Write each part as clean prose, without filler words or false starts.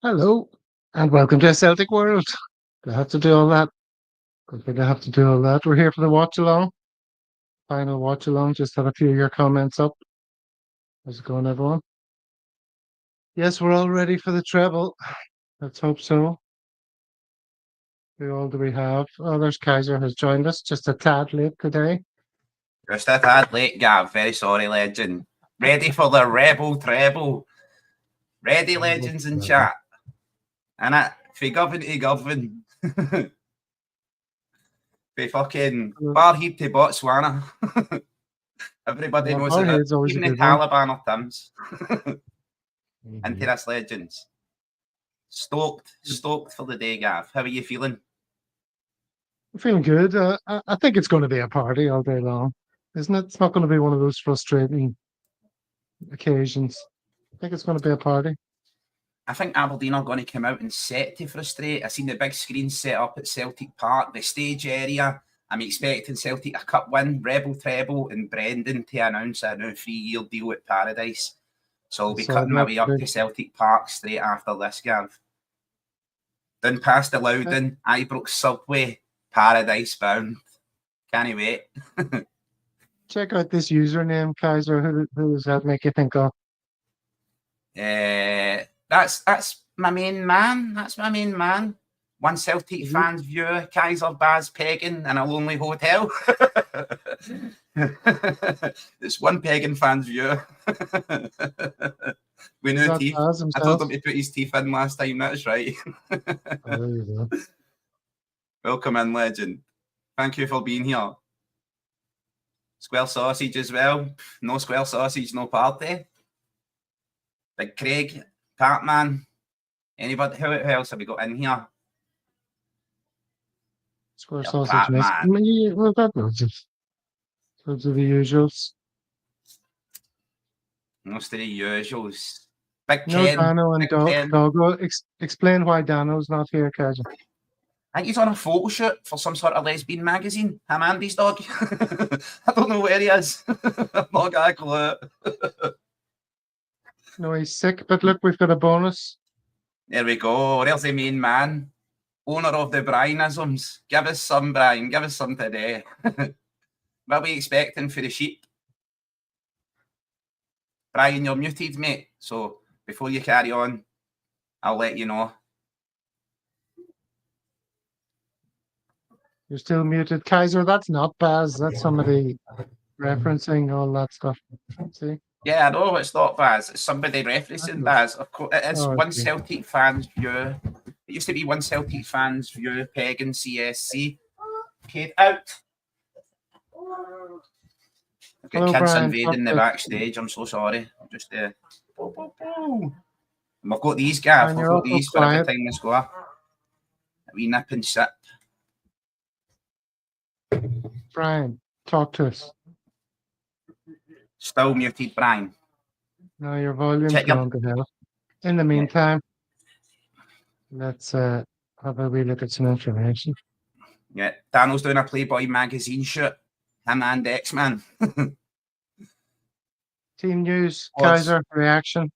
Hello, and welcome to Celtic World. Do I have to do all that? Good thing I have to do all that. We're here for the watch along. Final watch along. Just had a few of your comments up. How's it going, everyone? Yes, we're all ready for the treble. Let's hope so. Who all do we have? Oh, there's Kaiser has joined us just a tad late today. Just a tad late, Gav. Very sorry, legend. Ready for the rebel treble. Ready, legends in chat. And it, fi govern to govern. Fi fucking Barhead to Botswana. Everybody knows it. Even the Taliban are Tims. Into this, legends. Stoked for the day, Gav. How are you feeling? I'm feeling good. I think it's going to be a party all day long, isn't it? It's not going to be one of those frustrating occasions. I think it's going to be a party. I think Aberdeen are going to come out and set to frustrate. I've seen the big screen set up at Celtic Park, the stage area. I'm expecting Celtic a cup win, Rebel treble, and Brendan to announce a new 3-year deal at Paradise. So I'll be cutting my way up to Celtic Park straight after this, Gav. Down past the Loudon, Ibrox Subway, Paradise bound. Can't wait. Check out this username, Kaiser. Who does that make you think of? That's my main man. That's my main man. One Celtic fan's view, Kaiser Baz pegging in a lonely hotel. It's one pagan fan's view. We knew teeth. I told him to put his teeth in last time. That's right. Oh, there you go. Welcome in, legend. Thank you for being here. Square sausage as well. No square sausage, no party. Big Craig, Patman. Anybody? Who else have we got in here? Square sausage. Well, that those are the usuals. Most of the usuals. Big no, Ken. Dano and Doggo. Explain why Dano's not here, Kaiser. I think he's on a photo shoot for some sort of lesbian magazine. Him Andy's dog. I don't know where he is. I've not got a clue. No, he's sick, but look, we've got a bonus. There we go. There's the main man. Owner of the Brianisms. Give us some, Brian. Give us some today. What are we expecting for the sheep? Brian, you're muted, mate. So before you carry on, I'll let you know. You're still muted. Kaiser, that's not Baz. That's somebody referencing all that stuff. See? Yeah, I know it's not Baz. It's somebody referencing Baz. Of course, it is one Celtic fan's view. It used to be one Celtic fan's view, pagan CSC. Paid out. I've got kids invading the backstage. I'm so sorry. I'm just and we've got these, Gav. We've got these for every time we score. A wee nip and sip. Brian, talk to us. Still muted, Brian. No, your volume's gone to hell. In the meantime, let's have a wee look at some information. Yeah, Daniel's doing a Playboy magazine shoot. Him and X-Man. Team news, Kaiser, reaction.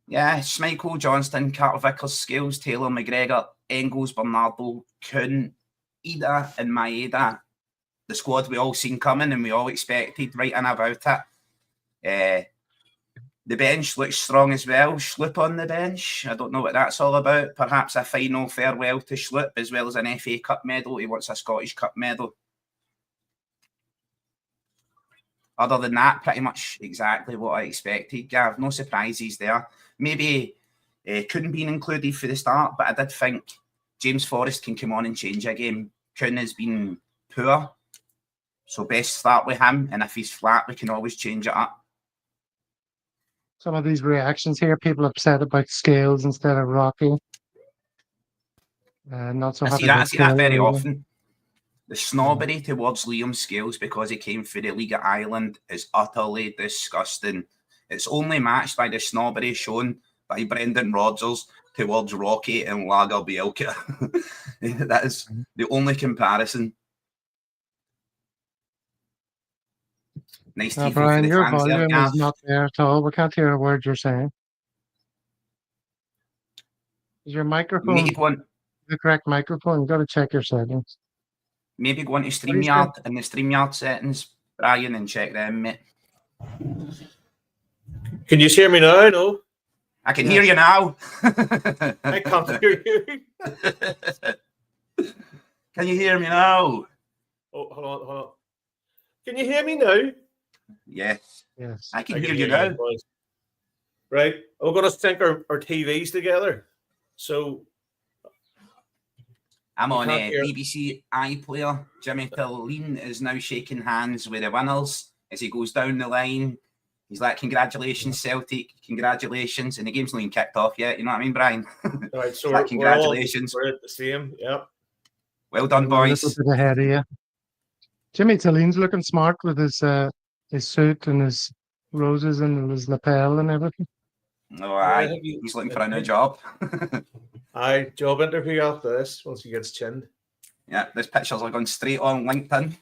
Yeah, Schmeichel, Johnston, Carter Vickers, Scales, Taylor, McGregor, Engels, Bernardo, Kuhn, Ida and Maeda. The squad we all seen coming and we all expected right in about it. The bench looks strong as well. Schlupp on the bench. I don't know what that's all about. Perhaps a final farewell to Schlupp as well as an FA Cup medal. He wants a Scottish Cup medal. Other than that, pretty much exactly what I expected, Gav. No surprises there. Maybe couldn't be included for the start, but I did think James Forrest can come on and change a game. Kuhn has been poor. So best start with him, and if he's flat, we can always change it up. Some of these reactions here, people upset about Scales instead of Rocky. Not so happy. I see that very often. The snobbery towards Liam Scales because he came for the League of Ireland is utterly disgusting. It's only matched by the snobbery shown by Brendan Rodgers towards Rocky and Lager Bielka. That is the only comparison. Nice tea Brian, for the your fans volume there, is not there at all. We can't hear a word you're saying. Is your You microphone need to go on, the correct microphone? You got to check your settings. maybe go on to What do you say? StreamYard and the StreamYard settings, Brian, and check them, mate. Can you hear me now? No, I can Yes. hear you now. I can't hear you. Can you hear me now? Oh, hold on. Can you hear me now? Yes, Yes. I can hear you now. boys. Right, we're going to sync our TVs together. So I'm You on can't hear- BBC iPlayer. Jimmy Pilleen is now shaking hands with the winners as he goes down the line. He's like, congratulations, Celtic, congratulations. And the game's not even kicked off yet, you know what I mean, Brian? all right, so Like, we're all congratulations. we're at the same. Yep. Well done, We're a little boys. bit ahead of you. Jimmy Tilleen's looking smart with his suit and his roses and his lapel and everything. Oh, aye. He's looking for a new job. Aye, job interview after this once he gets chinned. Yeah, these pictures are going straight on LinkedIn.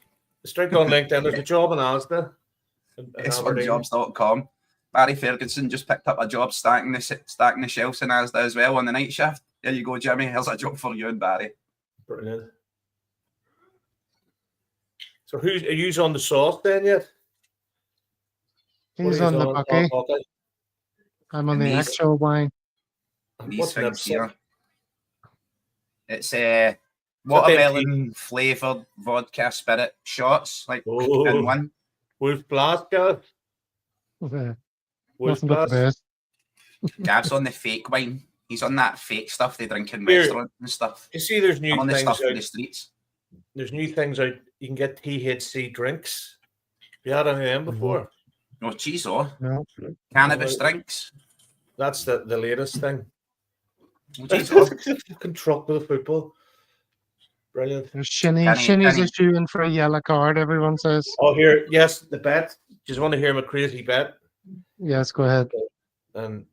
Straight on LinkedIn. There's a job in Asda. in It's on Aberdeen. jobs.com. Barry Ferguson just picked up a job stacking the shelves in Asda as well on the night shift. There you go, Jimmy. Here's a job for you and Barry. Brilliant. So are you on the sauce then yet? What He's are on yous the bucky. bucky? I'm on And the these- actual wine. These What's things nipsic? here. It's watermelon flavoured vodka spirit shots, like Oh. in one. Wolf Blast, Gav? Nothing Wolf but the Blast? best. Gav's on the fake wine. He's on that fake stuff they drink in Here. restaurants and stuff. You see there's new I'm on the things stuff in out. the streets. There's new things out. You can get THC drinks. You had any of them before? Oh, geez, oh. No. Cannabis drinks. That's the latest thing. Oh, geez, oh. Fucking truck with a football. Brilliant. There's Shinny. Penny, Shinny's penny. issuing for a yellow card, everyone says. Oh, here, yes, the bet. Just want to hear my crazy bet, Yes, go ahead. and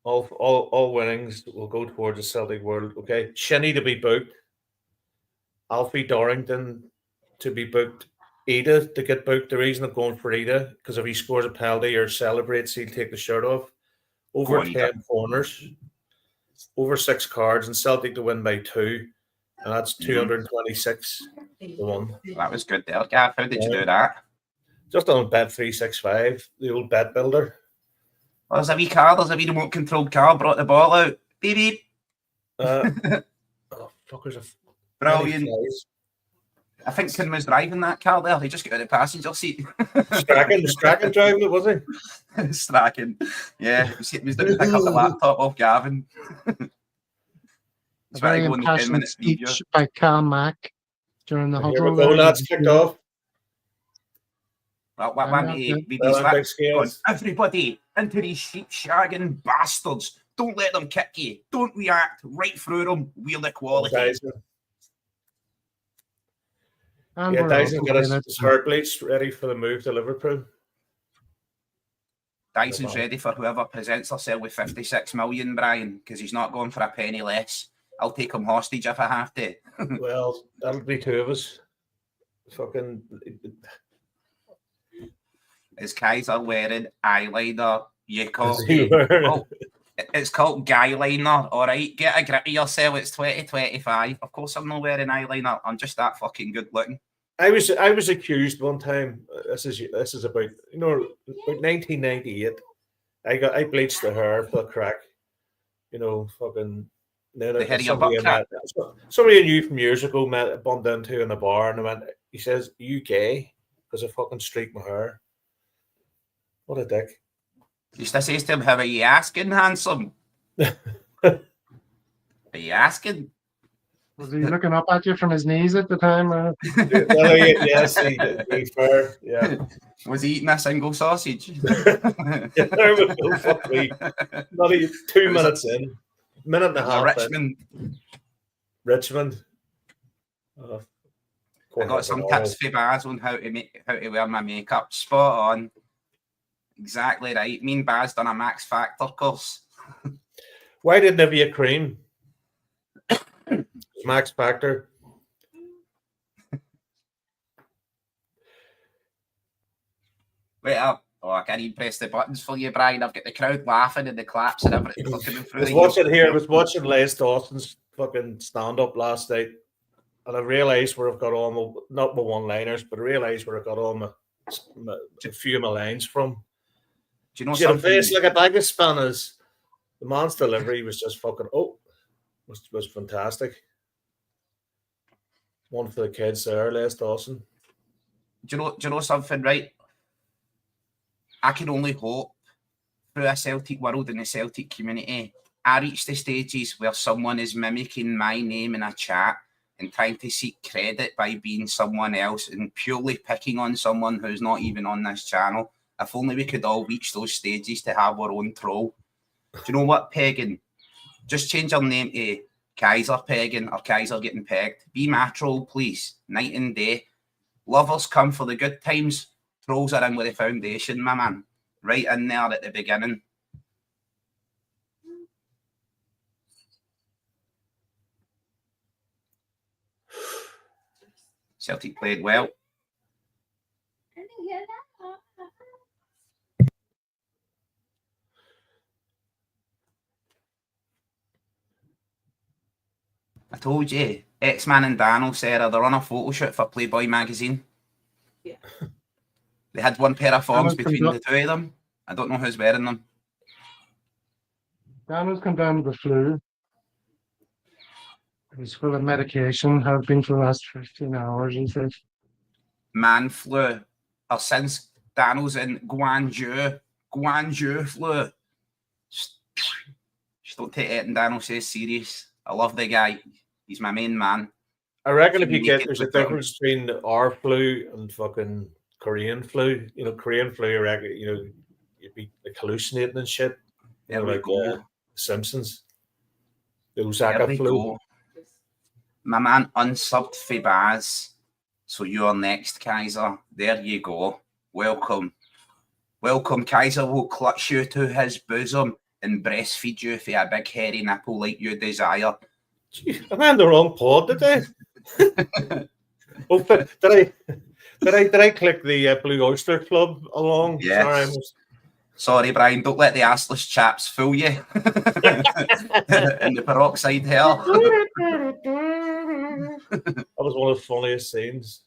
all winnings will go towards the Celtic World. Okay, Shinny to be booked, Alfie Dorrington to be booked, Ida to get booked. The reason I'm going for Ida because if he scores a penalty or celebrates, he'll take the shirt off. Over Go on, Ida. 10 corners, over 6 cards, and Celtic to win by 2, and that's 226 to 1. That was good there, Gav. How did you do that? Just on bet 365, the old bet builder. Oh, there's a wee car. There's a wee remote controlled car. Brought the ball out. Beep, beep. Oh, fuckers of Brilliant. flies. I think Kim was driving that car there. He just got out of the passenger seat. Strachan driving it, was he? Strachan. Yeah, he was doing pick up the laptop off Gavin. A He's very ready to go in the 10 impassioned minutes speech preview. by Cal Mack during the Here huddle. we go, there. lads, kicked off. Well, I'm one not to good. BB's Well, back. big scales. Everybody into these sheep shagging bastards. Don't let them kick you. Don't react right through them. We're the quality. Dyson. And Yeah, we're Dyson also got in it. his heart bleach ready for the move to Liverpool. Dyson's ready for whoever presents herself with 56 million, Brian, because he's not going for a penny less. I'll take him hostage if I have to. Well, that'll be 2 of us. Fucking Is Kaiser wearing eyeliner? You call Is he wearing it? Oh, it's called guy liner, all right? Get a grip of yourself. It's 2025. Of course, I'm not wearing eyeliner. I'm just that fucking good looking. I was accused one time. This is about about 1998. I bleached the hair for the crack. Fucking. Then The hair of your somebody butt I crack? met- somebody I knew from years ago bumped into in a bar and I went. He says, "Are you gay?" Because I fucking streaked my hair. What a dick. Used to say to him, "How are you asking, handsome? Are you asking?" Was he looking up at you from his knees at the time? Well, yes, he fair. Yeah. Was he eating a single sausage? Yeah, there we go. Fuck me. Not even 2 It was minutes in. Minute and a half in. Richmond. Oh, I got some tips for Baz on how to wear my makeup. Spot on. Exactly right. Me and Baz done a Max Factor course. Why didn't have you a cream? Max Factor. Wait up. Oh, I can't even press the buttons for you, Brian. I've got the crowd laughing and the claps and everything coming I through. was watching here. I was watching Les Dawson's fucking stand up last night, and I realised where I've got all my, not my one-liners, but I realised where I got all a few of my lines from. Do you know She had a something? face like a bag of spanners. The man's delivery was just fucking was fantastic. One for the kids there, Les Dawson. Do you know something, right? I can only hope through a Celtic world and the Celtic community, I reach the stages where someone is mimicking my name in a chat and trying to seek credit by being someone else and purely picking on someone who's not even on this channel. If only we could all reach those stages to have our own troll. Do you know what, Pegging? Just change our name to Kaiser Pegging or Kaiser Getting Pegged. Be my troll, please. Night and day. Lovers come for the good times. Trolls are in with the foundation, my man. Right in there at the beginning. Celtic played well. I told you, X-Man and Daniel said they're on a photo shoot for Playboy magazine. Yeah. They had one pair of forms Daniel's between the two of them. I don't know who's wearing them. Daniel's come down with the flu. He's full of medication, have been for the last 15 hours, he says. Man flu. Or since Daniel's in Guangzhou flu. Just don't take it and Daniel says serious. I love the guy. He's my main man. I reckon if you get, there's a difference between our flu and fucking Korean flu. You know, Korean flu, I reckon, you know, you'd be like hallucinating and shit. There you know, we like go. Simpsons. The There Osaka we flu. go. My man unsubbed for Baz. So you're next, Kaiser. There you go. Welcome. Welcome, Kaiser will clutch you to his bosom and breastfeed you for a big hairy nipple like you desire. Gee, am I on the wrong pod today? Oh, did I click the Blue Oyster Club along? Yes. Sorry, Sorry, Brian, don't let the arseless chaps fool you. In the peroxide hair. That was one of the funniest scenes.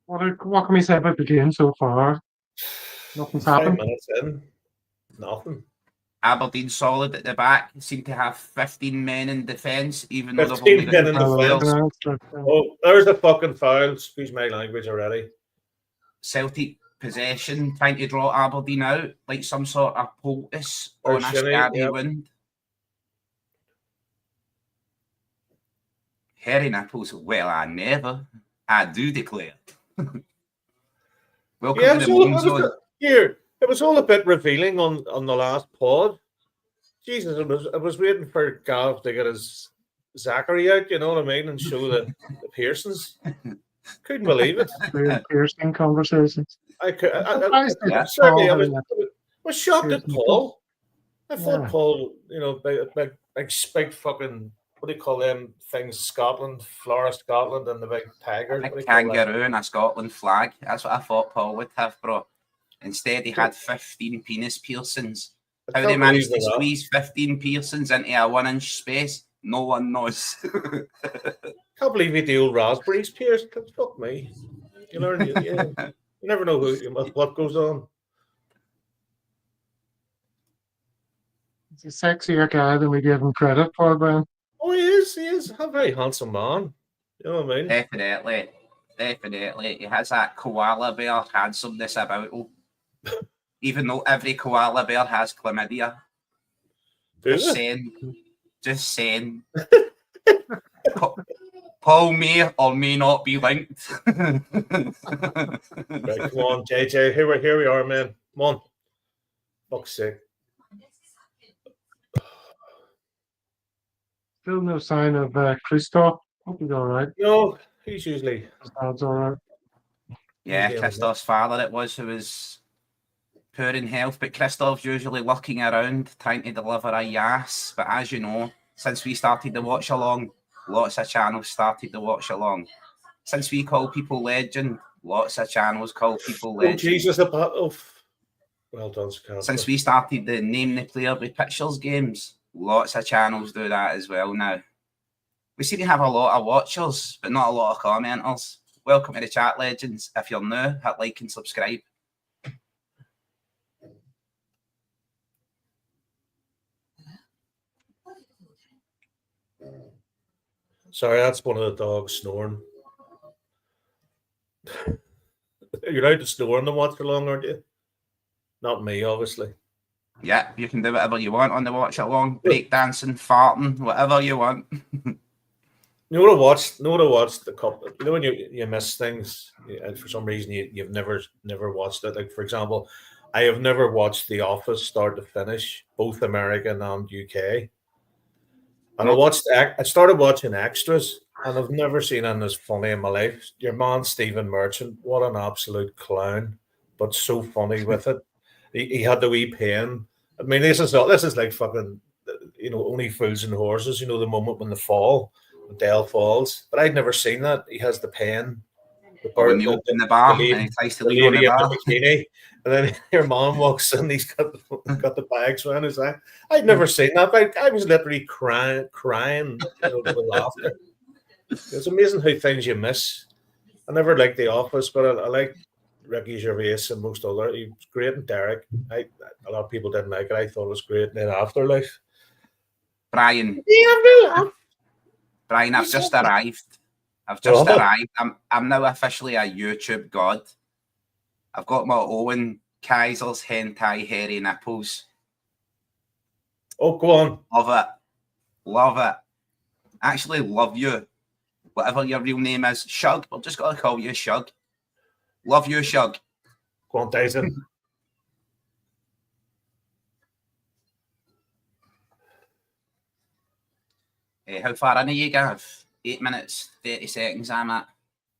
What can we say about the game so far? Nothing's 5 happened. minutes in, nothing. Aberdeen solid at the back. Seem to have 15 men in defence, even though they've 15 only men in got defence. players. Oh, there's a fucking foul. Excuse my language already. Celtic possession, trying to draw Aberdeen out like some sort of poultice on a Shinny, scabby yep. wind. Hairy nipples, well, I do declare. Welcome Yeah, to the moon zone. it was all a bit revealing on the last pod. Jesus, I was waiting for Gav to get his Zachary out, you know what I mean, and show the Pearsons. Couldn't believe it. Weird piercing conversations. I Yeah. certainly I Paul was shocked at Paul. I thought Yeah. Paul, you know, big fucking, what do you call them things? Scotland, Flora Scotland, and the big tiger. A kangaroo and a Scotland flag. That's what I thought Paul would have, bro. Instead, he had 15 penis piercings. How they managed to squeeze 15 piercings into a 1-inch space, no one knows. Can't believe he the old raspberries pierced. Fuck me. You learn, you never know what goes on. He's a sexier guy than we give him credit for, Brian. Oh, he is a very handsome man. You know what I mean? Definitely. He has that koala bear handsomeness about him. Even though every koala bear has chlamydia. Just saying. Paul may or may not be linked. Right, come on, JJ. Here we are, man. Come on. Fuck's sake. Still no sign of Christoph. Hope he's all right. No, he's usually. His dad's all right. Yeah, Yeah, Christoph's father it was who was poor in health, but Christoph's usually lurking around trying to deliver a yes. But as you know, since we started the watch along, lots of channels started the watch along. Since we call people legend, lots of channels call people legend. Oh, Jesus, a battle. Well done, Casper. Since we started the name the player with pictures games, lots of channels do that as well now. We seem to have a lot of watchers, but not a lot of commenters. Welcome to the chat, legends. If you're new, hit like and subscribe. Sorry, that's one of the dogs snoring. You're allowed to snore in the watch along, aren't you? Not me, obviously. Yeah, you can do whatever you want on the watch along, breakdancing, farting, whatever you want. You know what I watched the couple. You know when you miss things, and for some reason you've never watched it. Like for example, I have never watched The Office start to finish, both American and UK. And I started watching Extras, and I've never seen anything as funny in my life. Your man Stephen Merchant, what an absolute clown, but so funny with it. He had the wee pen. I mean, this is like fucking, only fools and horses. The moment when when Dale falls. But I'd never seen that. He has the pen. When you open the bar and he tries to leave on the bar. Bikini, and then your mom walks in, he's got the bags around his eye. I'd never seen that. I was literally crying with laughter. It's amazing how things you miss. I never liked The Office, but I like Ricky Gervais and most other. He was great in Derek. A lot of people didn't like it. I thought it was great in Afterlife. Brian, I've just arrived. I'm now officially a YouTube god. I've got my Owen Kaiser's hentai hairy nipples. Oh, go on. Love it. Actually, love you. Whatever your real name is, Shug. We're just gonna call you Shug. Love you, Shug. Go on, Dyson. How far in are you, Gav? 8 minutes, 30 seconds, I'm at.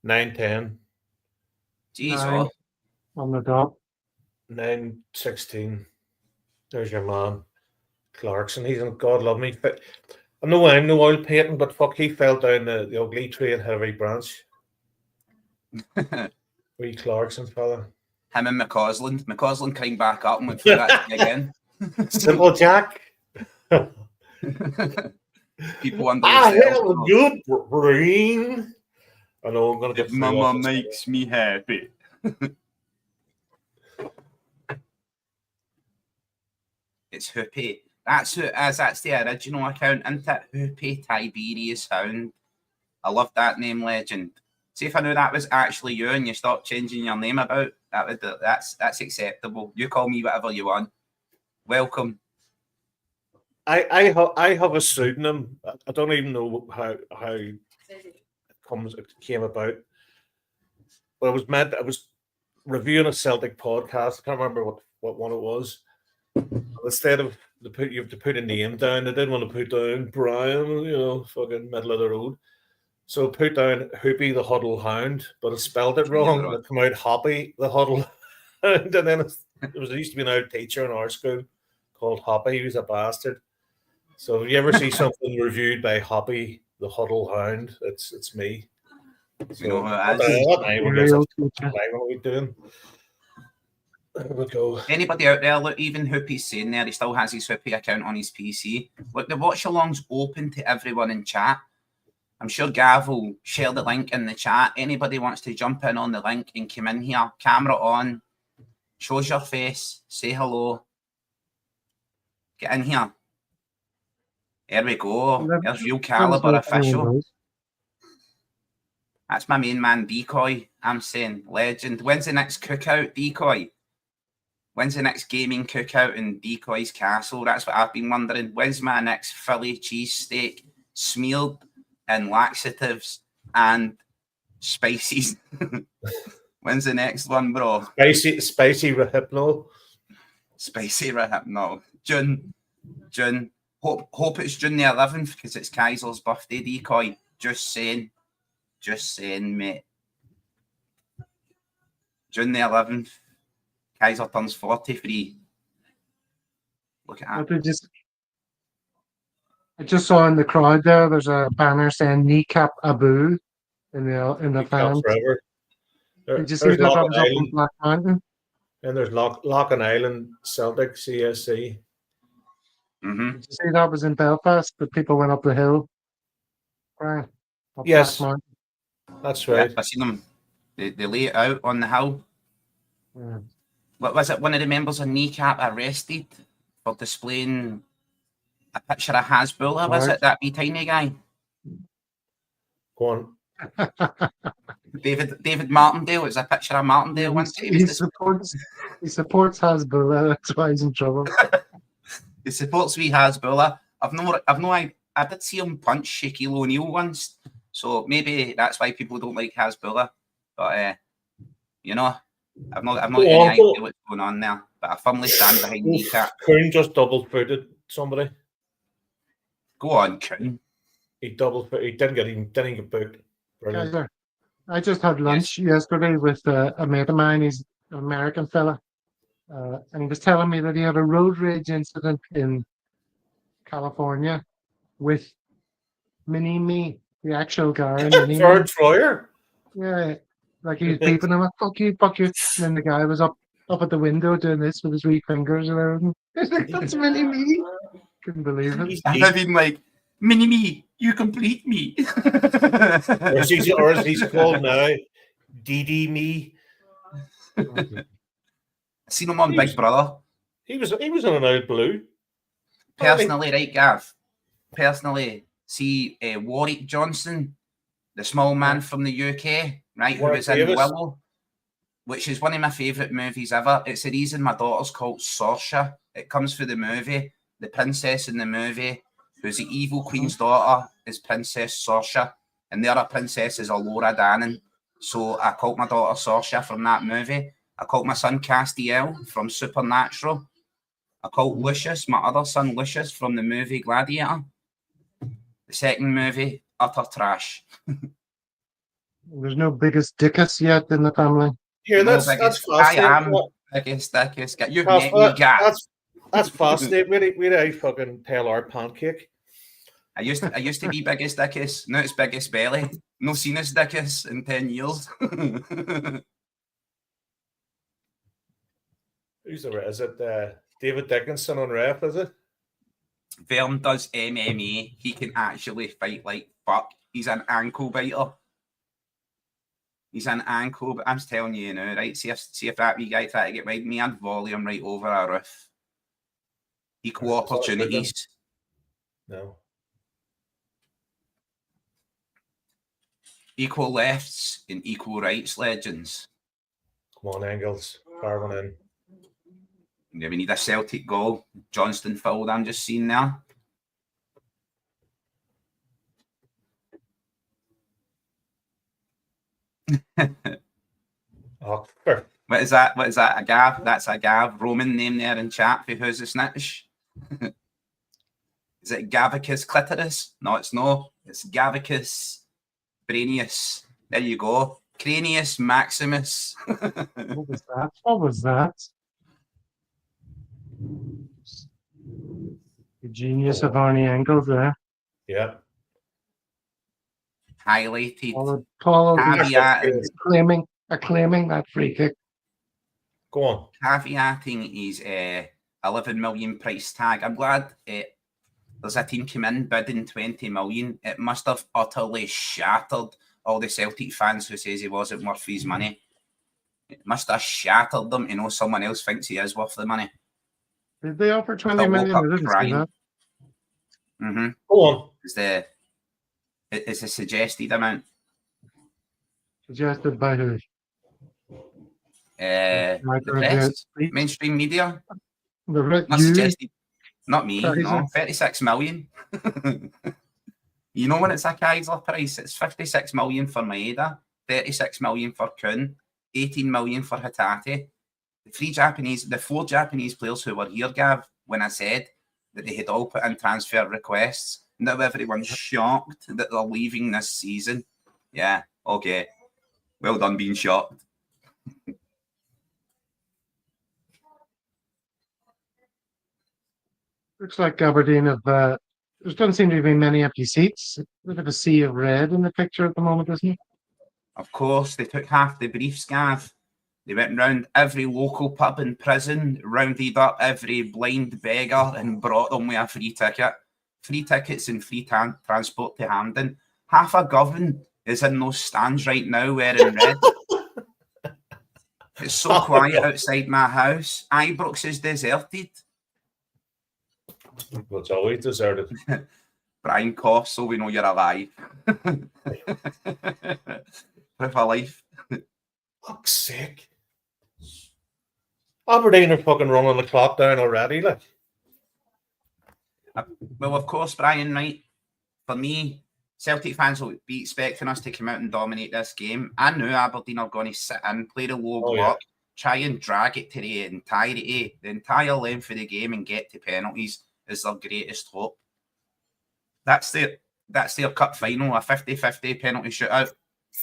9:10. Jeez, what? On the dot. 9:16. There's your man, Clarkson. He's in God love me. I know I'm no oil painting, but fuck, he fell down the ugly tree and hit every branch. Wee Clarkson fella. Him and McCausland. McCausland came back up and went through that again. Simple Jack. People under I have a good brain. I know I'm gonna get Mama makes me happy. It's Hoopy. That's who it is. That's the original account, isn't it? Hoopy Tiberius Sound. I love that name, legend. See, if I knew that was actually you and you stopped changing your name about, that's acceptable. You call me whatever you want. Welcome. I have a pseudonym. I don't even know how it came about. But I was reviewing a Celtic podcast. I can't remember what one it was. Instead of you have to put a name down. I didn't want to put down Brian, fucking middle of the road. So put down Hoopy the Huddle Hound, but I spelled it wrong. And it came out Hoppy the Huddle Hound. And then there used to be an old teacher in our school called Hoppy. He was a bastard. So if you ever see something reviewed by Hoppy the Huddle Hound, it's me. So, you know who it is. What are we doing? There we go. Anybody out there, look, even Hoopy's saying there, he still has his Hoopy account on his PC. Look, the watch along's open to everyone in chat. I'm sure Gav will share the link in the chat. Anybody wants to jump in on the link and come in here, camera on, shows your face, say hello. Get in here. There we go. There's Real Caliber official. That's my main man, Decoy. I'm saying legend. When's the next cookout, Decoy? When's the next gaming cookout in Decoy's castle? That's what I've been wondering. When's my next Philly cheesesteak smeared in laxatives and spices? When's the next one, bro? Spicy Rehypnol. Spicy Rehypnol. June. Hope it's June the 11th because it's Kaiser's birthday, Decoy. Just saying, mate. June the 11th. Kaiser turns 43. Look at What that. did you I just saw in the crowd there's a banner saying kneecap Abu in the fans. Forever. Did you see that? That was up in Black Mountain. And there's Loughlin Island Celtic CSC. Mm-hmm. Did you see that was in Belfast? The people went up the hill. Right. Up Yes. Black Mountain. That's right. Yeah, I seen them. They lay it out on the hill. Yeah. What was it? One of the members of Kneecap arrested for displaying a picture of Hasbulla. Was it that wee tiny guy? Go on. David Martindale. It was a picture of Martindale. He supports Hasbulla. That's why he's in trouble. He supports wee Hasbulla. I did see him punch Shaquille O'Neal once, so maybe that's why people don't like Hasbulla. But you know, I've not any idea what's going on there. But I firmly stand behind Kneecap. Coon just double-footed somebody. Go on, Coon. He didn't get booked. Brilliant. Kaiser, I just had lunch yesterday with a mate of mine. He's an American fella, and he was telling me that he had a road rage incident in California with Mini Me, the actual guy. George Floyer. Yeah, like he was beeping him, like, fuck you, fuck you. And then the guy was up at the window doing this with his wee fingers and everything. He's like, that's Mini Me. Couldn't believe it. I've been like, Mini Me, you complete me. or as he's called now, DD Me. I seen him on Big Brother. He was in an old blue. Personally, right, Gav? Personally, see Warwick Johnson, the small man from the UK, right, who was in Willow, which is one of my favourite movies ever. It's the reason my daughter's called Saoirse. It comes through the movie. The princess in the movie, who's the evil queen's daughter, is Princess Saoirse, and the other princess is Laura Dannon. So I called my daughter Saoirse from that movie. I called my son Castiel from Supernatural. I called Lucius, my other son Lucius, from the movie Gladiator. The second movie, utter trash. There's no biggest dickus yet in the family. Here, that's I am biggest dickus. You've met me, Gav. That's fascinating. We I fucking tell our pancake. I used to be biggest dickus. Now it's biggest belly. No seen as dickus in 10 years. Who's the is it David Dickinson on ref, is it? Vern does MMA. He can actually fight like fuck. He's an ankle biter. He's an ankle, but I'm telling you now, right? See if that wee guy try to get right me, I'd volley him right over a roof. Equal opportunities. No. Equal lefts and equal rights, legends. Come on, Engels. Fire one in. Yeah, we need a Celtic goal. Johnston fouled, I'm just seeing now. What is that? What is that? A Gav? That's a Gav. Roman name there in chat for who's the snitch. Is it Gavicus clitoris? No, it's no. It's Gavicus Brainius. There you go. Cranius Maximus. What was that? What was that? The genius of Arnie Engels there. Yeah. Highlighted. Paul Caveat. acclaiming that free kick. Go on. Caveating his 11 million price tag. I'm glad there's a team come in bidding 20 million. It must have utterly shattered all the Celtic fans who says he wasn't worth his money. It must have shattered them to know someone else thinks he is worth the money. Did they offer 20 million? I didn't see that. Mm-hmm. Go on. It's a suggested amount. Suggested by who? The press, mainstream media. Not suggested. Not me. No, 36 million. You know when it's a Kaiser price, it's 56 million for Maeda, 36 million for Kun, 18 million for Hatate. The four Japanese players who were here, Gav, when I said that they had all put in transfer requests. Now everyone's shocked that they're leaving this season. Yeah, okay. Well done being shocked. Looks like Aberdeen have. There doesn't seem to be many empty seats. A bit of a sea of red in the picture at the moment, isn't it? Of course, they took half the briefs, Gav. They went round every local pub and prison, rounded up every blind beggar and brought them with a free ticket. Free tickets and free transport to Hampden. Half a govern is in those stands right now wearing red. It's so quiet outside my house. Ibrox is deserted. Well, it's always deserted. Brian Coss, so we know you're alive. With a life. Fuck's sake. Aberdeen are fucking running the clock down already, like. Well, of course, Brian, right? For me, Celtic fans will be expecting us to come out and dominate this game. I know Aberdeen are going to sit in, play the low block, try and drag it to the entirety, the entire length of the game and get to penalties is their greatest hope. That's their cup final, a 50-50 penalty shootout.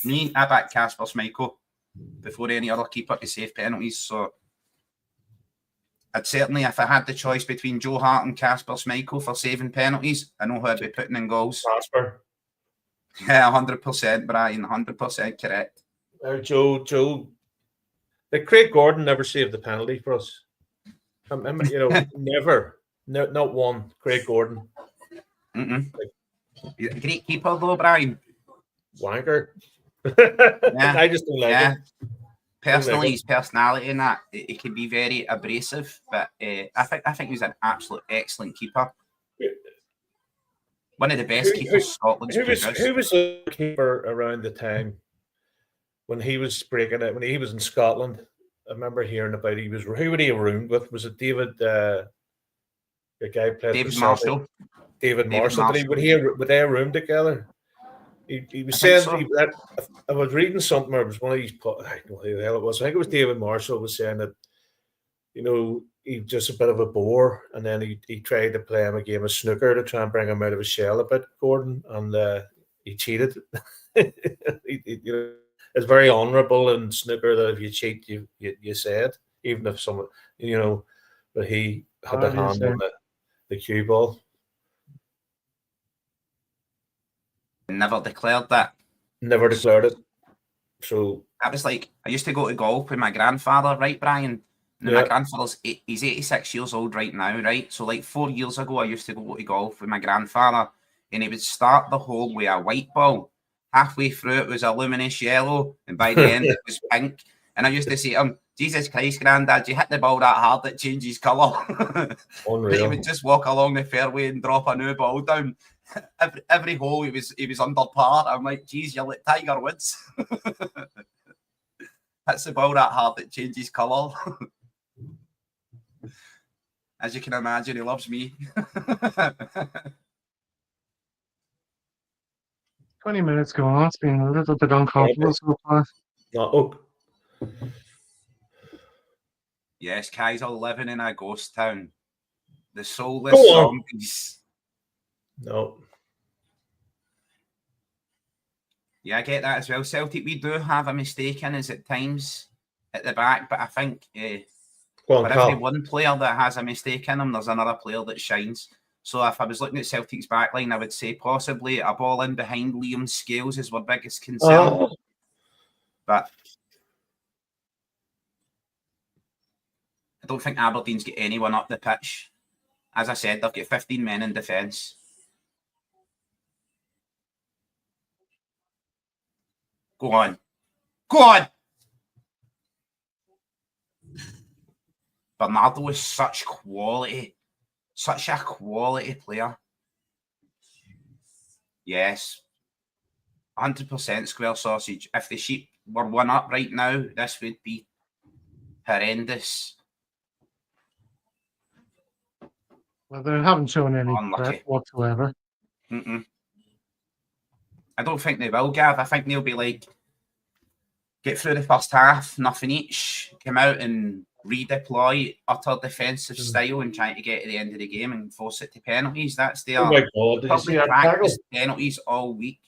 Me, I back Casper Schmeichel before any other keeper to save penalties. So I'd certainly, if I had the choice between Joe Hart and Casper Schmeichel for saving penalties, I know who I'd be putting in goals. Casper. Yeah, 100%, Brian, 100% correct. Joe. Like Craig Gordon never saved the penalty for us. Never. No, not one. Craig Gordon. Great keeper though, Brian. Wanker. Yeah. I just don't like him. Personally, his personality in that it can be very abrasive, but I think he's an absolute excellent keeper. One of the best keepers Scotland's produced. Who was the keeper around the time when he was breaking it? When he was in Scotland, I remember hearing about. Who would he have roomed with? Was it David? The guy played David Marshall. David Marshall. Would they have roomed together? He was saying that I was reading something. It was one of these. I don't know who the hell it was. I think it was David Marshall was saying that he's just a bit of a bore, and then he tried to play him a game of snooker to try and bring him out of his shell a bit, Gordon, and he cheated. It's very honourable in snooker that if you cheat, you say it, even if someone but he had the hand on the cue ball. Never declared that. Never declared it. So that was like I used to go to golf with my grandfather, right, Brian? And my grandfather's he's 86 years old right now, right? So like 4 years ago, I used to go to golf with my grandfather, and he would start the hole with a white ball. Halfway through, it was a luminous yellow, and by the end, it was pink. And I used to say to him, "Jesus Christ, Grandad, you hit the ball that hard it changes colour." But he would just walk along the fairway and drop a new ball down. Every hole he was under par. I'm like, geez, you're like Tiger Woods. That's the ball that hard that changes colour. As you can imagine, he loves me. 20 minutes going on. It's been a little bit uncomfortable so far. Yes, Kaiser living in a ghost town. The soulless zombies. No. Yeah, I get that as well. Celtic, we do have a mistake in us at times at the back, but I think for every one player that has a mistake in them, there's another player that shines. So if I was looking at Celtic's backline, I would say possibly a ball in behind Liam Scales is our biggest concern. But I don't think Aberdeen's got anyone up the pitch. As I said, they've got 15 men in defence. Go on. Go on! Bernardo is such quality. Such a quality player. Yes. 100% square sausage. If the Sheep were 1-up right now, this would be horrendous. Well, they haven't shown any threat whatsoever. I don't think they will, Gav. I think they'll be like, get through the first half, nothing each, come out and redeploy utter defensive style and try to get to the end of the game and force it to penalties. That's their practice penalties all week.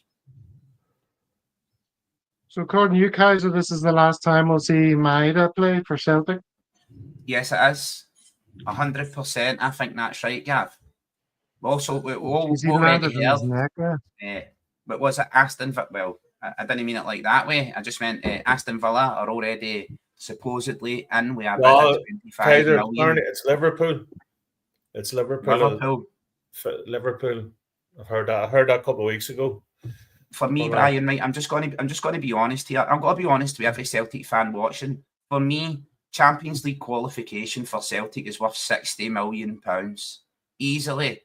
So according to you, Kaiser, this is the last time we'll see Maeda play for Celtic? Yes, it is. 100%. I think that's right, Gav. Also, we Jeez, he already landed in his heard. neck there. But was it Aston Villa? Well, I didn't mean it like that way. I just meant Aston Villa are already supposedly in with about 25 Tyler, million. it's Liverpool. It's Liverpool. Liverpool. I heard that a couple of weeks ago. For me, Brian, right, I'm just going to be honest here. I've got to be honest with every Celtic fan watching. For me, Champions League qualification for Celtic is worth £60 million easily.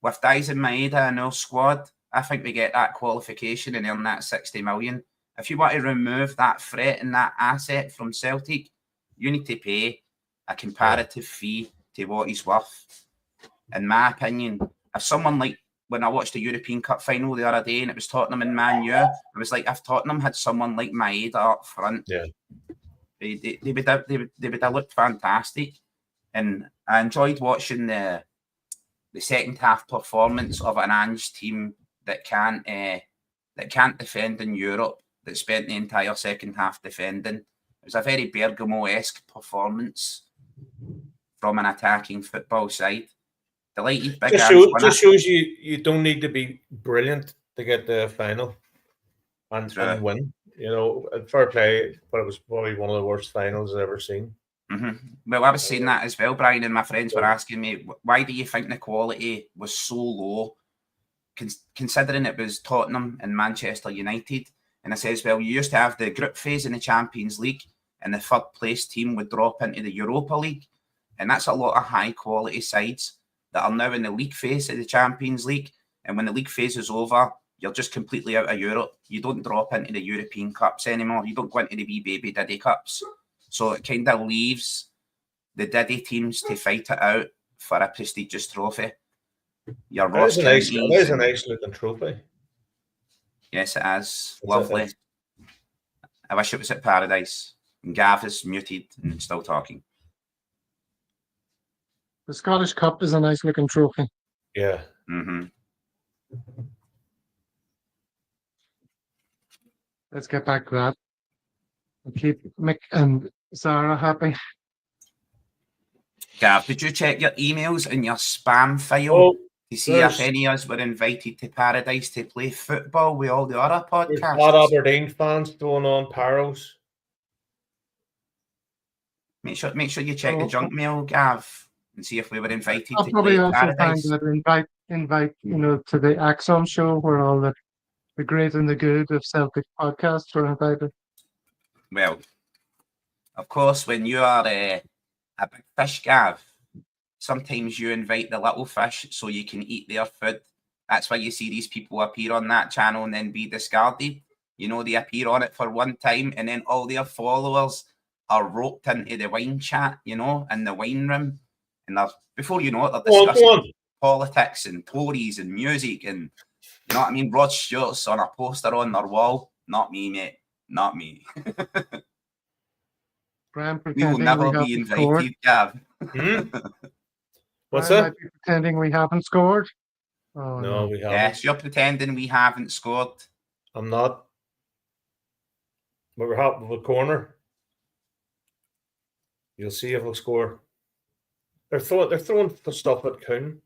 With Diaz and Maeda in our squad, I think we get that qualification and earn that 60 million. If you want to remove that threat and that asset from Celtic, you need to pay a comparative fee to what he's worth. In my opinion, if someone like, when I watched the European Cup final the other day and it was Tottenham and Man U, I was like, if Tottenham had someone like Maeda up front, they would have looked fantastic. And I enjoyed watching the second half performance of an Ange team that can't defend in Europe, that spent the entire second half defending. It was a very Bergamo-esque performance from an attacking football side. Delighted big just shows you don't need to be brilliant to get the final and win. You know, fair play, but it was probably one of the worst finals I've ever seen. Mm-hmm. Well, I was saying that as well, Brian, and my friends were asking me, why do you think the quality was so low, considering it was Tottenham and Manchester United? And I says, well, you used to have the group phase in the Champions League and the third place team would drop into the Europa League. And that's a lot of high quality sides that are now in the league phase of the Champions League. And when the league phase is over, you're just completely out of Europe. You don't drop into the European Cups anymore. You don't go into the wee baby Diddy Cups. So it kind of leaves the Diddy teams to fight it out for a prestigious trophy. Your Ross Counties. It is a nice looking trophy. Yes, it is. Lovely. I wish it was at Paradise. And Gav is muted and still talking. The Scottish Cup is a nice looking trophy. Yeah. Mm-hmm. Let's get back to that. And keep Mick and Sarah happy. Gav, did you check your emails and your spam file to see if any of us were invited to Paradise to play football with all the other podcasts? There's Aberdeen fans throwing on paros. Make sure you check the junk mail, Gav, and see if we were invited I'll to probably play also Paradise. find that invite to the Axon show where all the great and the good of Celtic podcasts were invited. Well, of course, when you are a big fish, Gav, sometimes you invite the little fish so you can eat their food. That's why you see these people appear on that channel and then be discarded. You know, they appear on it for one time and then all their followers are roped into the wine chat, you know, in the wine room. And before you know it, they're discussing politics and Tories and music and, you know what I mean? Rod Stewart's on a poster on their wall. Not me, mate. Not me. We will never be invited, Gav. What's that? Might be pretending we haven't scored. Oh, no, we haven't. Yes, you're pretending we haven't scored. I'm not. But we're happy with the corner. You'll see if we'll score. They're throwing the stuff at Kuhn.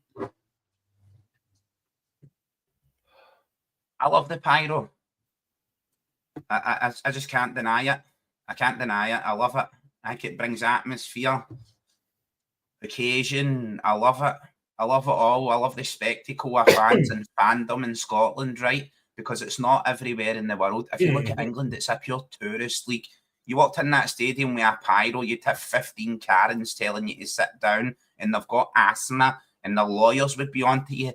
I love the pyro. I just can't deny it. I can't deny it. I love it. I think it brings atmosphere, occasion. I love it. I love it all. I love the spectacle of fans and fandom in Scotland, right? Because it's not everywhere in the world. If you look at England, it's a pure tourist league. You walked in that stadium with a pyro, you'd have 15 Karens telling you to sit down, and they've got asthma, and the lawyers would be on to you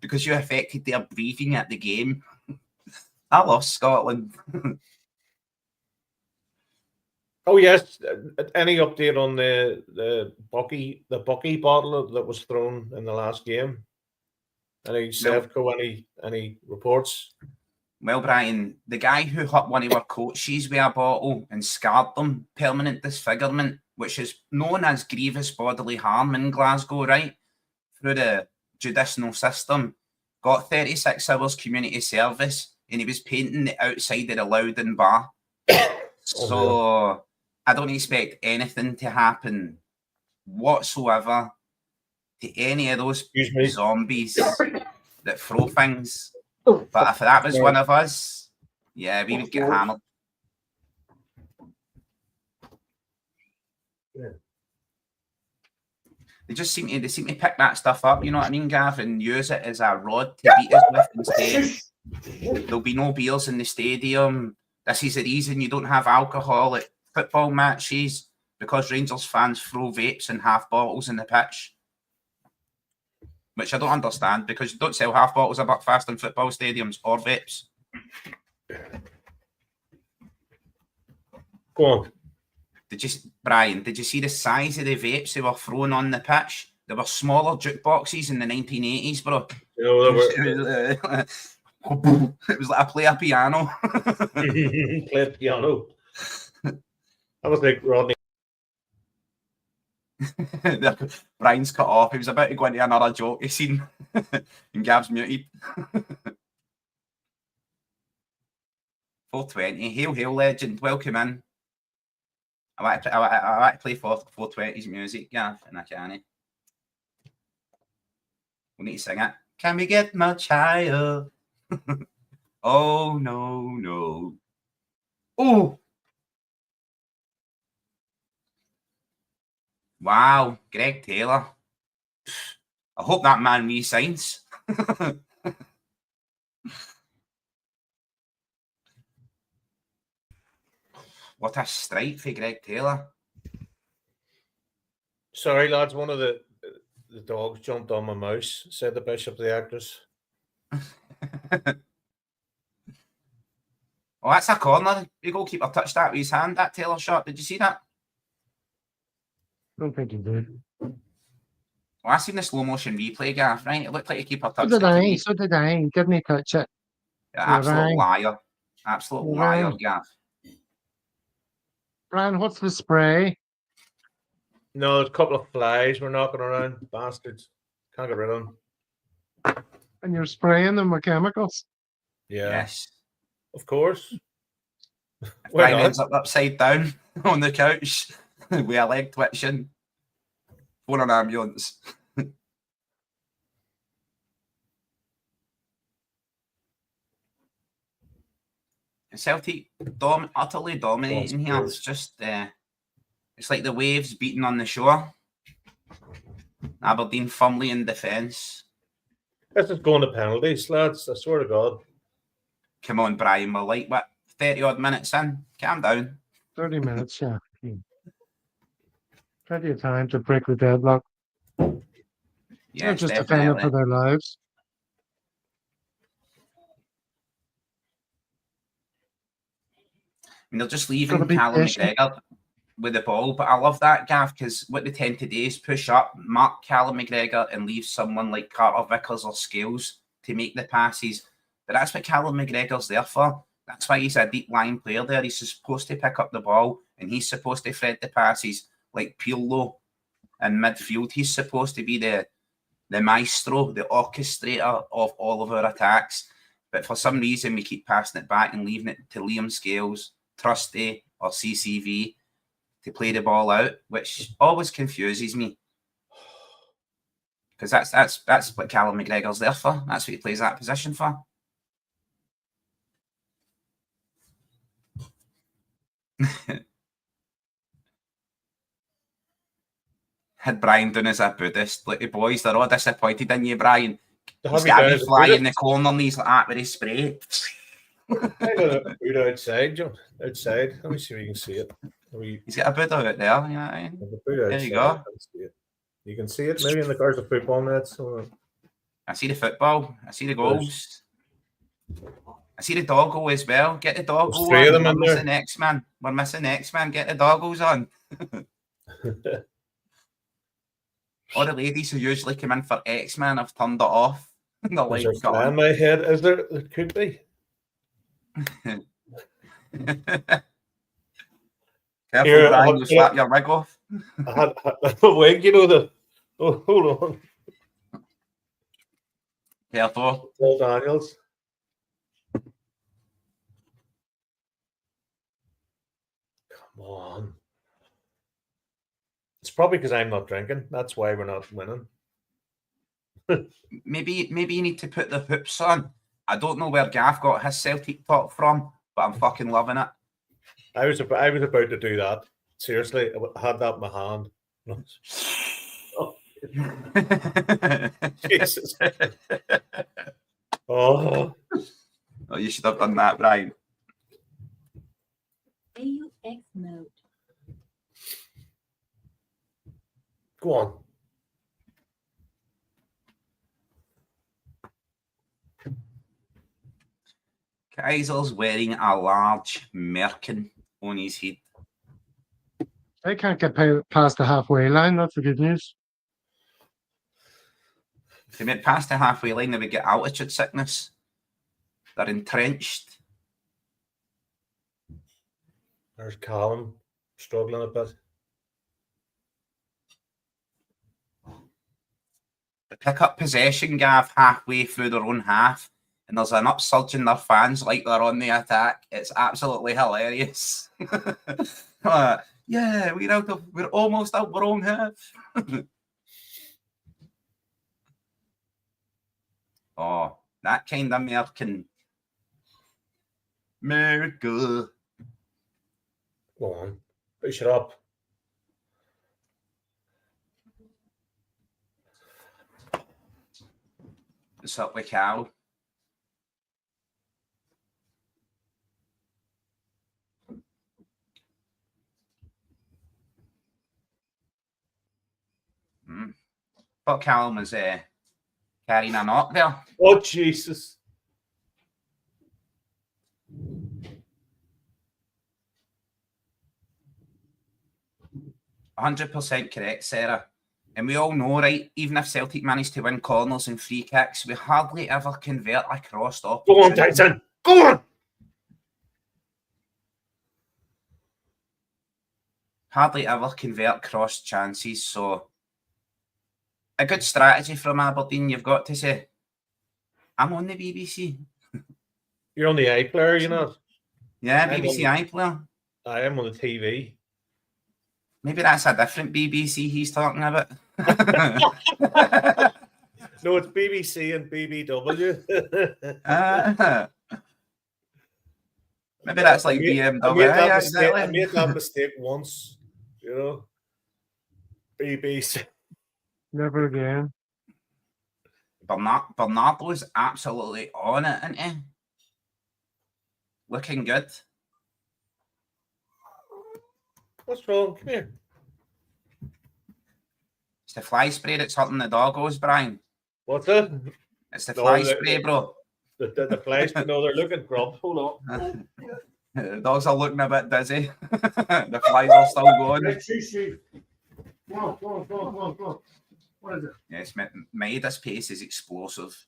because you affected their breathing at the game. I love Scotland. Oh yes. Any update on the Bucky bottle that was thrown in the last game? Any Sevco? Any reports? Well, Brian, the guy who hit one of our coaches with a bottle and scarred them, permanent disfigurement, which is known as grievous bodily harm in Glasgow, right? Through the judicial system, got 36 hours community service, and he was painting the outside of the Loudon bar. So I don't expect anything to happen whatsoever to any of those Excuse me. zombies that throw things. But if that was one of us, yeah, we would get hammered. Yeah. They seem to pick that stuff up, you know what I mean, Gav, and use it as a rod to beat us with instead. There'll be no beers in the stadium. This is the reason you don't have alcohol at football matches, because Rangers fans throw vapes and half bottles in the pitch. Which I don't understand, because you don't sell half bottles of Buckfast in football stadiums or vapes. Go on. Brian, did you see the size of the vapes they were throwing on the pitch? They were smaller jukeboxes in the 1980s, bro. You know, It was like I play a piano. play a piano. That was like Rodney. Brian's cut off. He was about to go into another joke he seen. And Gav's muted. 420. Hail, legend. Welcome in. I like to play 420's music, Gav, and I can't. We need to sing it. Can we get much higher? Oh, no. Oh! Wow, Greg Taylor. I hope that man resigns. What a strike for Greg Taylor. Sorry, lads, one of the dogs jumped on my mouse, said the Bishop of the Actors. Oh, that's a corner. The goalkeeper touched that with his hand, that Taylor shot. Did you see that? Don't think he did. Well, I seen the slow motion replay, Gaff, right? It looked like the keeper touched So it. did I. Didn't he touch it? Absolute liar. Absolute liar, Gaff. Brian, what's the spray? No, there's a couple of flies we're knocking around. Bastards. Can't get rid of them. And you're spraying them with chemicals? Yeah. Yes. Of course. Brian ends up upside down on the couch with a leg twitching. Phone an ambulance. Celtic utterly dominating here. It's just it's like the waves beating on the shore. Aberdeen firmly in defence. This is going to penalties, lads. I swear to God. Come on, Brian. We're like, what, 30 odd minutes in? Calm down. 30 minutes, yeah. Plenty of time to break the deadlock. Yeah, They're just defending for their lives. I mean, they're just leaving Callum McGregor with the ball, but I love that, Gav, because what they tend to do is push up, mark Callum McGregor, and leave someone like Carter Vickers or Scales to make the passes. But that's what Callum McGregor's there for. That's why he's a deep line player there. He's supposed to pick up the ball, and he's supposed to thread the passes like Pirlo in midfield. He's supposed to be the maestro, the orchestrator of all of our attacks. But for some reason, we keep passing it back and leaving it to Liam Scales, Trusty, or CCV to play the ball out, which always confuses me. Because that's what Callum McGregor's there for. That's what he plays that position for. Had Brian done as a Buddhist. Like the boys, they're all disappointed in you, Brian. He's got to be fly in the corner and he's like that with his spray. I got a Buddha outside, John. Outside. Let me see if you can see it. He's got a Buddha out there. You know what I mean? There you go. You can see it maybe in the cars of football nets. So. I see the football. I see the goals. I see the doggo as well. Get the doggo on. We're missing X-Man. We're missing X-Man. Get the doggos on. All the ladies who usually come in for X-Man have turned it off. They're like, in my head, is there? It could be. Careful, here, Brian, you'll slap your wig off. I had a wig, you know. Oh, hold on. Careful. Paul Daniels. Come on. It's probably because I'm not drinking. That's why we're not winning. Maybe you need to put the hoops on. I don't know where Gaff got his Celtic talk from, but I'm fucking loving it. I was about to do that. Seriously, I had that in my hand. Oh, Jesus. Oh, You should have done that, Brian. AUX mode. go on. Kaiser's wearing a large merkin on his head. They can't get past the halfway line. That's the good news. If they went past the halfway line, they would get altitude sickness. They're entrenched. There's Callum struggling a bit. They pick up possession, Gav, halfway through their own half, and there's an upsurge in their fans like they're on the attack. It's absolutely hilarious. Yeah, we're almost out our own half. Oh, that kind of American. America. Go on. Push it up. What's up with Cal? Thought Callum was carrying a knock there. Oh, Jesus. %100% correct, Sarah. And we all know, right, even if Celtic manage to win corners and free kicks, we hardly ever convert a crossed Go on, opportunity. Tyson. Go on. Hardly ever convert cross chances, so a good strategy from Aberdeen, you've got to say. I'm on the BBC. You're on the iPlayer, you know. Yeah, I'm BBC iPlayer. I am on the TV. Maybe that's a different BBC he's talking about. No, it's BBC and BBW. Maybe that's like BMW. I made that mistake once, you know. BBC. Never again. Bernardo's absolutely on it, isn't he? Looking good. What's wrong? Come here. It's the fly spray that's hurting the doggos, Brian. What's it? It's the No, fly spray, bro. The flies, no, they're looking grub. Hold on. The dogs are looking a bit dizzy. The flies are still going. Go on. What is it? Yes, Maeda's pace is explosive.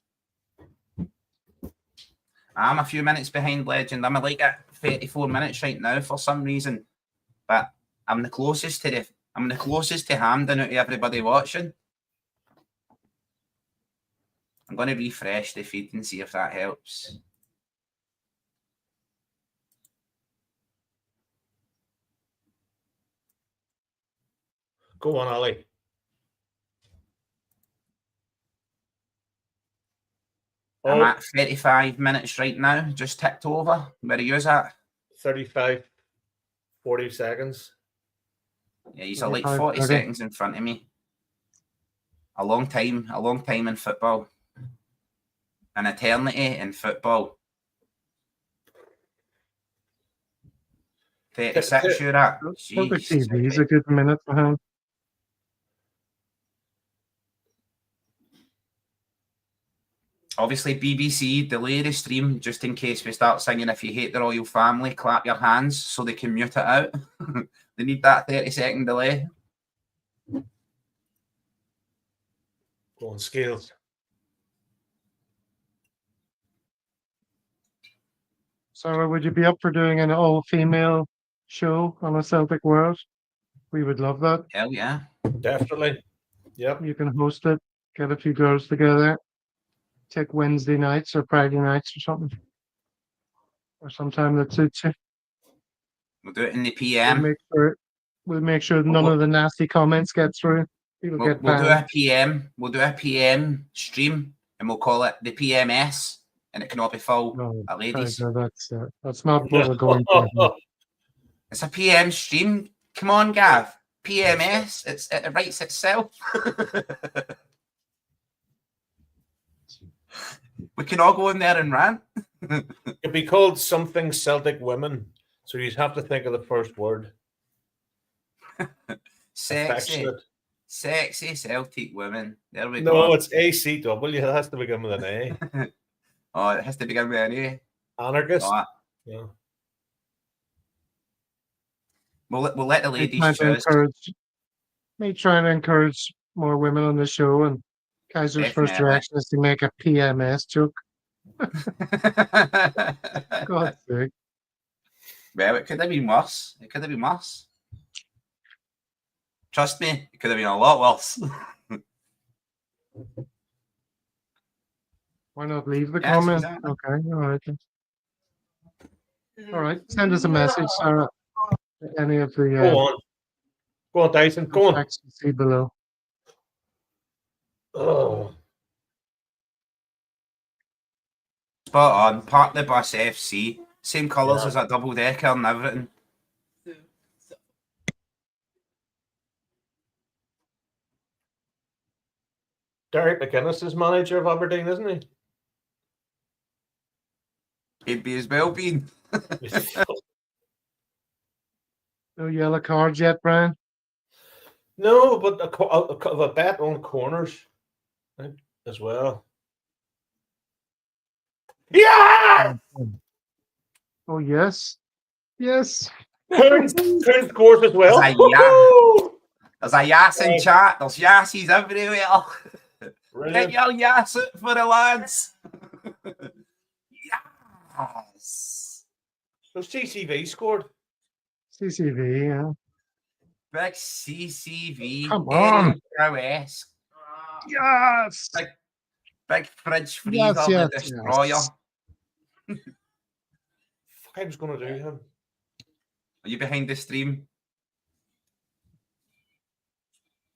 I'm a few minutes behind Legend. I'm like at 34 minutes right now for some reason. But I'm the closest to Hamden out of everybody watching. I'm going to refresh the feed and see if that helps. Go on, Ali. I'm at 35 minutes right now, just ticked over. Where are you at? 35, 40 seconds. Yeah, he's like 40 seconds in front of me. A long time in football. An eternity in football. 36 you're at. Celtic TV is a good minute behind. Obviously, BBC, delay the stream just in case we start singing If You Hate the Royal Family, clap your hands so they can mute it out. They need that 30-second delay. Go on, Scales. Sarah, would you be up for doing an all-female show on a Celtic World? We would love that. Hell yeah. Definitely. Yep. You can host it, get a few girls together, take Wednesday nights or Friday nights or something. Or sometime that suits you. We'll do it in the We'll PM. make sure We'll make sure none of the nasty comments get through. People We'll get do a banned. PM. We'll do a PM stream, and we'll call it the PMS, and it can all be full No, of ladies. that's not what we're going for here. It's a PM stream. Come on, Gav. PMS. It writes itself. We can all go in there and rant. It'd be called something Celtic women. So you'd have to think of the first word. Sexy. Affectionate. Sexy Celtic women. There we No, go. it's ACW. It has to begin with an A. Oh, it has to begin with an A. Anarchist. Oh, Yeah. we'll let the ladies choose. Me trying to encourage more women on the show, and Kaiser's first Definitely. reaction is to make a PMS joke. God's sake. Well, it could have been worse. It could have been worse. Trust me, it could have been a lot worse. Why not leave the Yes, comment? exactly. Okay, all right. All right, send us a message, Sarah. Any of the Go on. Go on, Dyson. Go on. contacts you see below. Oh. Spot on. Park the Bus FC. Same colours Yeah. as a double decker and everything. Derek McGuinness is manager of Aberdeen, isn't he? He'd be as well been. No yellow cards yet, Brian? No, but a bet on corners as well. Yeah! Oh, yes. Yes. Coon scores as well. There's a There's a Yass in chat. There's Yassies everywhere. Get your Yass out for the lads. Yes. So CCV scored. CCV, yeah. Big CCV. Come on. Craic. Yes. Big fridge freezer, Yes, the yes, destroyer. yes. Fuck, I was going to do him. Are you behind the stream?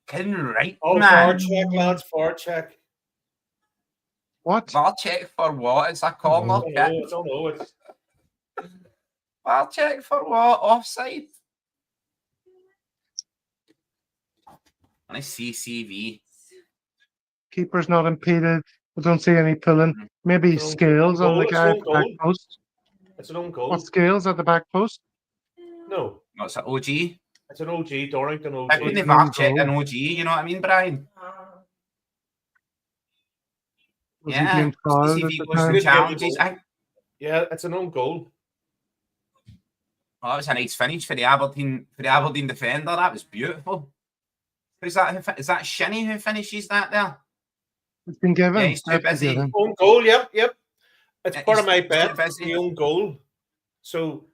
Can right, Oh, man. forward check, lads. Forward check. What? Bar check for what? It's a corner I kick. don't know. It's Bar check for what? Offside. And a CCV. Keeper's not impeded. I don't see any pulling. Maybe No, scales on the it's guy an at own the back goal. post. It's an own goal. What scales at the back post? No, No, it's an OG. it's an OG. Dorrington OG. Back when they Own VAR check goal. an OG, you know what I mean, Brian? Was he Yeah. being fouled at CCV the goes time? through challenges. Yeah, it's an own goal. Oh, that was a nice finish for the Aberdeen defender. That was beautiful. Who's that? Is that Shinny who finishes that there? It's been given. Yeah, he's too That's been busy. given. Own goal. Yep. It's Yeah, part of he's my too bet. busy. The own goal. So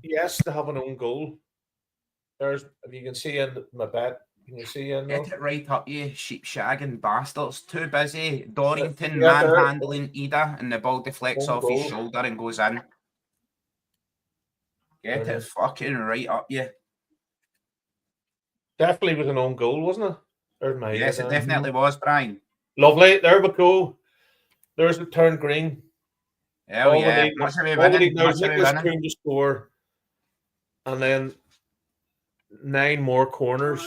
yes, to have an own goal. There's, if you can see in my bet, can you see in there? Get it right up, you sheep shagging bastards. Too busy. Dorrington Yeah, there. manhandling Ida, and the ball deflects Own off his goal. shoulder and goes in. Get Brilliant. it fucking right up, you. Definitely was an own goal, wasn't it? There's my Yes, it head. definitely was, Brian. Lovely. There we go. There's the turn green. Hell All yeah. we need, Much are we all we winning? need now is Much are we Nicholas winning? Coon to score, and then 9 more corners.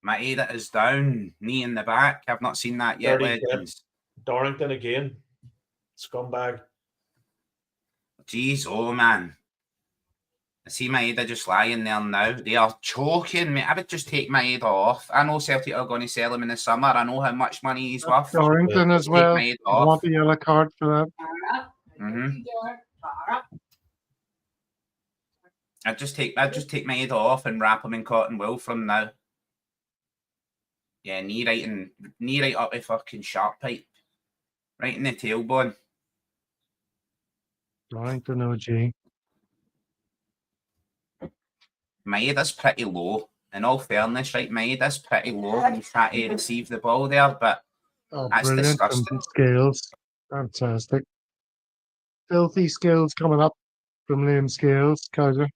Maeda is down, knee in the back. I've not seen that yet, 30 legends. Dorrington again. Scumbag. Jeez, oh man. I see Maeda just lying there now. They are choking me. I would just take Maeda off. I know Celtic are going to sell him in the summer. I know how much money he's worth. Dorrington as Just take well. Maeda I off. want the yellow card for that. I'd just take Maeda off and wrap him in cotton wool from now. Yeah, knee right up the fucking sharp pipe. Right in the tailbone. Dorrington OG. Maeda's pretty low. in all fairness, right, Maeda's pretty low and he's trying to receive the ball there, but Oh, that's brilliant from disgusting. Scales. Fantastic. Filthy skills coming up from Liam Scales, Kaiser.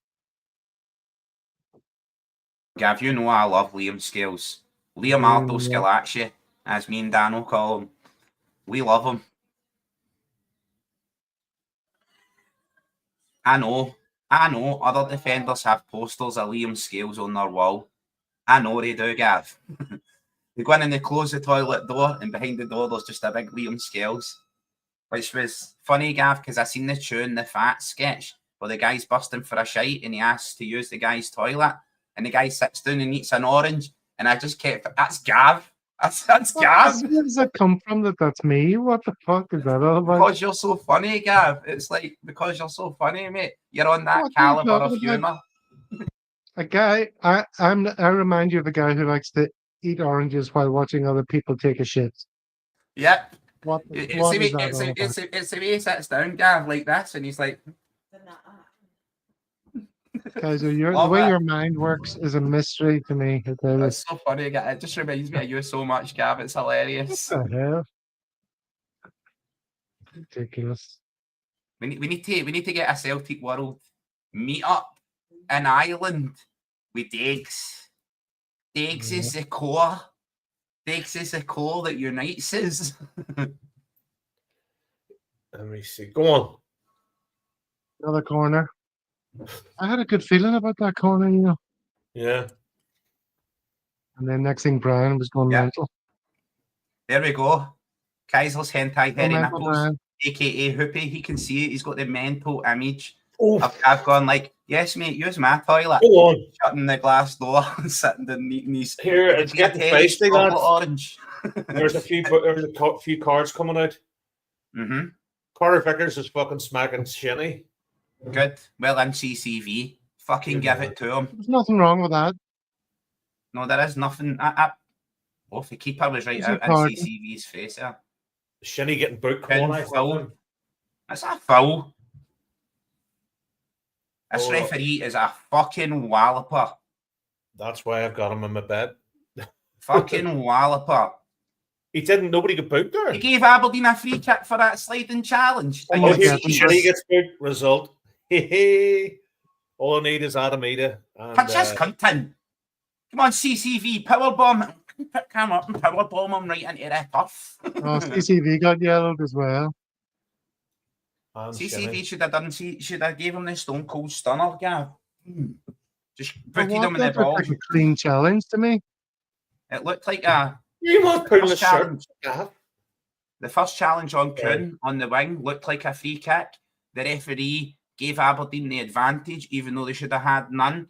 Gav, you know I love Liam Scales. Leonardo Scalacci, as me and Dan will call him. We love him. I know other defenders have posters of Liam Scales on their wall. I know they do, Gav. They go in and they close the toilet door, and behind the door there's just a big Liam Scales. Which was funny, Gav, because I seen the Chewing the Fat sketch where the guy's busting for a shite and he asks to use the guy's toilet, and the guy sits down and eats an orange, and I just kept, that's Gav. That's Gav. Where does that come from that that's me? What the fuck is that all about? Because you're so funny, Gav. It's like, because you're so funny, mate. You're on that caliber of humour. A guy, I remind you of a guy who likes to eat oranges while watching other people take a shit. Yep. It's the way he sits down, Gav, like this, and he's like... Kaiser, the way your mind works is a mystery to me. That's so funny. It just reminds me of you so much, Gav. It's hilarious. What the hell? Ridiculous. We need to get a Celtic World meet up in Ireland with Diggs. Diggs is the core. Diggs is the core that unites us. Let me see. Go on. Another corner. I had a good feeling about that corner, you know. Yeah. And then next thing, Brian was going mental. There we go. Kaiser's hentai hairy nipples, Brian. aka Hoopy. He can see it. He's got the mental image of Gav going like, yes, mate, use my toilet. Go on. Shutting the glass door and sitting down eating these. Here, it's getting feisty, lads. Orange. There's a few cards coming out. Mm-hmm. Carter Vickers is fucking smacking Shinny. Good. Well in CCV. Fucking give it to him. There's nothing wrong with that. No, there is nothing. If the keeper was right out in CCV's face there. Shinny getting booked. That's a foul. This referee is a fucking walloper. That's why I've got him in my bed. Fucking walloper. He didn't. Nobody got booked there. He gave Aberdeen a free kick for that sliding challenge. Shinny gets booked. Result. All I need is Adamida. Punch this cunt in. Come on, CCV, powerbomb. Pick him up and powerbomb him right into the turf. CCV got yellowed as well. CCV should have gave him the Stone Cold Stunner, Gav. Just booted him in the ball. Like a clean challenge to me. It looked like a... You must put the shirt, Gav. The first challenge on Kuhn on the wing looked like a free kick. The referee gave Aberdeen the advantage, even though they should have had none.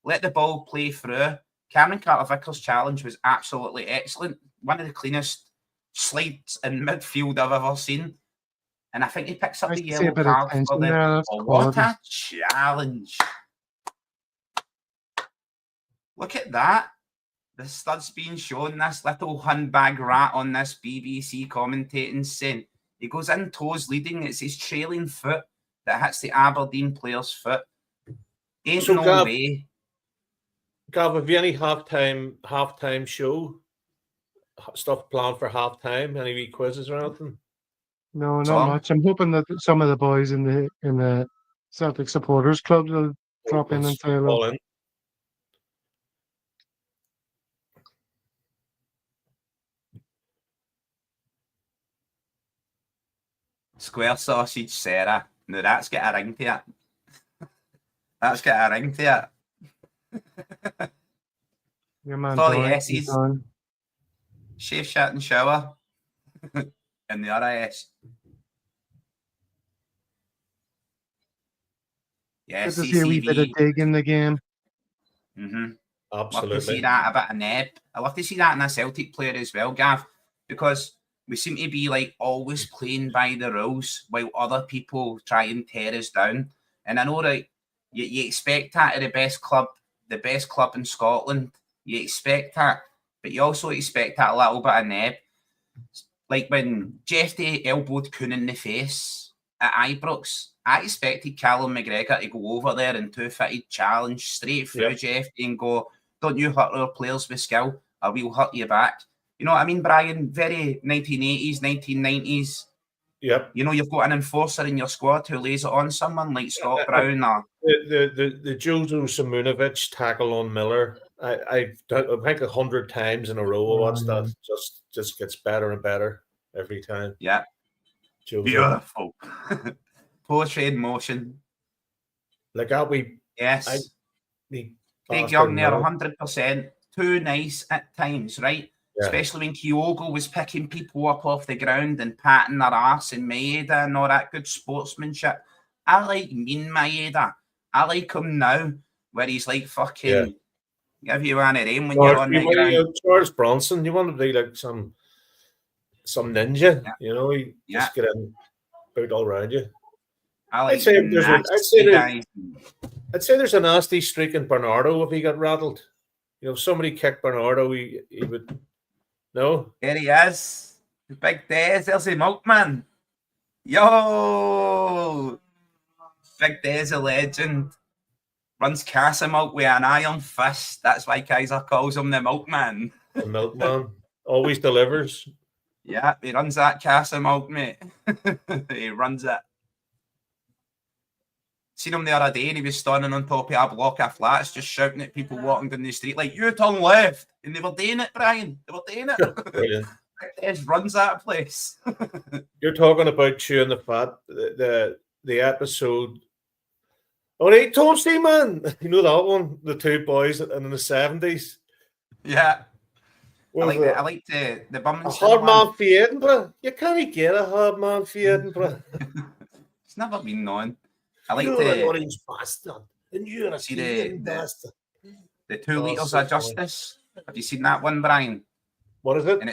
Let the ball play through. Cameron Carter-Vickers' challenge was absolutely excellent. One of the cleanest slides in midfield I've ever seen. And I think he picks up the yellow card for the... What a challenge. Look at that. The stud's being shown, this little handbag rat on this BBC commentating saying he goes in toes leading. It's his trailing foot that hits the Aberdeen player's foot. Ain't no way. Gav, have you any halftime show stuff planned for halftime? Any wee quizzes or anything? No, not much. I'm hoping that some of the boys in the Celtic supporters club will drop in and say hello. Square sausage, Sarah. Now that's got a ring to it. That's got a ring to it. Your man Sorry, S's. Shave, shit and shower. And the other S. Yes, good to see a wee bit of dig in the game. Mm-hmm. Absolutely. Love to see that, a bit of neb. I love to see that in a Celtic player as well, Gav, because we seem to be like always playing by the rules while other people try and tear us down. And I know that you expect that at the best club in Scotland. You expect that, but you also expect that a little bit of neb. Like when Jeff Day elbowed Kuhn in the face at Ibrox, I expected Callum McGregor to go over there and two-footed challenge straight through Jeff Day and go, don't you hurt our players with skill, or we'll hurt you back. You know what I mean, Brian? Very 1980s, 1990s. Yep. You know, you've got an enforcer in your squad who lays it on someone like Scott Brown or The Jozo Simunovic tackle on Miller. I think 100 times in a row. Watch that. Just gets better and better every time. yeah, Jozo. beautiful. Poetry in motion. Like that, Yes. the Craig Young there, 100%. Too nice at times, right? Yeah. Especially when Kyogo was picking people up off the ground and patting their arse in Maeda and all that good sportsmanship. I like mean Maeda. I like him now, where he's like fucking give you one of them when you're on the ground. Charles Bronson, you want to be like some ninja, you know? He just get in, boot all around you. I'd say there's a nasty streak in Bernardo if he got rattled. You know, if somebody kicked Bernardo, he would. No? There he is. The big Des. There's the milkman. Yo! Big Des, a legend. Runs Casa Milk with an iron fist. That's why Kaiser calls him the milkman. The milkman. Always delivers. Yeah, he runs that Casa Milk, mate. He runs it. Seen him the other day and he was standing on top of a block of flats just shouting at people walking down the street like, you turn left. And they were doing it, Brian. They were doing it. Brilliant. Des runs that place. You're talking about chewing the fat. The episode. All right, Toasty, man. You know that one? The two boys in the 70s. Yeah. I like the bum. A hard man for Edinburgh. You can't get a hard man for Edinburgh. It's never been known. I like you're an orange bastard, and you're a see bastard. The 2 liters of justice. Have you seen that one, Brian? What is it? And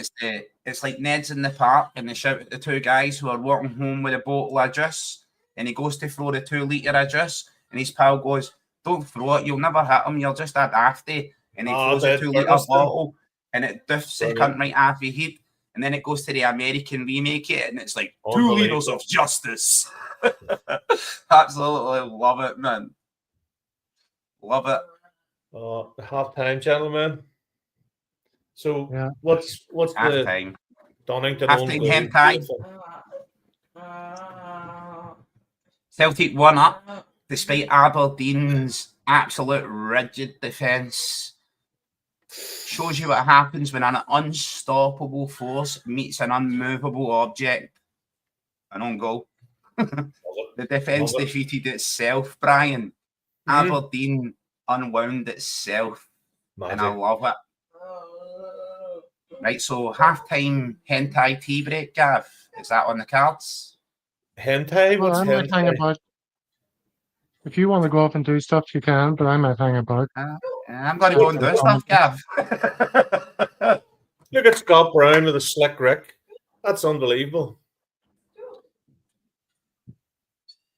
it's like Ned's in the park, and they shout at the two guys who are walking home with a bottle of juice, and he goes to throw the 2 liter of juice, and his pal goes, "Don't throw it, you'll never hit him. You're just a dafty." And he throws a 2 liter bottle, and it duffs the cunt right off his head. And then it goes to the American remake it, and it's like 2 liters of justice. Absolutely love it, man. Love it. Half time, gentlemen. So what's half the time? Donington half time hentai. Celtic 1 up despite Aberdeen's absolute rigid defence. Shows you what happens when an unstoppable force meets an unmovable object. An own goal. The defence defeated itself, Brian. Aberdeen unwound itself. Magic. And I love it. Right, so half-time hentai tea break, Gav. Is that on the cards? Hentai? What's hentai? If you want to go off and do stuff, you can, but I might hang about. I'm going to go and do stuff, Gav. Look at Scott Brown with a slick Rick. That's unbelievable.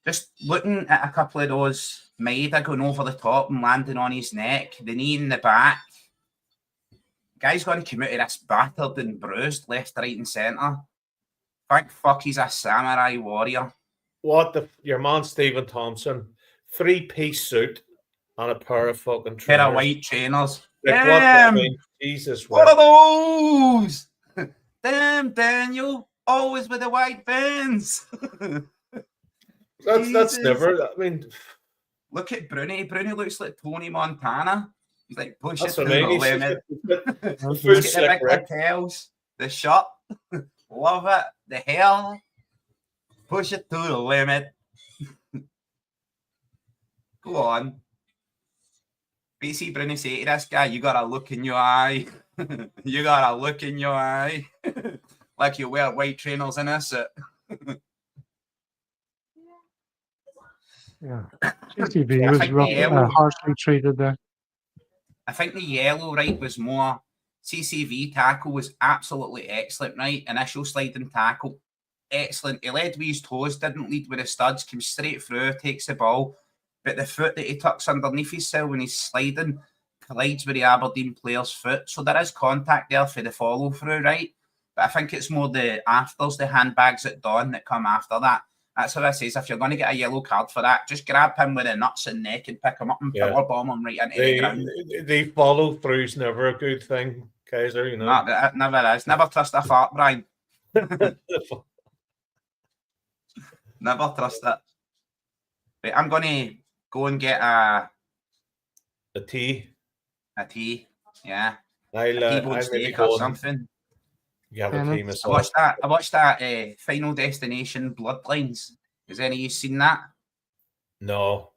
Just looking at a couple of those, Maeda going over the top and landing on his neck, the knee in the back. Guy's going to come out of this battered and bruised left, right, and centre. Thank fuck he's a samurai warrior. Your man Stephen Thompson, 3-piece suit and a pair of fucking trainers. Pair of white trainers. Like, damn! Jesus, what are those? Damn, Daniel, always with the white bands. That's never. I mean, look at Bruni. Bruni looks like Tony Montana. He's like push it to the limit. Look at the big lapels, the shot. Love it. The hair. Push it to the limit. Go on. BC Bruni say to this guy, you got a look in your eye. You got a look in your eye. Like you wear white trainers in this. Yeah. JCB was harshly treated there. I think the yellow, right, was more CCV tackle was absolutely excellent, right? Initial sliding tackle, excellent. He led with his toes, didn't lead with the studs, came straight through, takes the ball. But the foot that he tucks underneath his cell when he's sliding collides with the Aberdeen player's foot. So there is contact there for the follow through, right? But I think it's more the afters, the handbags at dawn that come after that. That's what I say. If you're going to get a yellow card for that, just grab him with the nuts and neck and pick him up and power bomb him right into the ground. The follow through's never a good thing, Kaiser. You know, no, it never is. Never trust a fart, Brian. Never trust it. Right, I'm going to go and get a tea. A tea, yeah. I'll steak or something. Yeah, the tea myself. I watched that Final Destination Bloodlines. Has any of you seen that? No.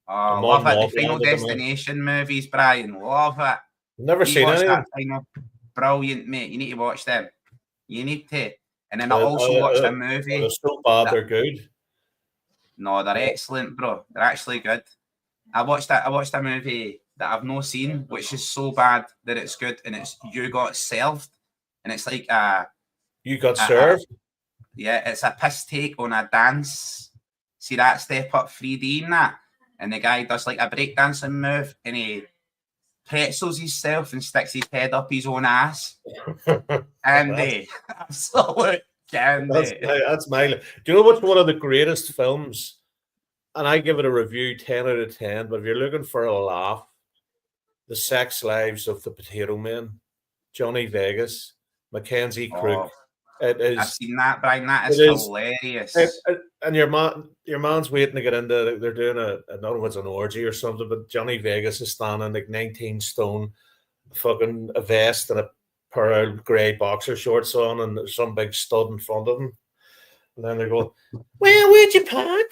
Oh, I love it. The Final Destination movies, Brian. Love it. Never seen any. Brilliant, mate. You need to watch them. You need to. And then I also watched a movie. They're so bad, they're good. No, they're excellent, bro. They're actually good. I watched a movie that I've not seen, which is so bad that it's good, and it's You Got Served. And it's like You Got Served? Yeah, it's a piss take on a dance. See that Step Up 3D in that? And the guy does like a breakdancing move and he pretzels himself and sticks his head up his own ass. And absolute candy. That's my. Do you know what's one of the greatest films? And I give it a review 10 out of 10. But if you're looking for a laugh, The Sex Lives of the Potato Men, Johnny Vegas, Mackenzie Crook. It is. I've seen that, Brian. That is hilarious. And your man's waiting to get into. They're doing I don't know if it's an orgy or something, but Johnny Vegas is standing like 19 stone, fucking a vest and a pair of grey boxer shorts on, and there's some big stud in front of him. And then they go, "Well, where'd you park?"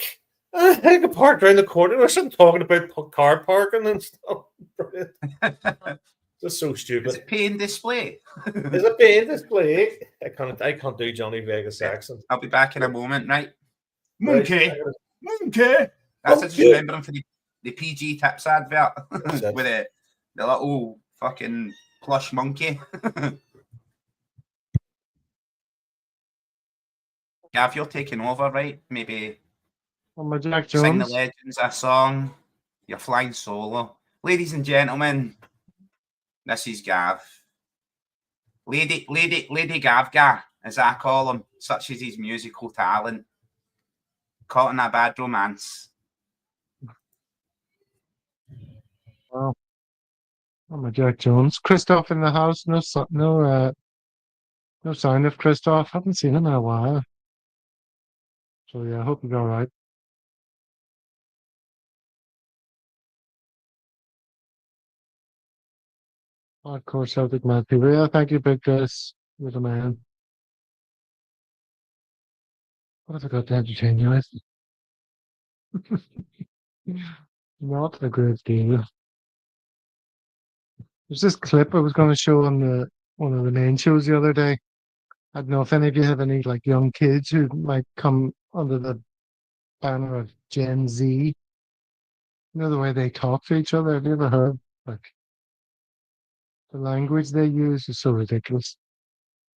I could park around the corner or something, talking about car parking and stuff. Just so stupid. Is it pay and display? Is it pay and display? I can't do Johnny Vegas accent. I'll be back in a moment, right? Monkey. That's I just remember him for the PG Tips advert with the little fucking plush monkey. Gav, you're taking over, right? Maybe my Jack Jones. Sing the Legends a song. You're flying solo. Ladies and gentlemen, this is Gav. Lady Gavga, as I call him, such is his musical talent. Caught in a bad romance. Wow. Oh, my Jack Jones. Christoph in the house. No sign of Christoph. Haven't seen him in a while. So yeah, I hope he's all right. Of course, Celtic mad people. Yeah, thank you, Big Chris. You're the man. What have I got to entertain you with? Not a great deal. There's this clip I was going to show on one of the main shows the other day. I don't know if any of you have any like young kids who might come under the banner of Gen Z. You know the way they talk to each other. Have you ever heard like the language they use is so ridiculous?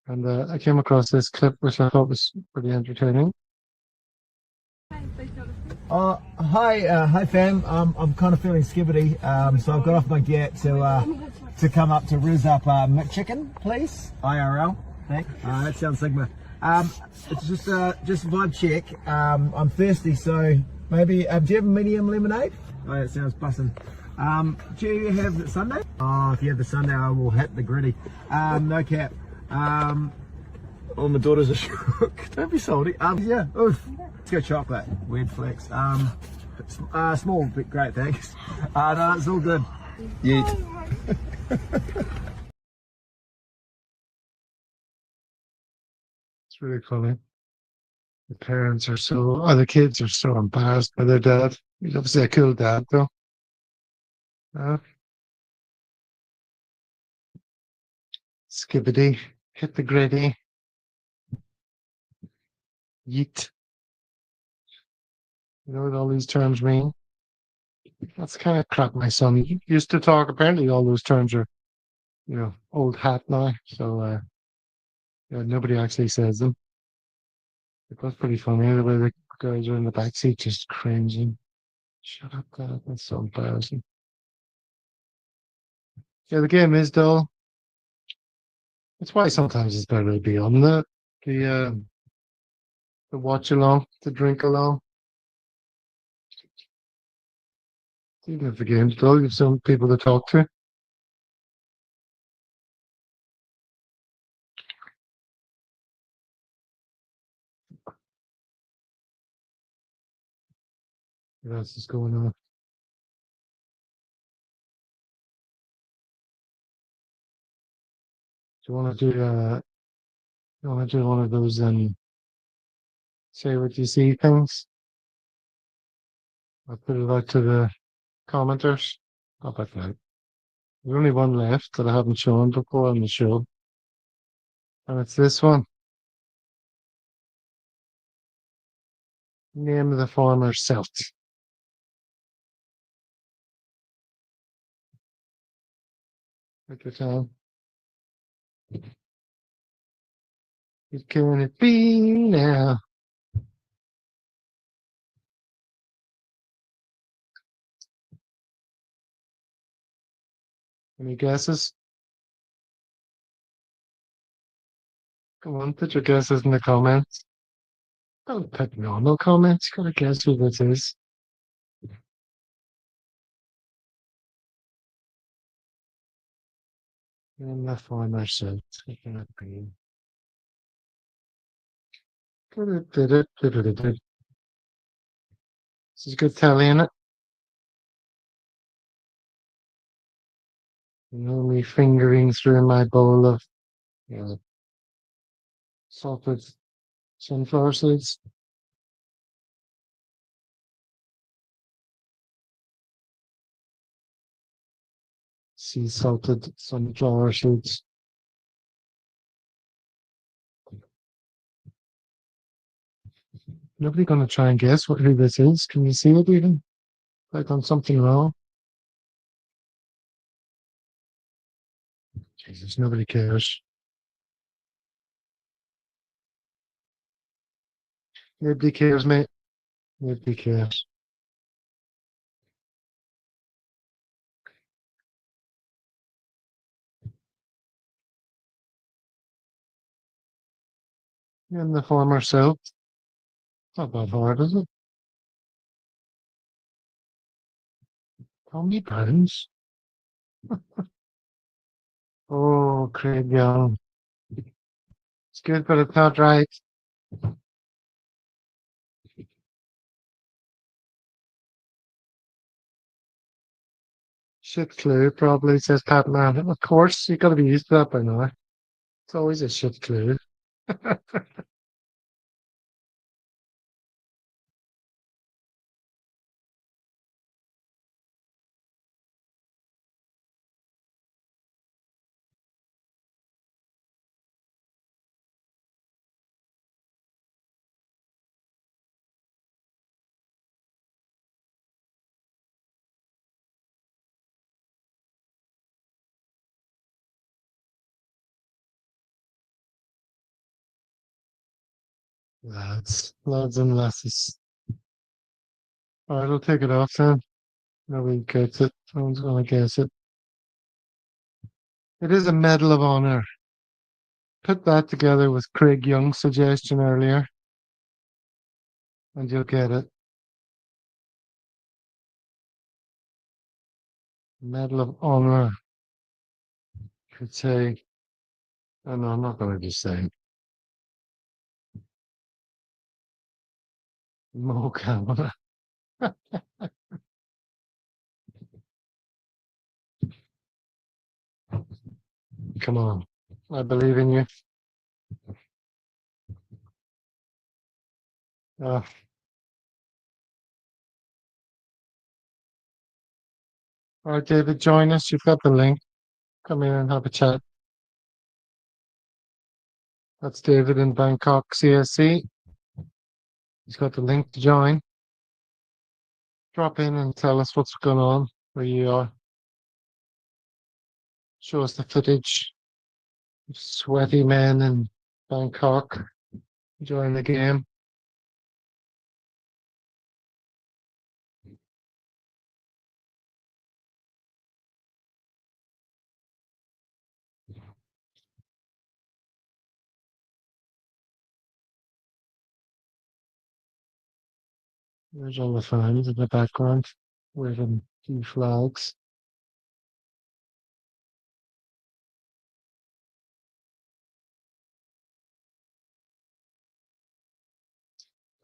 And I came across this clip which I thought was pretty entertaining. Hi fam. I'm kind of feeling skibbity, so I've got off my get to come up to rizz up McChicken, please. IRL. Thanks. That sounds Sigma. It's just vibe check. I'm thirsty, so maybe. Do you have a medium lemonade? Oh, that sounds bussin'. Do you have the Sunday? Oh, if you have the Sunday, I will hit the gritty. No cap. Oh, my daughter's a shook. Don't be salty. Yeah. Oof. Let's go chocolate. Weird flex. Small, but great, thanks. No, it's all good. Yeet. It's really funny. The parents are the kids are so embarrassed by their dad. He's obviously a cool dad, though. Skibbity, hit the gritty. Yeet. You know what all these terms mean? That's kind of crap my son used to talk. Apparently all those terms are, old hat now. So nobody actually says them. It was pretty funny the way the guys are in the backseat just cringing. Shut up, God. That's so embarrassing. Yeah, the game is dull. That's why sometimes it's better to be on the the watch along, the drink along. Even if the game's dull, you have some people to talk to. What else is going on? Do you want to do you want to do one of those say what you see things? I'll put it out to the commenters. How about that? There's only one left that I haven't shown before on the show. And it's this one. Name of the former Celtic. Take your time. What can it be now? Any guesses? Come on, put your guesses in the comments. Don't put normal comments. Gotta guess who this is. And the former Celtic. What can it be? This is good telly, isn't it? You know me fingering through my bowl of salted sunflower seeds. Sea salted sunflower seeds. Nobody gonna try and guess who this is. Can you see it even? Have I done something wrong? Jesus, nobody cares. Nobody cares, mate. Nobody cares. And the former self. Not that hard, is it? Tommy Pounds. Oh, Craig Young. It's good, but it's not right. Shit clue, probably, says Pat Man. Of course, you gotta be used to that by now. It's always a shit clue. Lads and lasses. Alright, I'll take it off then. Nobody gets it. No one's gonna guess it. It is a Medal of Honor. Put that together with Craig Young's suggestion earlier, and you'll get it. Medal of Honor. Could say, oh no, I'm not going to just say Mo Camera. Come on, I believe in you. All right, David, join us. You've got the link. Come in and have a chat. That's David in Bangkok, CSC. He's got the link to join. Drop in and tell us what's going on, where you are. Show us the footage. Sweaty men in Bangkok enjoying the game. There's all the fans in the background waving two flags.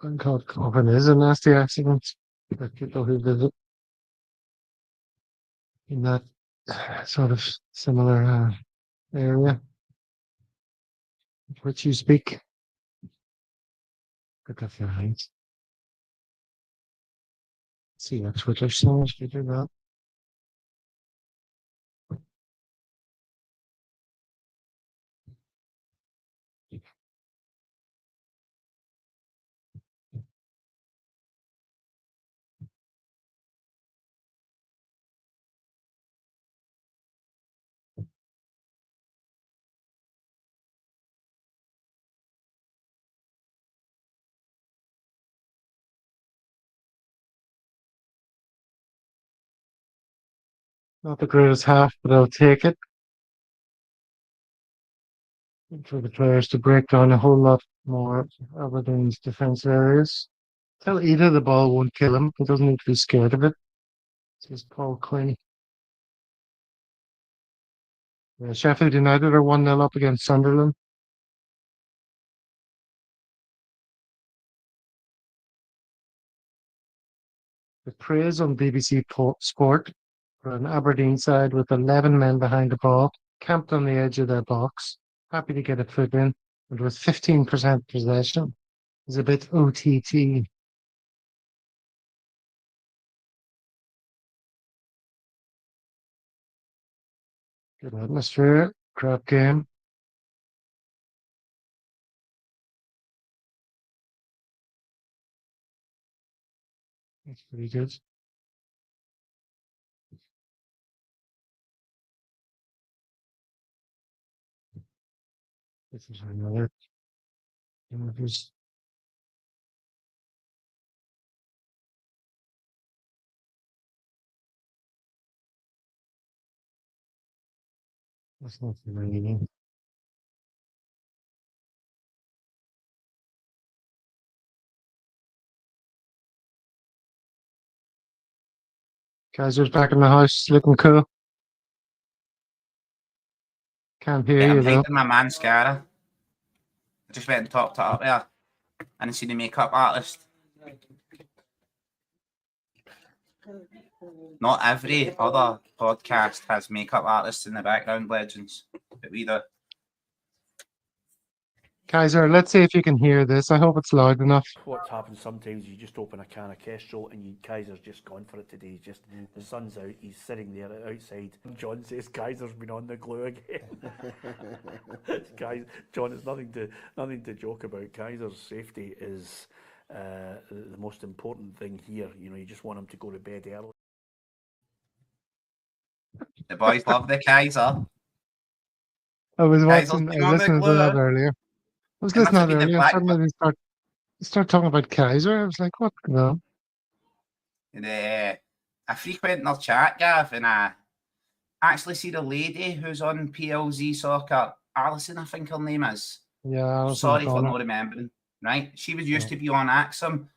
Bangkok often is a nasty accident for people who visit in that sort of similar area which you speak. Pick up your hands. See your Twitter songs, you do that. Not the greatest half, but I'll take it. For the players to break down a whole lot more Aberdeen's defence areas. Tell Ida the ball won't kill him. He doesn't need to be scared of it. Says Paul Quinn. Sheffield United are 1-0 up against Sunderland. The praise on BBC Sport for an Aberdeen side with 11 men behind the ball, camped on the edge of their box, happy to get a foot in, and with 15% possession. Is a bit OTT. Good atmosphere, crap game. That's pretty good. This is another. There's that's not the meaning. Kaiser's back in the house, looking cool. Can't hear Yeah, you I'm though. hiding my mascara. I just went and topped it up there. I didn't see the makeup artist. Not every other podcast has makeup artists in the background, legends. But we do. Kaiser, let's see if you can hear this. I hope it's loud enough. What's happened sometimes, you just open a can of Kestrel and Kaiser's just gone for it today. He's just the sun's out, he's sitting there outside. John says Kaiser's been on the glue again. John, it's nothing to joke about. Kaiser's safety is the most important thing here. You know, you just want him to go to bed early. The boys love the Kaiser. I was Kaiser's watching, been I on was the listening to that glue. earlier. I was It must listening have to that been the earlier, and black suddenly they start talking about Kaiser. I was like, what the hell? I frequent their chat, Gav, and I actually see the lady who's on PLZ Soccer, Alison, I think her name is. Yeah, I was Sorry for not remembering. Right, she was used to be on Axum,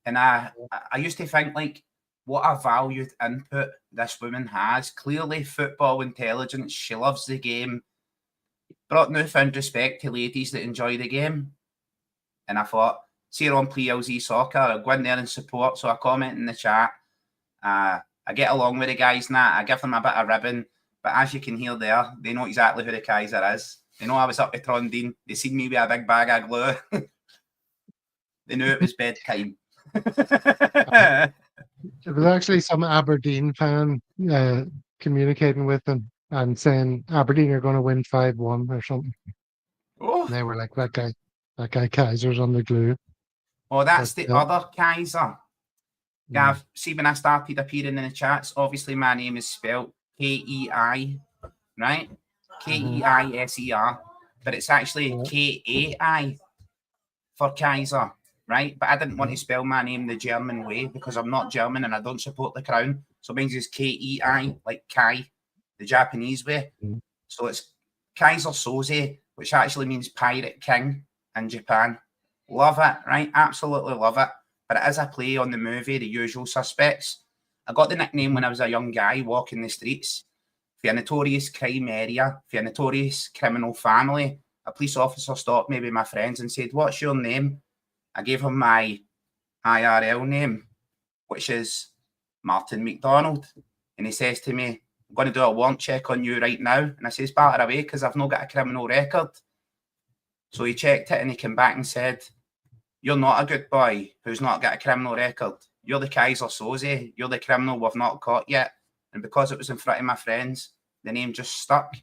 and I used to think, like, what a valued input this woman has. Clearly, football intelligence. She loves the game. Brought newfound respect to ladies that enjoy the game. And I thought, see her on PLZ Soccer, I'll go in there and support. So I comment in the chat. I get along with the guys and that. I give them a bit of ribbon. But as you can hear there, they know exactly who the Kaiser is. They know I was up to Trondheim. They seen me with a big bag of glue. They knew it was bedtime. There was actually some Aberdeen fan communicating with them and saying Aberdeen are going to win 5-1 or something. Oh. And they were like, that guy Kaiser's on the glue. Oh, that's the other Kaiser. Gav, see, when I started appearing in the chats, obviously my name is spelled K-E-I, right? K-E-I-S-E-R, but it's actually K-A-I for Kaiser, right? But I didn't want to spell my name the German way because I'm not German and I don't support the crown. So it means it's K-E-I, like Kai, the Japanese way. So it's Kaiser Soze, which actually means Pirate King in Japan. Love it, right? Absolutely love it. but it is a play on the movie, The Usual Suspects. I got the nickname when I was a young guy walking the streets. For a notorious crime area, for a notorious criminal family, a police officer stopped me with my friends and said, "What's your name?" I gave him my IRL name, which is Martin McDonald. And he says to me, "I'm going to do a warrant check on you right now." And I says, "Batter away, because I've not got a criminal record." So he checked it and he came back and said, "You're not a good boy who's not got a criminal record. You're the Kaiser Soze. You're the criminal we've not caught yet." And because it was in front of my friends, the name just stuck.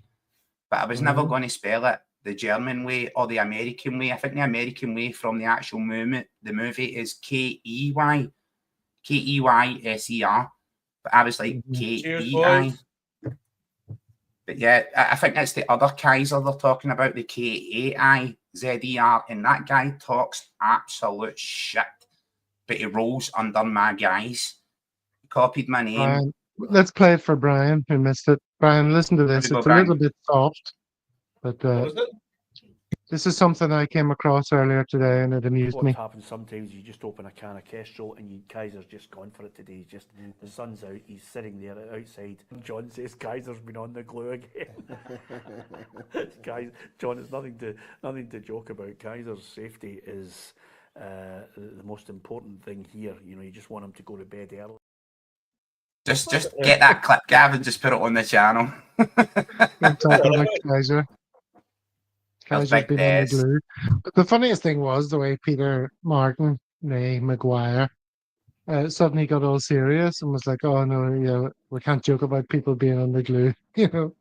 But I was never going to spell it the German way or the American way. I think the American way from the actual movie, is K-E-Y, K-E-Y-S-E-R. But I was like K-E-I. But yeah, I think it's the other Kaiser they're talking about, the K-A-I-Z-E-R. And that guy talks absolute shit. But he rolls under my guise. He copied my name. Brian, let's play it for Brian, who missed it. Brian, listen to this. Go, It's a little bit soft, but What is it? this is something I came across earlier today, and it amused me. What happens sometimes, you just open a can of Kestrel and Kaiser's just gone for it today. Just the sun's out, he's sitting there outside. John says Kaiser's been on the glue again. Guys, John, it's nothing to joke about. Kaiser's safety is the most important thing here. You know, you just want him to go to bed early. Just get that clip, Gavin. Just put it on the channel. I'm talking about Kaiser. That's Kaiser's big been on the days. glue. But the funniest thing was the way Peter Martin, nay Maguire, suddenly got all serious and was like, "Oh no, yeah, we can't joke about people being on the glue." You know,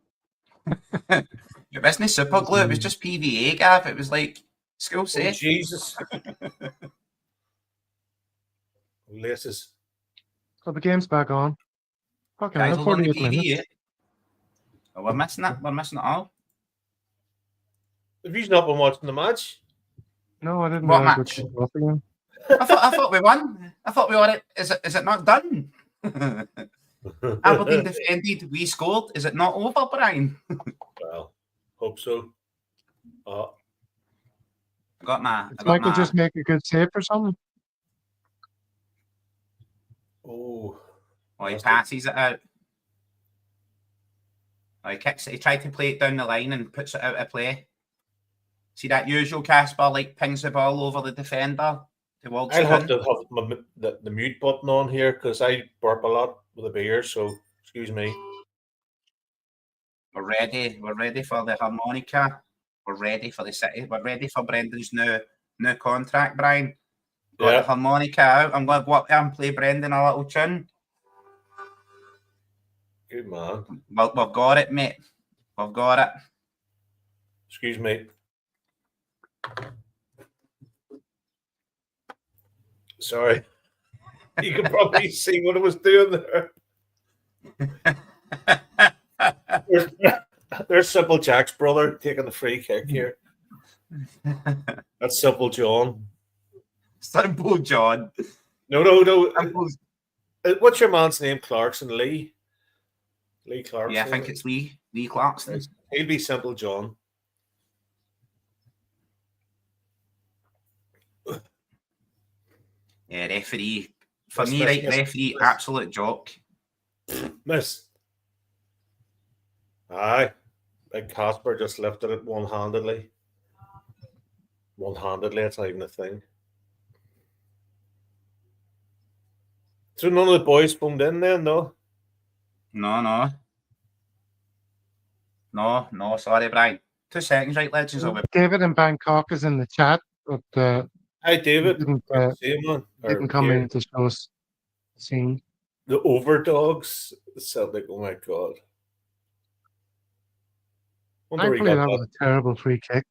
It wasn't super glue. It was just PVA, Gav. It was like school Oh, safe. Jesus. Laces. so the game's back on. Okay, Guys, hold on to 48 minutes. PVA. Oh, we're missing it. We're missing it all. Have you not been watching the match? No, I didn't What realize match? we'd off again. I thought we won. I thought we won it. Is it not done? Aberdeen defended. We scored. Is it not over, Brian? Well, hope so. I got my. Did Michael just make a good save or something? Oh, Oh, he passes it out. Oh, he kicks it. He tried to play it down the line and puts it out of play. See that usual Casper, like pings the ball over the defender towards I'll have him. to have the mute button on here because I burp a lot with a beer, so excuse me. We're ready. We're ready for the harmonica. We're ready for the city. We're ready for Brendan's new contract, Brian. Got Yeah. the harmonica out. I'm going to go up there and play Brendan a little tune. Good man. Well, we've got it, mate. We've got it. Excuse me. Sorry. You can probably see what I was doing there. There's Simple Jack's brother taking the free kick here. That's Simple John. Simple John. No. Simple. What's your man's name? Clarkson? Lee Clarkson? Yeah, I think it's Lee Clarkson. He'll be Simple John. Yeah, referee. For Miss, me, miss, right, miss, referee, miss. absolute joke. Miss. Aye. Big Casper just lifted it one-handedly. One-handedly, it's not even a thing. So none of the boys phoned in then, no? No, sorry, Brian. 2 seconds, right, legends? David in Bangkok is in the chat, but Hi, David. didn't, Good to see you, man. Or didn't come here. in to show us scene. The overdogs. Celtic, oh my God. Wonder where he Thankfully, got that was a terrible free kick.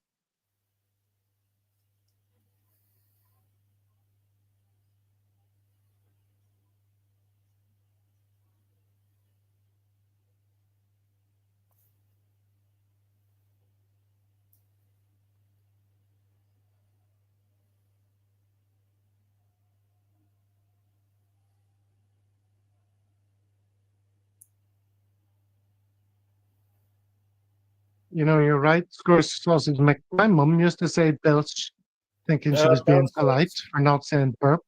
You know, you're right. Scores sausage. My mum used to say belch, thinking she was being belch. polite for not saying burp.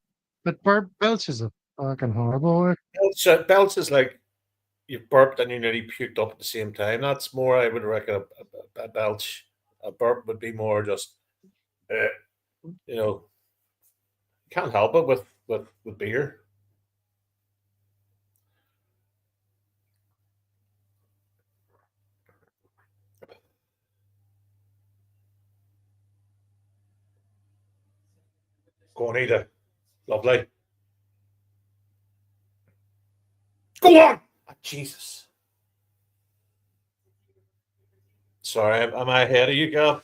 But belch is a fucking horrible word. Belch is like you burped and you nearly puked up at the same time. That's more, I would reckon, a belch. A burp would be more just, you know, can't help it with beer. Go on, Ada. Lovely. Go on! Oh, Jesus. Sorry, am I ahead of you, Gav?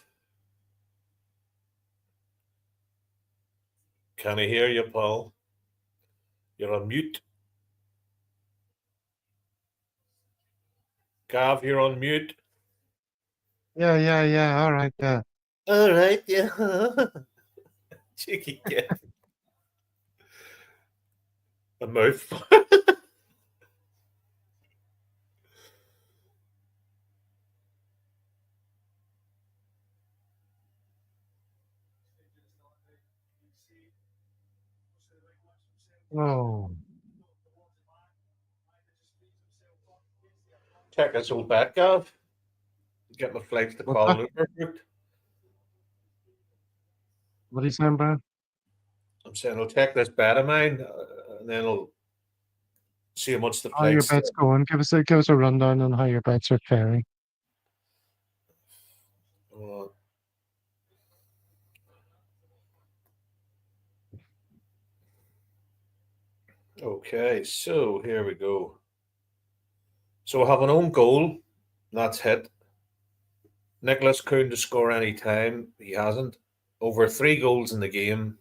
Can I hear you, Paul? You're on mute. Gav, you're on mute. Yeah. All right, yeah. All right, yeah. Cheeky kid. A mouth. Oh, Check us all back, Gav. Get my flights to What's Kuala that? Lumpur booked. what are you saying, Brian? I'm saying I'll check this bet of mine, and then I'll see how much the How your flights. bets going? Give us a rundown on how your bets are faring. Okay, so here we go. So I have an own goal. That's hit. Nicholas Kuhn to score any time. He hasn't. Over 3 goals in the game.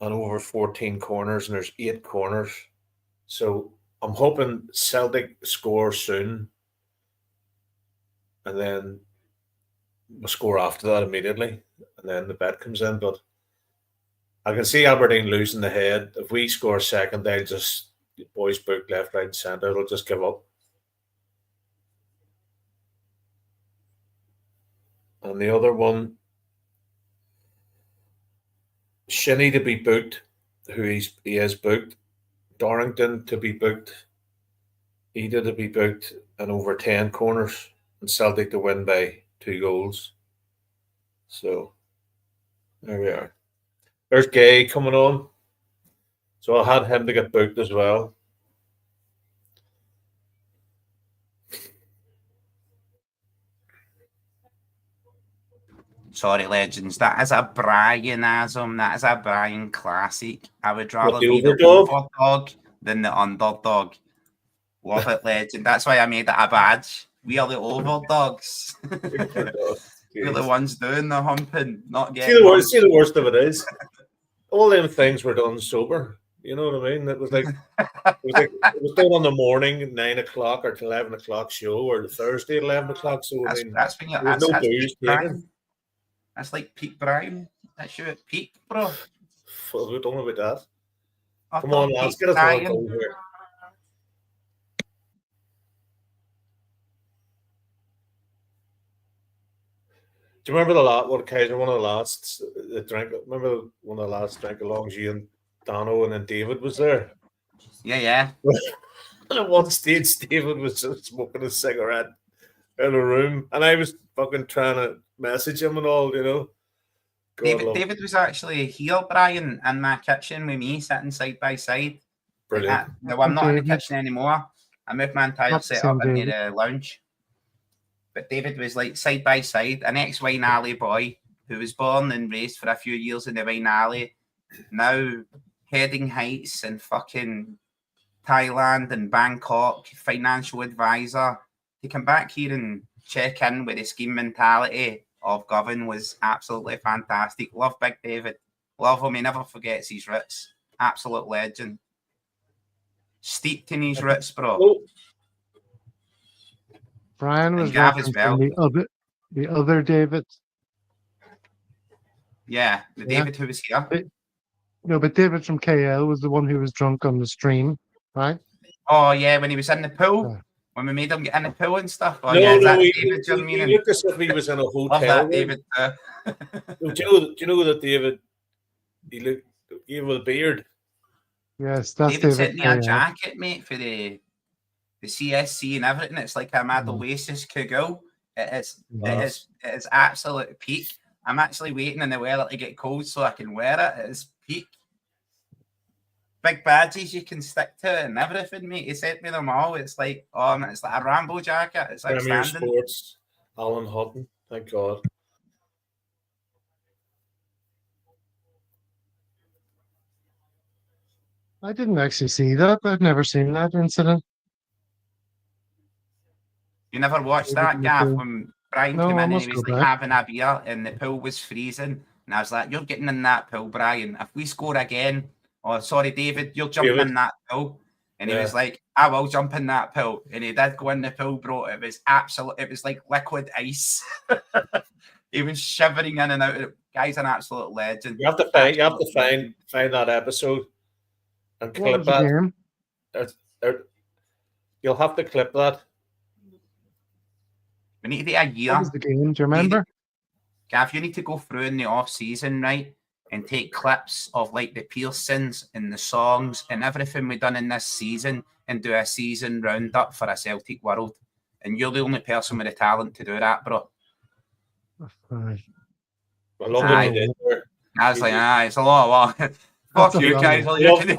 And over 14 corners, and there's 8 corners. So I'm hoping Celtic score soon. And then we'll score after that immediately. And then the bet comes in. But I can see Aberdeen losing the head. If we score second, they'll just, boys book left, right, and centre. They'll just give up. And the other one, Shinnie to be booked, who he is booked. Dorrington to be booked. Ida to be booked, and over 10 corners. And Celtic to win by 2 goals. So there we are. There's Gay coming on. So I had him to get booked as well. Sorry, legends. That is a Brianism. That is a Brian classic. I would rather the be the overdog? overdog than the underdog. Love it, legend. That's why I made it a badge. We are the overdogs. We're the ones doing the humping, not getting. See the worst of it is, all them things were done sober. You know what I mean? It was like it was done on the morning at 9 o'clock or 11 o'clock show, or the Thursday at 11 o'clock. So I mean, that's when you're. there was no That's booze peak taken. Brian. That's like peak Brian. That's you at peak, bro. We don't know about that. I Come on, thought lads, peak get us on Brian. goal here. Do you remember the last one, Kaiser? One of the last remember one of the last Drinkalongs, you and Dano, and then David was there. Yeah. And at one stage, David was just smoking a cigarette in a room, and I was fucking trying to message him and all, you know. David was actually here, Brian, in my kitchen with me, sitting side by side. Brilliant. No, I'm not in the kitchen anymore. I moved my entire Not the setup same into the lounge. But David was like side by side, an ex-Wine Alley boy who was born and raised for a few years in the Wine Alley, now heading heights in fucking Thailand and Bangkok, financial advisor. To come back here and check in with the scheme mentality of Govan was absolutely fantastic. Love Big David. Love him. He never forgets his roots. Absolute legend. Steeped in his roots, bro. Oh, Brian was And Gav as referencing the other David. Yeah, the Yeah. David who was here. No, but David from KL was the one who was drunk on the stream, right? Oh, yeah, when he was in the pool. Yeah. When we made him get in the pool and stuff. Oh, no, yeah, is that he David you're meaning? looked as if he was in a hotel Love that, room. David. Do you know that David? You with a beard. Yes, that's David David. sent me a Craic. jacket, mate, for the CSC and everything. It's like a Mad Mm. Oasis Kugel. It Nice. is absolute peak. I'm actually waiting in the weather to get cold so I can wear it. It is peak. Big badges you can stick to it and everything, mate. He sent me them all. It's like, it's like a Rambo jacket. It's Premier outstanding. Sports, Alan Hutton. Thank God. I didn't actually see that. I've never seen that incident. You never watched Maybe that, we Gaff, do. when Brian No, came I in and must he was go like back. having a beer and the pool was freezing. And I was like, you're getting in that pool, Brian. If we score again, sorry, David, you're jumping David. in that pool. And he Yeah. was like, I will jump in that pool. And he did go in the pool, bro. It was it was like liquid ice. He was shivering in and out of it. Guy's an absolute legend. You have to find that episode and What clip was the game? that. You'll have to clip that. We need to do a year. What was the game? Do you remember? Gav, you need to go through in the off season, right, and take clips of like the Pearsons and the songs and everything we've done in this season and do a season roundup for a Celtic world. And you're the only person with the talent to do that, bro. Aye. I love Aye. what he did there. I was like, it's a lot of work. That's Fuck a you long guys. one. All you can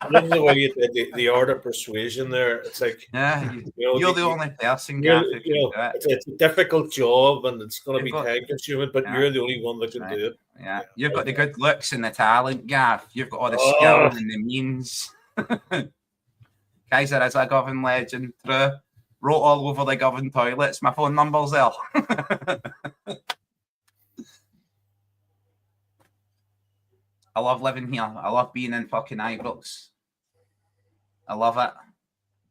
I love the way you did the art of persuasion there. It's like, yeah, you're the only person, Gav, who can do it. it's a difficult job and it's going to be You've got- time consuming, but Yeah. you're the only one that can Right. do it. Yeah, you've got the good looks and the talent, Gav. You've got all the Oh. skill and the means. Kaiser is a Govan legend. True. Wrote all over the Govan toilets. My phone number's there. I love living here. I love being in fucking Ibrox. I love it.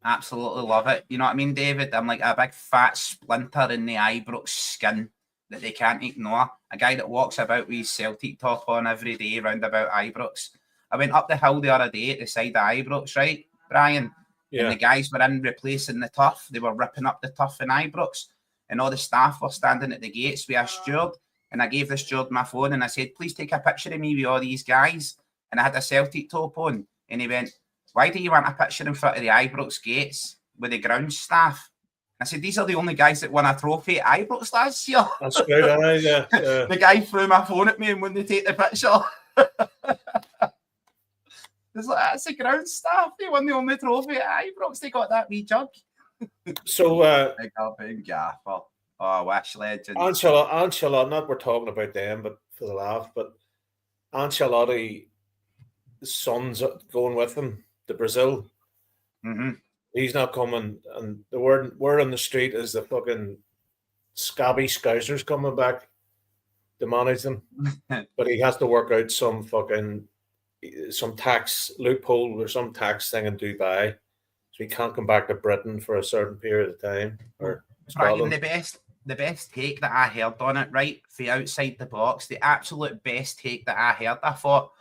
Absolutely love it. You know what I mean, David? I'm like a big fat splinter in the Ibrox skin that they can't ignore. A guy that walks about with his Celtic top on every day round about Ibrox. I went up the hill the other day at the side of Ibrox, right, Brian? Yeah. And the guys were in replacing the turf. They were ripping up the turf in Ibrox. And all the staff were standing at the gates with a steward. And I gave the steward my phone and I said, please take a picture of me with all these guys. And I had a Celtic top on. And he went, why do you want a picture in front of the Ibrox gates with the ground staff? I said, these are the only guys that won a trophy at Ibrox last year. That's good, yeah. The guy threw my phone at me and wouldn't take the picture. It's like, that's the ground staff. They won the only trophy at Ibrox. They got that wee jug. So, Big up in Gaffer. Oh, Wish legend. Ancelotti, not we're talking about them, but for the laugh, but Ancelotti, his son's going with him to Brazil. Mm-hmm. He's not coming, and the word on the street is the fucking scabby Scousers coming back to manage them. But he has to work out some tax loophole or some tax thing in Dubai, so he can't come back to Britain for a certain period of time. Or Brian, Scotland. the best take that I heard on it, right, for outside the box, the absolute best take that I heard, I thought,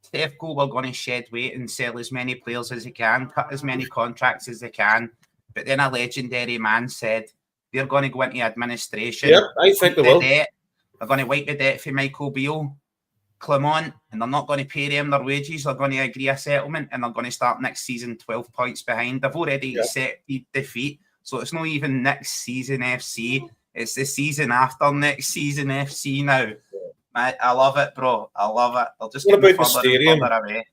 Stefco were going to shed weight and sell as many players as they can, cut as many contracts as they can. But then a legendary man said they're going to go into administration. Yep, I think they will. They're going to wipe the debt for Michael Beale, Clement, and they're not going to pay them their wages. They're going to agree a settlement and they're going to start next season 12 points behind. They've already accepted defeat. So it's not even next season FC. It's the season after next season FC now. I love it, bro. I love it. They'll just What get about the further and stadium? further away.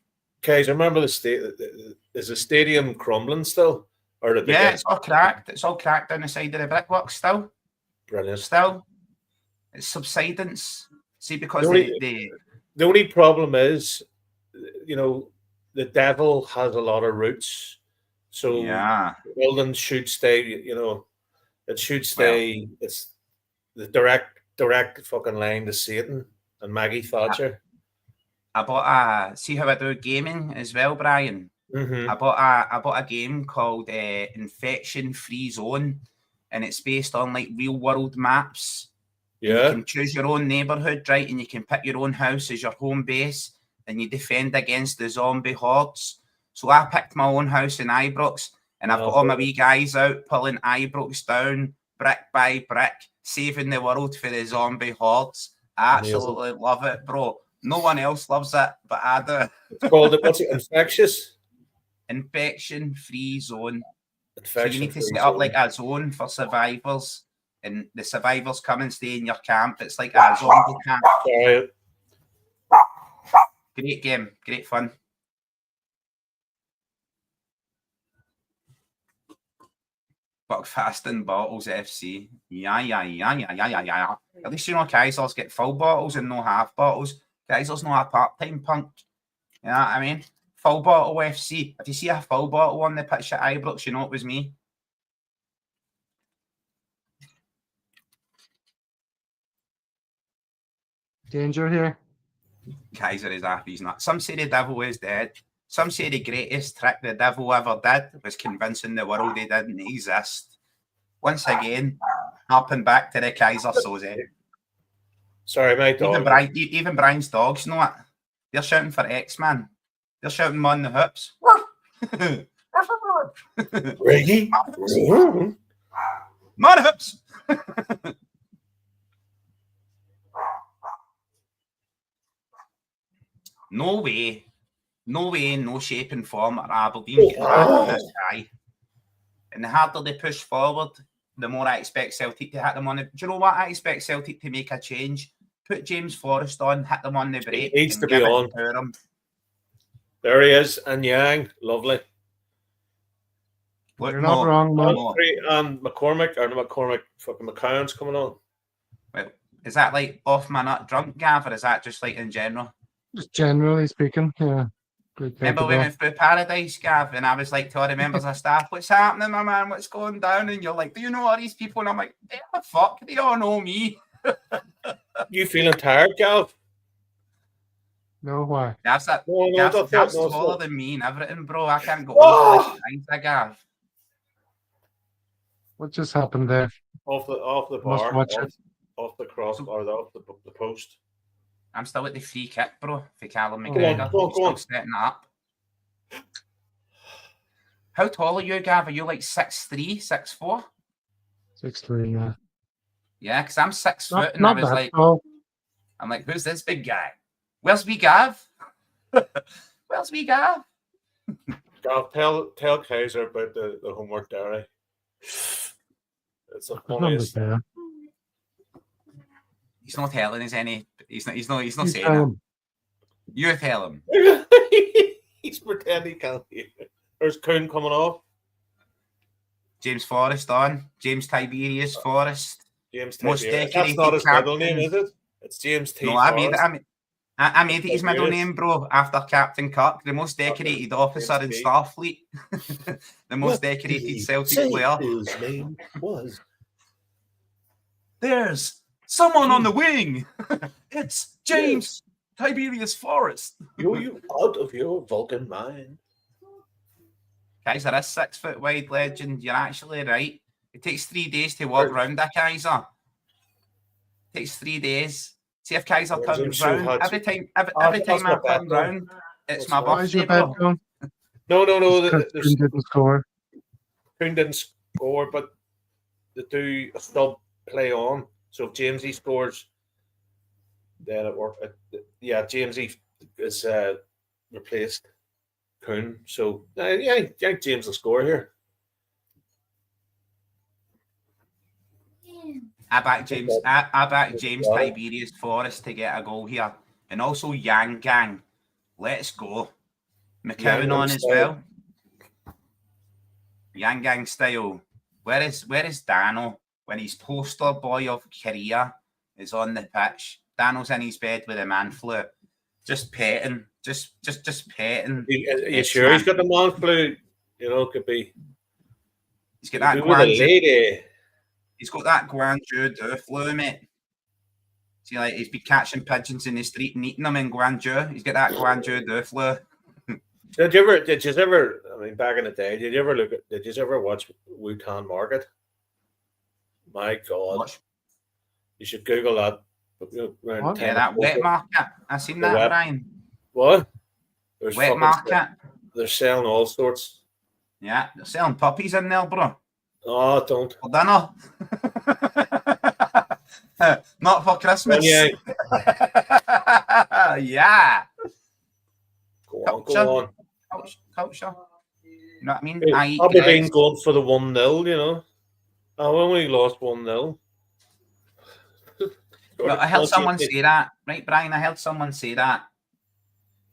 Guys, remember is the stadium crumbling still? Or did they Yeah, get it's all cracked. It's all cracked down the side of the brickwork still. brilliant? Still. It's subsidence. See, because The only problem is, the devil has a lot of roots. So yeah. building should stay, it should stay. It's the direct fucking line to Satan and Maggie Thatcher. I bought see how I do gaming as well, Brian. Mm-hmm. I bought a game called Infection Free Zone, and it's based on like real world maps. Yeah. You can choose your own neighborhood, right? And you can pick your own house as your home base, and you defend against the zombie hordes. So I picked my own house in Ibrox, and I've got all my wee guys out pulling Ibrox down brick by brick, saving the world for the zombie hordes. I absolutely love it, bro. No one else loves it, but I do. It's called, what's it, infectious? Infection-free zone. So Infection you need to set up like a zone for survivors, and the survivors come and stay in your camp. It's like a zombie camp. Sorry. Great game, great fun. Buckfast and Bottles FC. Yeah. At least you know Kaiser's get full bottles and no half bottles. Kaiser's not a part-time punk. You know what I mean? Full bottle FC. If you see a full bottle on the pitch at Ibrox, you know it was me. Danger here. Kaiser is after he's not. Some say the devil is dead. Some say the greatest trick the devil ever did was convincing the world he didn't exist. Once again, harping back to the Kaiser Soze. Sorry, my dog. Even Brian's dogs know it. They're shouting for X-Man. They're shouting on the hoops. Reggie? Man hoops! No way, no shape and form at Aberdeen getting back in this guy. And the harder they push forward, the more I expect Celtic to hit them on the... Do you know what? I expect Celtic to make a change. Put James Forrest on, hit them on the break. He needs to be on. There he is, and Yang. Lovely. You're not wrong, man. And McCormick, fucking McCown's coming on. Well, is that like off my nut drunk, Gav, or is that just like in general? Just generally speaking, yeah. Remember we went through Paradise, Gav, and I was like to all the members of staff, what's happening, my man? What's going down? And you're like, do you know all these people? And I'm like, yeah, the fuck, they all know me. You feeling tired, Gav? No, why? Gav's taller than me and everything, bro. I can't go over this Gav. What just happened there? Off the bar, off the crossbar, off the post. I'm still at the free kick, bro, for Callum McGregor. Go on. Still setting it up. How tall are you, Gav? Are you like 6'3", 6'4"? 6'3", yeah. Yeah, because I'm 6 foot, and I was like, tall. I'm like, who's this big guy? Where's wee Gav? Where's wee Gav? Gav, tell Kaiser about the homework diary. It's a funniest. He's not telling us any. He's not saying it. You tell him. He's pretending he can't hear. There's Coon coming off. James Forrest on. James Tiberius Forrest. James Most Tiberius. decorated That's not his captain. middle name, is it? It's James T. No, I made it his middle name, bro, after Captain Kirk, the most decorated officer in Starfleet. The most decorated Celtic player. His name was. There's someone on the wing. It's James Tiberius Forrest. You out of your Vulcan mind. Kaiser is 6 foot wide, legend. You're actually right. It takes 3 days to walk round a Kaiser. It takes 3 days. See if Kaiser turns round. Every time I turn round, it's my birthday, bro. No. Coon didn't score. Coon didn't score, but they do a stub play on. So if Jamesy scores, then it works. Yeah, Jamesy is replaced Coon. So yeah, James will score here. I back James Tiberius Forrest to get a goal here, and also Yang Gang. Let's go. McCowan on as well. Yang Gang style. Where is Dano when his poster boy of career is on the pitch? Dano's in his bed with a man flu, just petting, just petting. Are you sure he's got the man flu? You know, could be. He's got that lady. He's got that Guangzhou flu, mate. See, like he's been catching pigeons in the street and eating them in Guangzhou. He's got that Guangzhou flu. Did you ever? I mean, back in the day, did you ever watch Wutan Market? My God, Watch. You should Google that. Yeah, that wet market. I seen that, Brian. What? There's wet market. They're selling all sorts. Yeah, they're selling puppies in there, bro. Oh, don't. For dinner. Not for Christmas. Yeah. Yeah. Go on. Culture. You know what I mean? Hey, I eat Aberdeen grapes. going for the 1-0, you know. I only lost 1-0. Well, I heard someone say that, right, Brian? I heard someone say that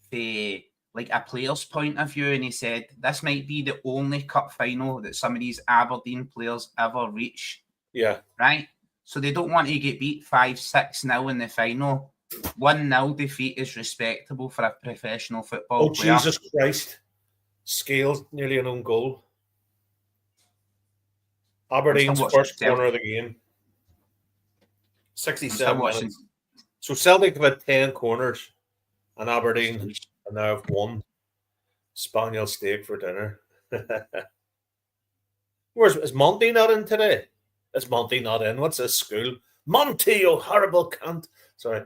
from like a player's point of view, and he said this might be the only cup final that some of these Aberdeen players ever reach. Yeah. Right? So they don't want to get beat 5-6-0 in the final. 1-0 defeat is respectable for a professional football player. Jesus Christ. Scales nearly an own goal. Aberdeen's first corner of the game. 67 minutes. So Celtic have had 10 corners, and Aberdeen now have 1 spaniel steak for dinner. Is Monty not in today? Is Monty not in? What's this school? Monty, you horrible cunt. Sorry.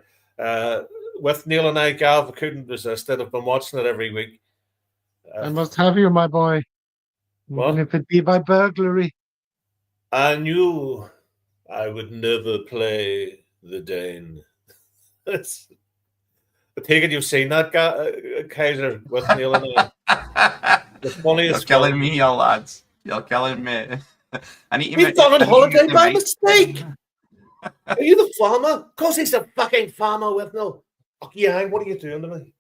With Neil and I, Gav, couldn't resist it. I've been watching it every week. I must have you, my boy. What? Even if it be by burglary. I knew I would never play the Dane. I take it you've seen that Kaiser with Neil and I. The funniest. You're killing me, you lads. You're killing me. I need to. We've gone on holiday by mistake. Are you the farmer? Of course, he's the fucking farmer with no. Oh, yeah, what are you doing to me?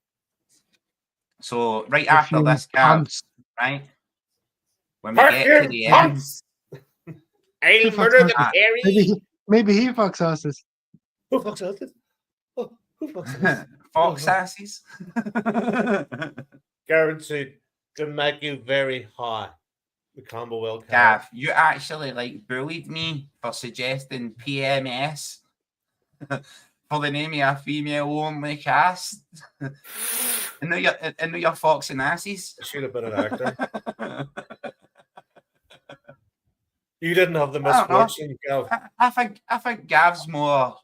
So right after this, Gav, right when we get to the end, I'll murder the Terry. Maybe he fucks asses. Who fucks asses? Oh, who fucks asses? Fox asses. Guaranteed to make you very high. The Campbellwell. Gav, you actually like bullied me for suggesting PMS for the name of a female-only cast. And now you're foxing asses. I should have been an actor. You didn't have the misfortune, Gav. I think Gav's more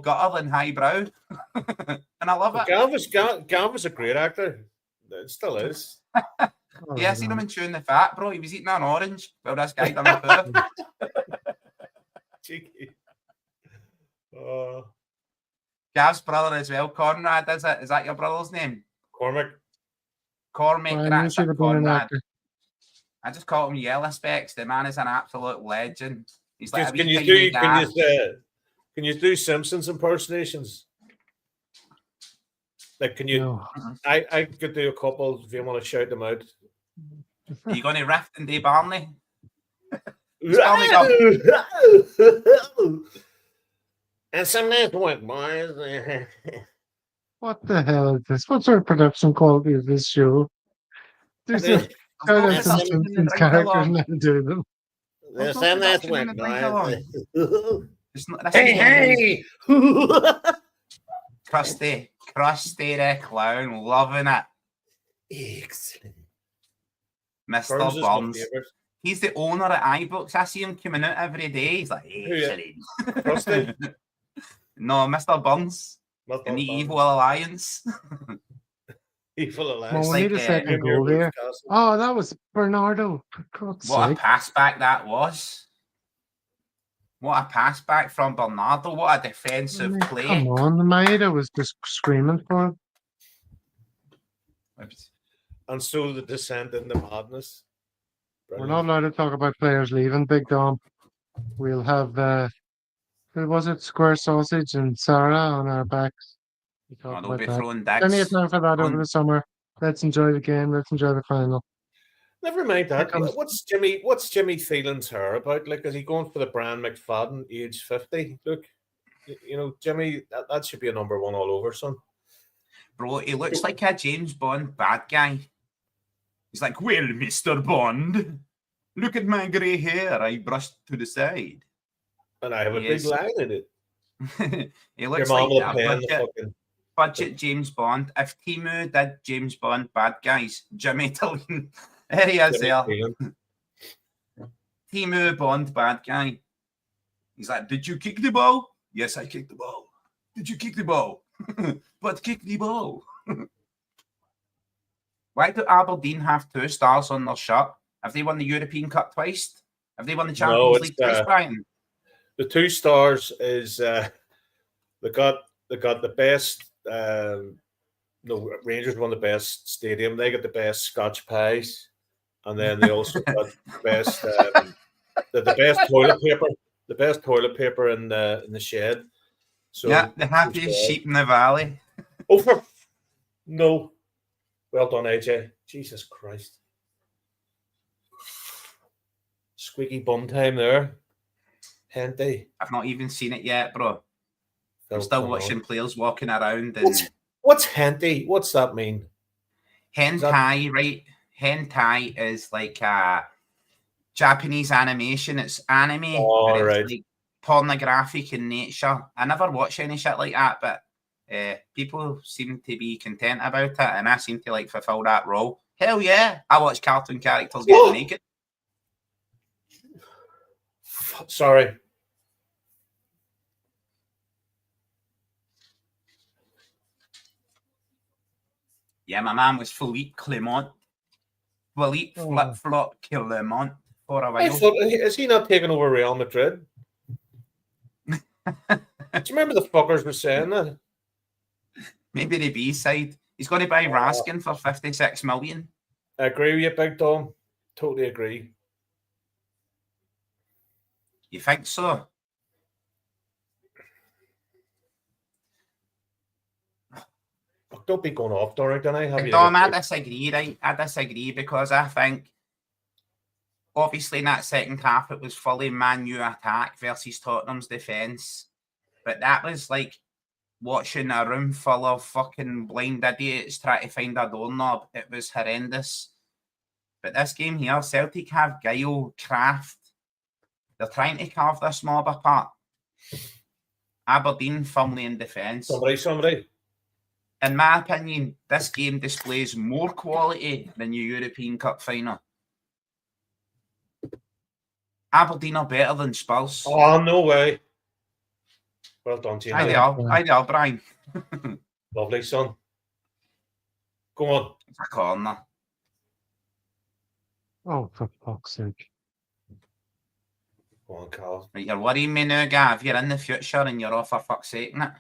gutter than highbrow, and I love it. Gav was a great actor. It still is. Yeah, I seen him in Chewing the Fat, bro. He was eating an orange. Well, this guy done a Cheeky. Gav's brother as well, Conrad. Is that your brother's name? Cormac. That's it, Conrad. I just call him Yellow Specs. The man is an absolute legend. He's like, can you do Simpsons impersonations? Like, can you? No. I could do a couple if you want to shout them out. Are you going to riff and do Barney? And some nice work, boys. What the hell is this? What sort of production quality is this show? There's some Simpsons characters and do them. There's some nice work, boys. Hey! Krusty the Clown, loving it. Excellent. Mr. Burns. He's the owner of iBooks. I see him coming out every day. He's like, excellent. Krusty? No, Mr. Burns. In the Evil Alliance. Evil Alliance. Well, we need a second goal here. Oh, that was Bernardo. What a pass back that was. What a pass back from Bernardo. What a defensive play. Come on, the Maida was just screaming for him. And so the descent into madness. Brilliant. We're not allowed to talk about players leaving, Big Dom. We'll have, who was it, Square Sausage and Sarah on our backs. They'll be throwing decks. Plenty of time for that over the summer. Let's enjoy the game. Let's enjoy the final. Never mind that. What's Jimmy Thielens hair about? Like, is he going for the Brian McFadden, age 50? Look, you know, Jimmy, that should be a number 1 all over, son. Bro, he looks like a James Bond bad guy. He's like, well, Mr. Bond, look at my grey hair. I brushed to the side. And I have a big line in it. He looks like that budget James Bond. If Timu did James Bond bad guys, Jimmy Thielens. There he is there. Timu Bond bad guy. He's like, did you kick the ball? Yes, I kicked the ball. Did you kick the ball? But kick the ball. Why do Aberdeen have 2 stars on their shirt? Have they won the European Cup twice? Have they won the Champions League twice, Brian? The 2 stars is they got the best no, Rangers won the best stadium. They got the best Scotch pies, and then they also got the best the best toilet paper. The best toilet paper in the shed. So yeah, the happiest sheep in the valley. Oh, no. Well done, AJ. Jesus Christ. Squeaky bum time there. Henty. I've not even seen it yet, bro. I'm still watching players walking around. And what's henty? What's that mean? Hentai, right? Hentai is like Japanese animation. It's anime, but it's like pornographic in nature. I never watch any shit like that, but people seem to be content about it, and I seem to like fulfill that role. Hell yeah, I watch cartoon characters getting naked. Sorry. Yeah, my man was Philippe Clement. Philippe Flip-Flop Clement for a while. Is he not taking over Real Madrid? Do you remember the fuckers were saying that? Maybe the B-side. He's going to buy Raskin for 56 million. I agree with you, Big Dom. Totally agree. You think so? Don't be going off, Doric, don't I? Dom, I disagree, right? I disagree because I think obviously in that second half it was fully Man U attack versus Tottenham's defence. But that was like watching a room full of fucking blind idiots trying to find a doorknob. It was horrendous. But this game here, Celtic have guile, craft. They're trying to carve this mob apart. Aberdeen firmly in defence. Somebody. In my opinion, this game displays more quality than your European Cup final. Aberdeen are better than Spurs. Oh, no way. Well done, James. I know, Brian. Lovely, son. Go on. It's a corner. Oh, for fuck's sake. Go on, Carl. Right, you're worrying me now, Gav. You're in the future and you're off for fuck's sake, innit?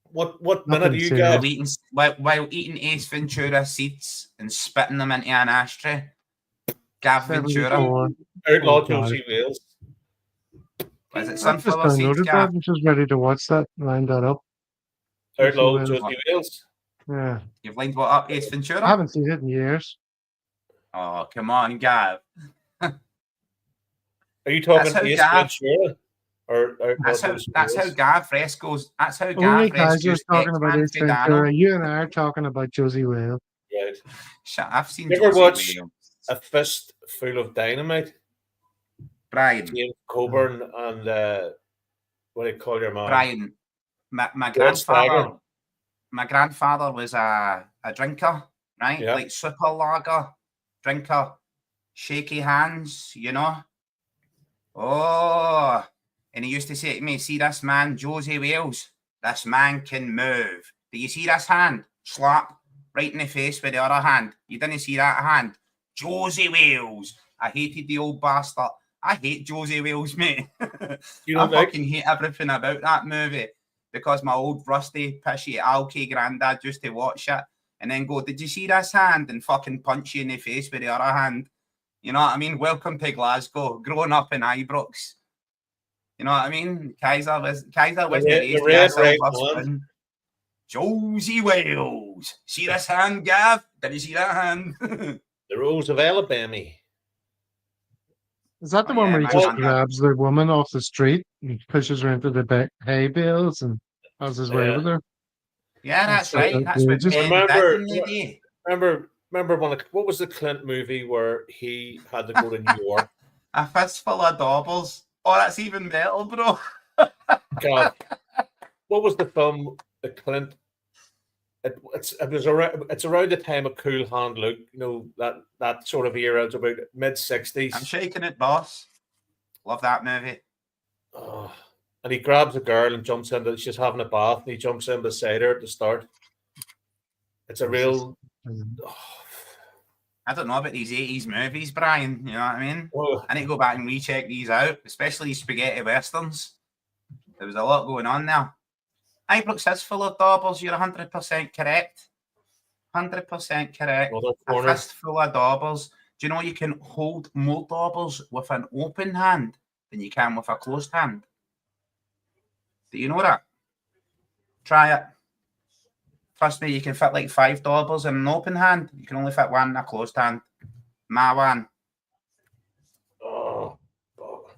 What minute do you get? While eating Ace Ventura seeds and spitting them into an ashtray. Gav Ventura. Outlaw Josie Wales. Is it I've just sunflower seeds, downloaded Gav? that. I'm just ready to watch that. Line that up. Outlaw Josie Wales. Yeah. You've lined what up, Ace Ventura? I haven't seen it in years. Oh, come on, Gav. Are you talking Ace Ventura? That's how Gav Fresco's. That's how Gav Only Fresco's guys talking about Ace Ventura. You and I are talking about Josie Wales. Right. Shut. I've seen. You ever watch A Fist Full of Dynamite? Brian. James Coburn and what do you call your man? Brian. My grandfather was a drinker, right? Yeah. Like super lager drinker, shaky hands, you know. Oh. And he used to say to me, see this man, Josie Wales, this man can move. Do you see this hand? Slap right in the face with the other hand. You didn't see that hand? Josie Wales. I hated the old bastard. I hate Josie Wales, mate. I fucking hate everything about that movie because my old rusty, pishy, alky granddad used to watch it and then go, did you see this hand? And fucking punch you in the face with the other hand. You know what I mean? Welcome to Glasgow. Growing up in Ibrox. You know what I mean? Kaiser was the red one. Josie Wales. See this hand, Gav? Did you see that hand? The Rose of Alabama. Is that the one where he just grabs the woman off the street and pushes her into the hay bales and has his way with her? Yeah, that's right. That's what remember what was the Clint movie where he had to go to New York? A Fistful of Daubers. Oh, that's even better, bro. God, what was the film that Clint? It's around the time of Cool Hand Luke, you know, that sort of era. It's about mid-60s. I'm shaking it, boss. Love that movie. Oh, and he grabs a girl and jumps in. She's having a bath, and he jumps in beside her at the start. It's a real. I don't know about these 80s movies, Brian. You know what I mean? Oh. I need to go back and recheck these out, especially these spaghetti westerns. There was a lot going on there. Ibrox is full of daubers. You're 100% correct. 100% correct. Another A corner. fistful of daubers. Do you know you can hold more daubers with an open hand than you can with a closed hand? Do you know that? Try it. Trust me, you can fit like 5 daubers in an open hand. You can only fit 1 in a closed hand. My one. Oh, fuck.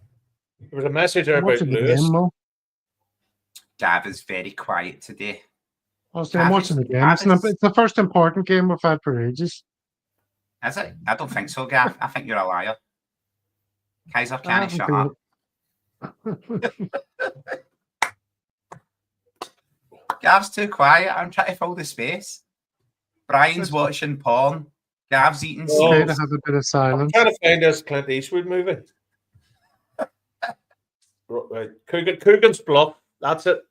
There was a message there about Watching the Lewis. game, Mo. Gav is very quiet today. I'm watching the game. It's Gav is- the first important game we've had for ages. Is it? I don't think so, Gav. I think you're a liar. Kaiser can't shut haven't up. Gav's too quiet. I'm trying to fill the space. Brian's watching porn. Gav's eating Oh. Okay seeds. to have a bit of I'm silence. trying to find this Clint Eastwood movie. Right. Coogan's Bluff. That's it.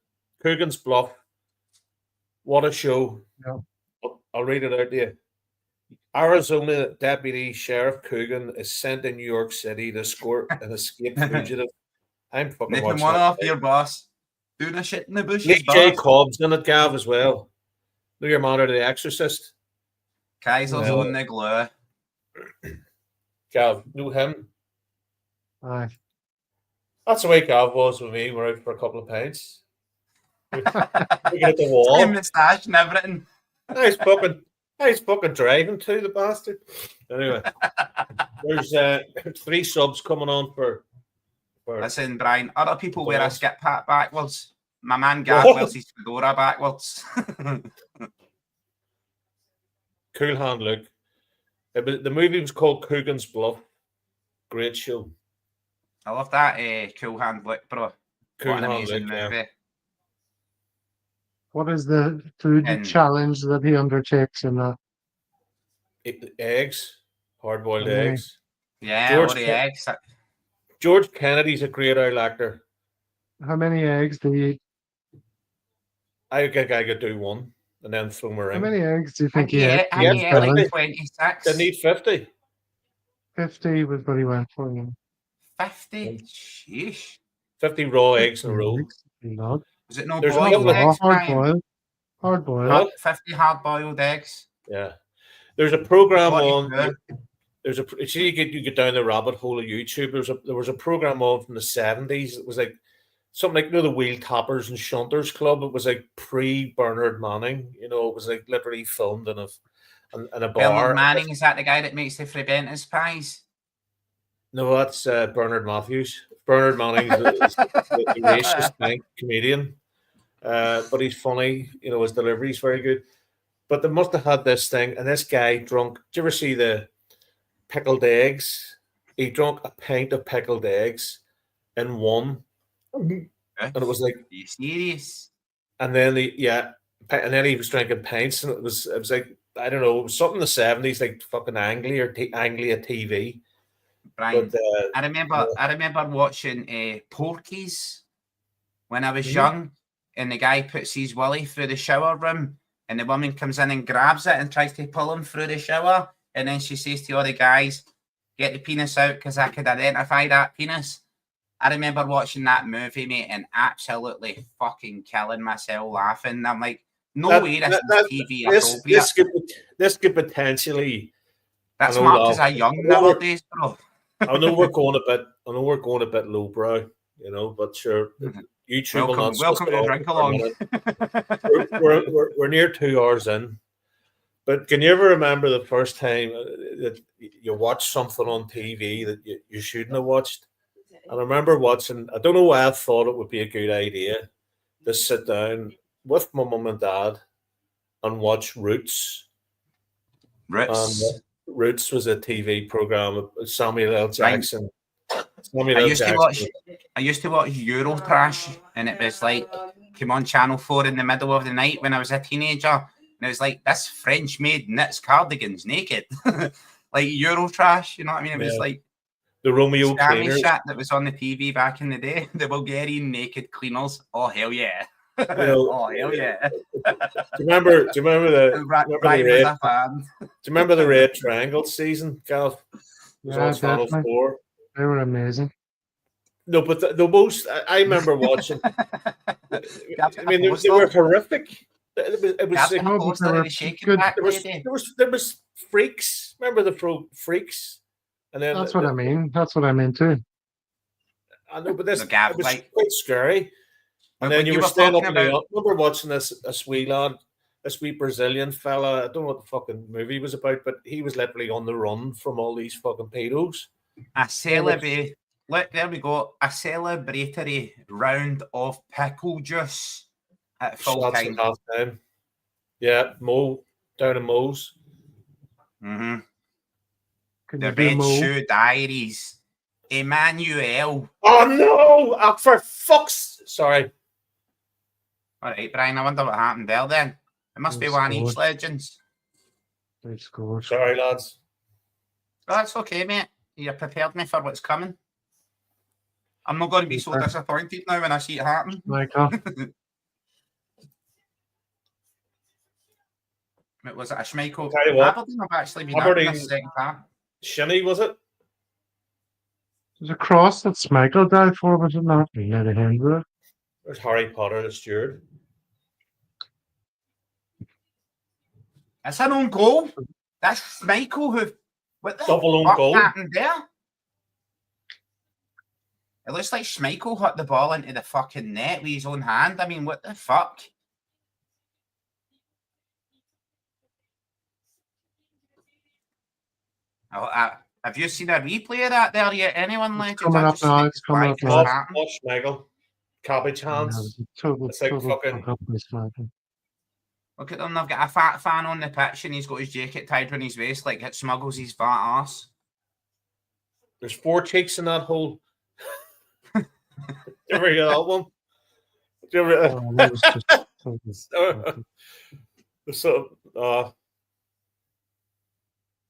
Coogan's Bluff. What a show. Yeah. I'll read it out to you. Arizona Deputy Sheriff Coogan is sent to New York City to escort an escaped fugitive. I'm fucking Nipping watching one that. off your boss. Doing a shit in the bushes, Nick J. boss. Cobb's in it, Gav, as well. Know your man out of The Exorcist. Kaiser's Yeah. on the glue. Gav, know him. Aye. That's the way Gav was with me. We're out for a couple of pints. Looking at the wall. Same moustache and everything. Nice fucking driving too, the bastard. Anyway, there's 3 subs coming on for Listen, Brian, other people wear a Yes. skip hat backwards. My man Gav Oh. wears his fedora backwards. Cool Hand Luke. The movie was called Coogan's Bluff. Great show. I love that cool hand look, bro. Cool What an Hand amazing Luke, yeah. movie. What is the food And- challenge that he undertakes in that? Eggs, hard-boiled Mm. eggs. Yeah, George all the Ke- eggs. George Kennedy's a great old actor. How many eggs do you eat? I think I could do one and then throw my How ring. many eggs do you think he Yeah, ate? I Yeah, ate Kelly. like 26. They need 50. 50 was what he went for. You know. 50? Sheesh. 50 raw eggs in a row. Not Was it no There's boiled no- eggs, hard Brian? boiled. Hard boiled. Huh? 50 hard-boiled eggs. Yeah. There's a program What on. is it? There's a see you get down the rabbit hole of YouTube. There was a program on from the 70s. It was like something like, you know, the Wheel Tappers and Shunters Club. It was like pre-Bernard Manning. You know, it was like literally filmed in a bar. Bernard Manning, is that the guy that makes the Frebentis pies? No, that's Bernard Matthews. Bernard Manning is the racist tank comedian, but he's funny. You know, his delivery's very good. But they must have had this thing, and this guy drunk. Did you ever see the pickled eggs? He drank a pint of pickled eggs in one, and it was like, Are you serious? and then and then he was drinking pints, and it was like, I don't know, it was something in the 70s, like fucking Anglia TV. Brian, But I remember watching Porky's when I was Mhm. young, and the guy puts his willy through the shower room, and the woman comes in and grabs it and tries to pull him through the shower, and then she says to all the guys, "Get the penis out because I could identify that penis." I remember watching that movie, mate, and absolutely fucking killing myself laughing. I'm like, no That- way, that- this is TV appropriate. this could potentially. That's I know marked as that. a young I know nowadays, bro. I know we're going a bit lowbrow, you know, but sure, YouTube will not. Welcome to Drinkalong. We're near 2 hours in, but can you ever remember the first time that you watched something on TV that you shouldn't have watched? And I remember watching. I don't know why I thought it would be a good idea to sit down with my mum and dad and watch Roots. Roots. Roots was a TV program of Samuel L. Jackson. Samuel I L. used to watch Eurotrash, and it was like came on Channel 4 in the middle of the night when I was a teenager, and it was like this French maid knits cardigans naked, like Eurotrash. You know what I mean? It was Yeah. like The Romeo scammy Cleaners. shit that was on the TV back in the day. The Bulgarian naked cleaners. Oh hell yeah! You know, Oh hell yeah! Do you remember the Brian was red? a fan. Do you remember the Red Triangle season, Gav? It was Yeah, on Channel definitely. 4. They were amazing. No, but the most I remember watching. I mean, they were horrific. It was Casper no, but poster they of were the shaking good. back there lady. was freaks. Remember the freaks? And then That's what I mean. That's what I mean too. I know, but this Look, Gav, it was like, quite scary. And then when you you were were staying up talking in the about remember watching this wee lad, this wee Brazilian fella. I don't know what the fucking movie was about, but he was literally on the run from all these fucking pedos. look, there we go. A celebratory round of pickle juice at full Shots time. at half time. Yeah, Mo down in Mo's. Mm-hmm. Can The you do Red more? Shoe Diaries. Emmanuel. Oh no! For fuck's sorry. All right, Brian, I wonder what happened there then. It must be one each, scored. legends. They scored. Sorry, lads. Oh, that's okay, mate. You prepared me for what's coming. I'm not going to be so disappointed now when I see it happen. Michael. Was it a Schmeichel? Tell you what, Aberdeen have actually been up in Aberdeen- this second half. Shinny, was it? There's a cross that Schmeichel died for, was it not? He had a hand with it. There's Harry Potter, the steward. It's an own goal. That's Schmeichel who. What the Double own fuck goal. happened there? It looks like Schmeichel hit the ball into the fucking net with his own hand. I mean, what the fuck? Have you seen a replay of that there yet? Anyone, legends? coming up now, it's coming up now. Watch Schmeichel. Cabbage hands. Total, It's like total fucking- fuck up by Schmeichel. Look at them. They've got a fat fan on the pitch and he's got his jacket tied around his waist like it smuggles his fat ass. There's 4 cheeks in that hole. Do you ever hear that one? Do you ever, Oh, that was just total- so,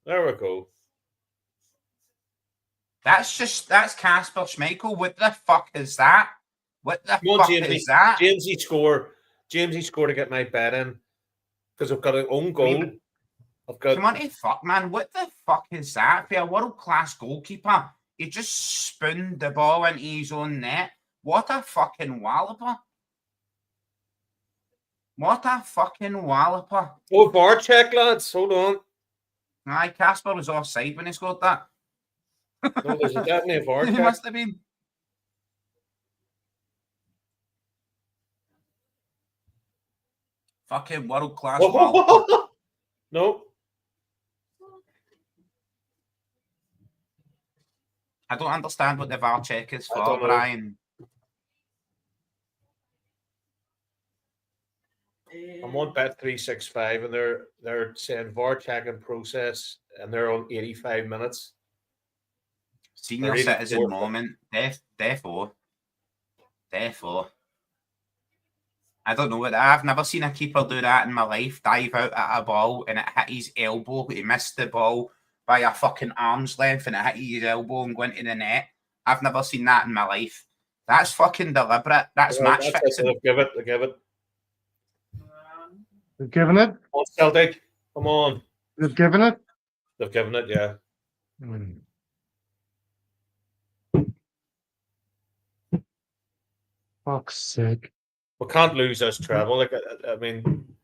there we go. That's Casper Schmeichel. What the fuck is that? What the Come on, fuck Jamesy. is that? Jamesy score to get my bet in because I've got an own goal. I've got. Come on, fuck, man. What the fuck is that? For a world-class goalkeeper, he just spooned the ball into his own net. What a fucking walloper. What a fucking walloper. Oh, bar check, lads. Hold on. Aye, Casper was offside when he scored that. No, there's definitely a bar He check. must have been. Fucking world-class walloper. No. I don't understand what the VAR check is I for, don't know. Brian. I'm on Bet365 and they're saying VAR checking process and they're on 85 minutes. Senior Really citizen poor. moment. Therefore. I don't know what I've never seen a keeper do that in my life. Dive out at a ball and it hit his elbow. He missed the ball by a fucking arm's length and it hit his elbow and went into the net. I've never seen that in my life. That's fucking deliberate. That's Well, match that's fixing. it. They give it. They've given it? On Celtic. Come on. They've given it? They've given it, yeah. Mm. Fuck's sake. We can't lose this treble. Like, I mean,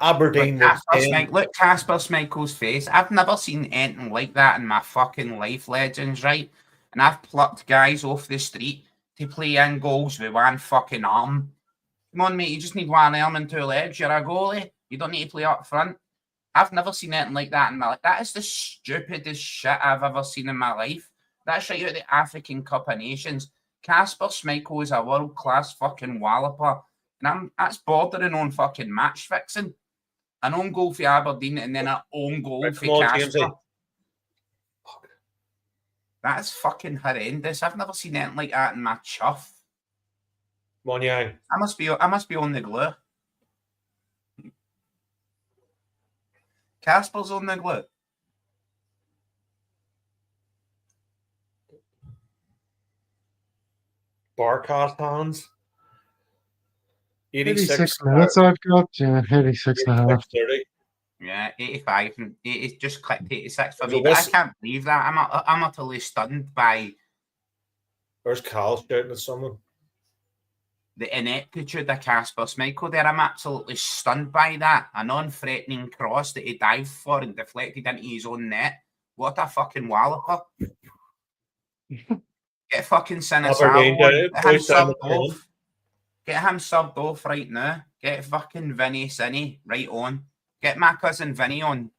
Aberdeen. Look, Casper Schmeichel's face. I've never seen anything like that in my fucking life, legends, right? And I've plucked guys off the street to play in goals with one fucking arm. Come on, mate, you just need one arm and 2 legs. You're a goalie. You don't need to play up front. I've never seen anything like that in my life. That is the stupidest shit I've ever seen in my life. That's right out of the African Cup of Nations. Casper Schmeichel is a world-class fucking walloper. And that's bordering on fucking match fixing. An own goal for Aberdeen and then an own goal Right, for come on, Casper. Jamesy. That's fucking horrendous. I've never seen anything like that in my chuff. Come on, Yang. I must be on the glue. Casper's on the glue. Barcast hands. 86 minutes I've got. Yeah, 86 and a half. 30. Yeah, 85 and 80, just clicked 86 for So me. But I this- can't believe that. I'm utterly stunned by Where's Cal shouting at someone? the ineptitude of Casper Schmeichel there. I'm absolutely stunned by that. A non-threatening cross that he dived for and deflected into his own net. What a fucking walloper. Get fucking Aberdeen Sinisalo down on. it, Get him boys down the subbed off. Get him subbed off right now. Get fucking Vinny Sinny right on. Get my cousin Vinny on.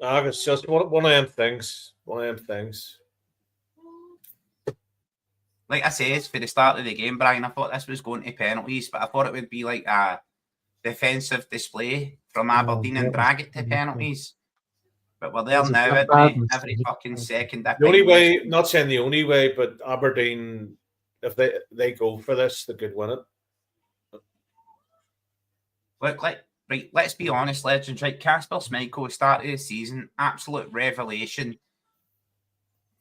It's just one of them things. One of them things. Like I said, for the start of the game, Brian, I thought this was going to penalties, but I thought it would be like a defensive display from Aberdeen and drag it to penalties. But we're there That's a now, bad aren't we? mistake. Every fucking second. The only way, not saying the only way, but Aberdeen, if they go for this, they could win it. Look, right, let's be honest, legends, right? Casper Schmeichel, start of the season, absolute revelation.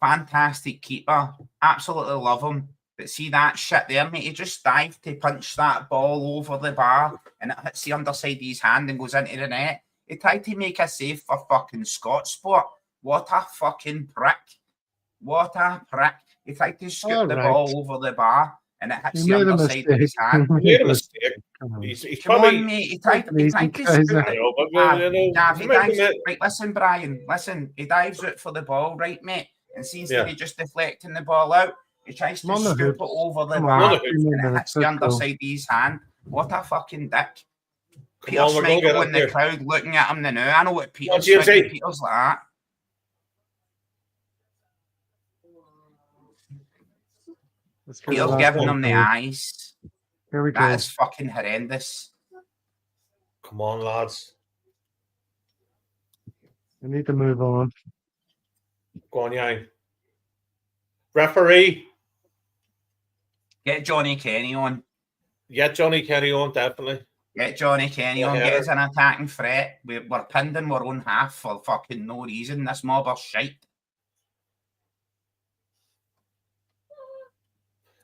Fantastic keeper. Absolutely love him. But see that shit there, mate? He just dived to punch that ball over the bar and it hits the underside of his hand and goes into the net. He tried to make a save for fucking Scott Sport. What a fucking prick. What a prick. He tried to scoop the ball over the bar and it hits the underside of his hand. He made a mistake. He's Come probably... on, mate. He tried to scoop it. Gav, he dives, right, listen, Brian. Listen, he dives out for the ball, right, mate? And instead of just deflecting the ball out, he tries to scoop it over the bar and it hits the underside of his hand. What a fucking dick. Peter Schmeichel in the crowd looking at him now. I know what Peter's thinking. Peter's like that. Peter's giving him the eyes. Here we go. That is fucking horrendous. Come on, lads. We need to move on. Go on, Yang. Referee. Get Johnny Kenny on. Get Johnny Kenny on, definitely. Get Johnny Kenny on. Get us an attacking threat. We're pinned in our own half for fucking no reason. This mob are shite.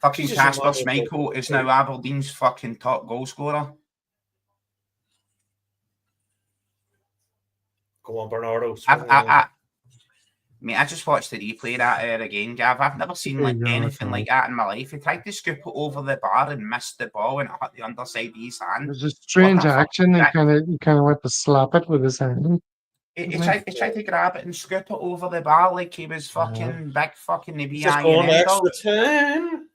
Fucking Casper Schmeichel is now Aberdeen's fucking top goal scorer. Go on, Bernardo. Mate, I just watched the replay that again, Gav. I've never seen like anything like that in my life. He tried to scoop it over the bar and missed the ball and it hit the underside of his hand. It was a strange action. He kind of went to slap it with his hand. He tried to grab it and scoop it over the bar like he was fucking big fucking the Just going extra time.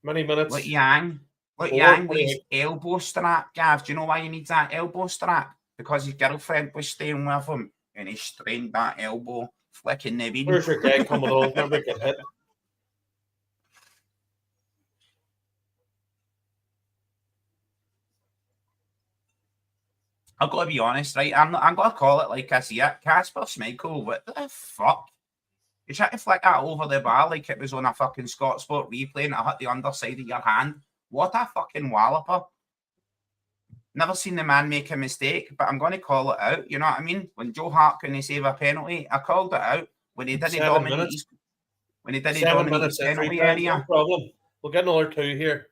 Many minutes. Look, Yang with his elbow strap, Gav. Do you know why he needs that elbow strap? Because his girlfriend was staying with him and he strained that elbow, flicking the bean. Where's your guy coming on? Never get hit. I've got to be honest, right? I'm going to call it like I see it. Casper Schmeichel, what the fuck? You tried to flick that over the bar like it was on a fucking Scott Sport replay and it hit the underside of your hand. What a fucking walloper. Never seen the man make a mistake, but I'm going to call it out. You know what I mean? When Joe Hart couldn't save a penalty, I called it out. When he didn't dominate his penalty area. No problem. We'll get another 2 here.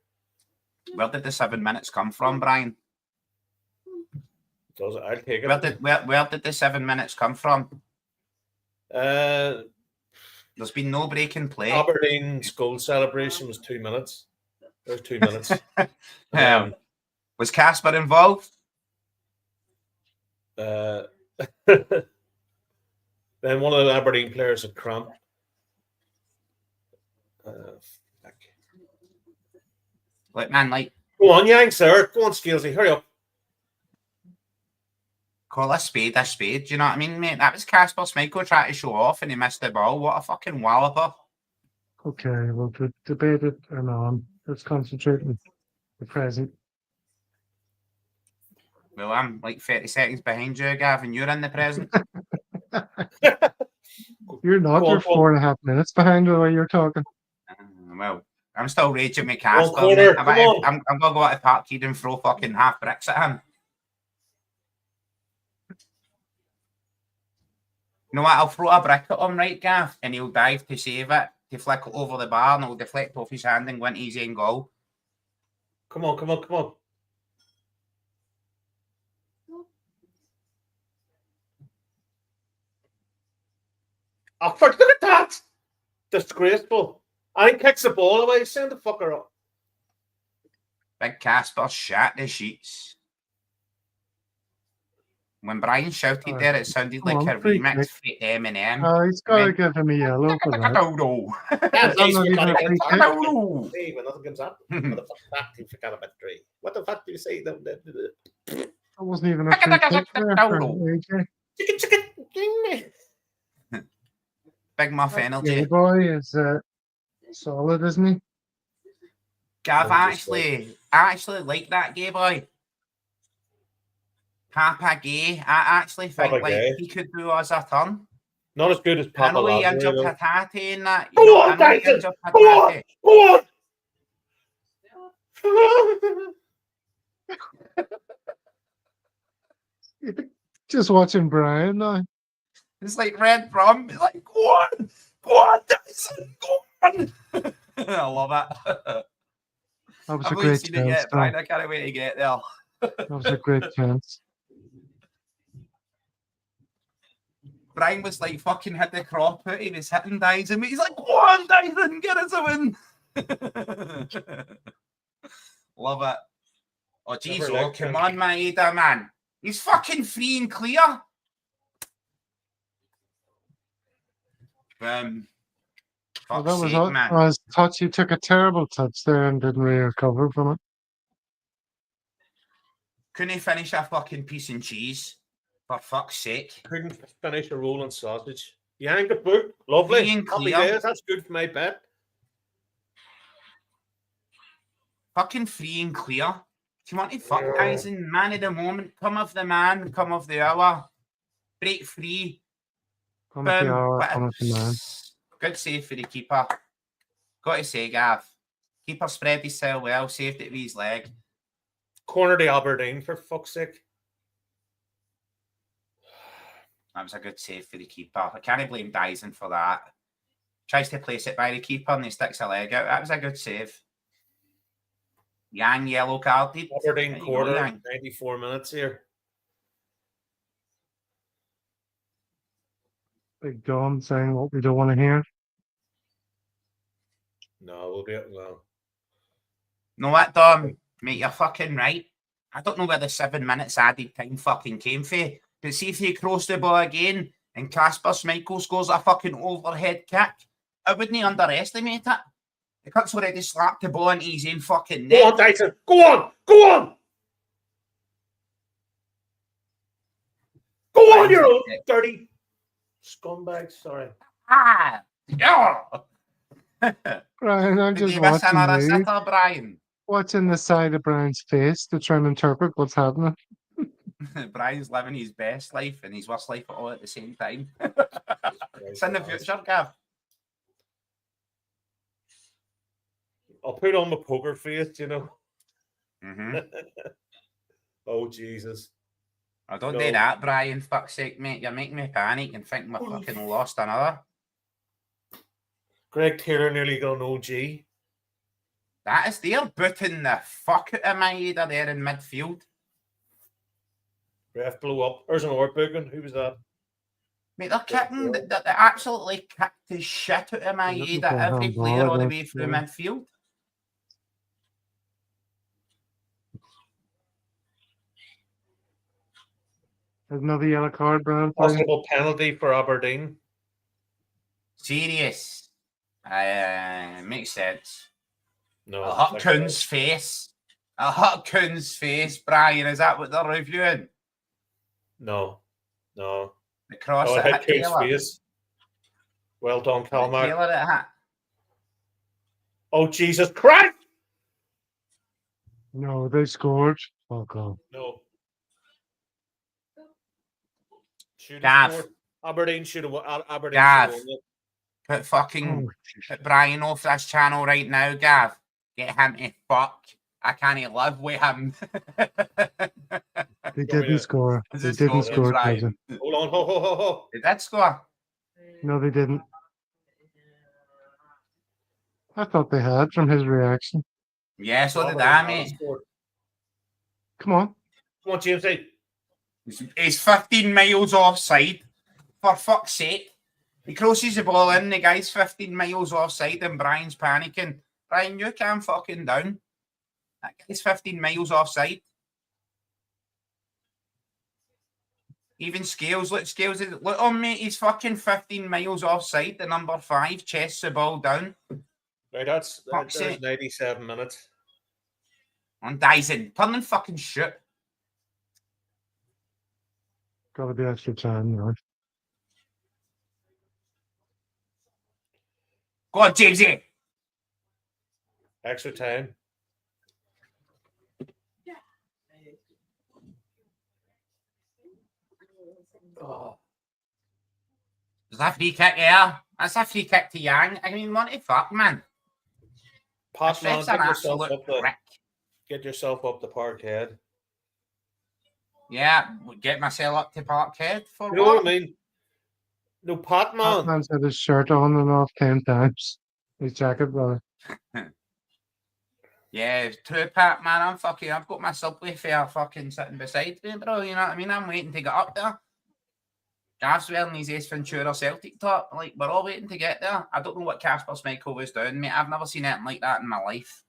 Where did the 7 minutes come from, Brian? Does it? I'll take it. Where did the 7 minutes come from? There's been no break in play. Aberdeen's goal celebration was 2 minutes. There's 2 minutes. Was Casper involved? Then one of the Aberdeen players had cramp. Like, man, like... Go on, Yang, sir. Go on, Scalesy. Hurry up. Call a spade. Do you know what I mean, mate? That was Casper Schmeichel trying to show off and he missed the ball. What a fucking walloper. Okay, well, debate it or not. Let's concentrate on the present. Well, I'm like 30 seconds behind you, Gav, and you're in the present. You're not. You're 4.5 minutes behind the way you're talking. Well, I'm still raging with Casper. I'm going to go out to Parkhead and throw fucking half bricks at him. You know what? I'll throw a brick at him, right, Gav? And he'll dive to save it, to flick it over the bar, and it'll deflect off his hand and go into his own goal. Come on. Oh, fuck, look at that! Disgraceful. And he kicks the ball away. Send the fucker up. Big Casper shat the sheets. When Brian shouted there, it sounded Come like on, a free remix kick. for Eminem. He's got to give him a yellow for that. That's not even a free kick. When nothing comes up. What the fuck you forgot about three? What the fuck do you say? That wasn't even a free kick there for AJ. Big Muff Yeah, energy. boy is solid, isn't he? Gav, I actually like that gay boy. Papa Gay. I actually think Papa Gay. he could do us a turn. Not as good as I Papa know he Lazarus. injured Patati in that. Go on, Tyson! Go on! Go on! Just watching Brian now. It's like Red Brum. He's like, go on, Dyson, go on. I love it. That was I've a not great seen it chance. yet, Brian. I can't wait to get there. That was a great chance. Brian was like fucking hit the crop out. He was hitting Dyson. He's like, go on, Dyson, get us a win. Love it. Oh, jeez, oh, come on, Maeda, man. He's fucking free and clear. Well, that was sake, man. his touch. He took a terrible touch there and didn't really recover from it. Couldn't he finish a fucking piece of cheese? For fuck's sake. Couldn't finish a rolling sausage. You ain't got book. Lovely. Being Happy clear. days. That's good for my bet. Fucking free and clear. Do you want to fuck Dyson? Man of the moment. Come of the man. Come of the hour. Break free. Come with the hour, come with the man. Good save for the keeper. Got to say, Gav. Keeper spread himself well. Saved it with his leg. Corner to Aberdeen, for fuck's sake. That was a good save for the keeper. I can't blame Dyson for that. Tries to place it by the keeper and he sticks a leg out. That was a good save. Yang yellow carded. Aberdeen quarter, 94 minutes here. Big Dom saying what we don't want to hear. No, we'll be well. No, what, Dom? Mate, you're fucking right. I don't know where the 7 minutes added time fucking came from. But see if you cross the ball again and Casper Schmeichel scores a fucking overhead kick, I wouldn't underestimate it. The cunt's already slapped the ball into his own fucking net. Go on, Dyson. Go on. Go on. Go on, you old dirty scumbag. Sorry. Ah! Yeah! Brian, I'm just Give us another watching you. sitter, Brian. Watching the side of Brian's face to try and interpret what's happening. Brian's living his best life and his worst life all at the same time. It's in the future, Gav. I'll put on my poker face, you know. Mm-hmm. Oh, Jesus. I don't do that, Brian. Fuck's sake, mate. You're making me panic and think we're fucking lost another. Greg Taylor nearly got an OG. That is, they're booting the fuck out of Maeda there in midfield. Ref blew up. There's an orb booking. Who was that? Mate, they're kicking, they absolutely kicked the shit out of Maeda, every player all the way through midfield. There's another yellow card, Brian. Possible penalty for Aberdeen. Serious. Makes sense. No. A hot coon's face. A hot coon's face, Brian. Is that what they're reviewing? No. No. The cross Oh, that hit hit Coon's Taylor. face. Well done, Calmar. Taylor it hit. Oh, Jesus Christ! No, they scored. Oh, God. No. Should Gav. have scored. Aberdeen should have won. Aberdeen Gav. should have won it. Put fucking Oh, put Brian off this channel right now, Gav. Get him to fuck. I can't live with him. They didn't score. Is They this didn't goal, score. Brian? Cousin. Hold on. Ho, ho, ho, ho. Did that score? No, they didn't. I thought they had from his reaction. Yeah, so did Aberdeen I, haven't mate. scored. Come on. Come on, Jamesy. He's 15 miles offside. For fuck's sake. He crosses the ball in, the guy's 15 miles offside, and Brian's panicking. Brian, you calm fucking down. That guy's 15 miles offside. Even Scales, look, look on me, he's fucking 15 miles offside. The number 5 chests the ball down. Right, that's 97 minutes. On Dyson, turn and fucking shoot. Gotta be extra time, right? Go on, Jamesy. Extra time. Oh, There's a free kick here. That's a free kick to Yang. I mean, what the fuck, man? Pat, man, That's an absolute prick. get yourself up the parkhead. Yeah, get myself up to Parkhead for You know what? what I mean? No, Pat, man. Batman's had his shirt on and off 10 times. His jacket, brother. Yeah, true, Pat, man. I've got my subway fare fucking sitting beside me, bro. You know what I mean? I'm waiting to get up there. Gav's wearing his Ace Ventura Celtic top. Like, we're all waiting to get there. I don't know what Casper Schmeichel was doing, mate. I've never seen anything like that in my life.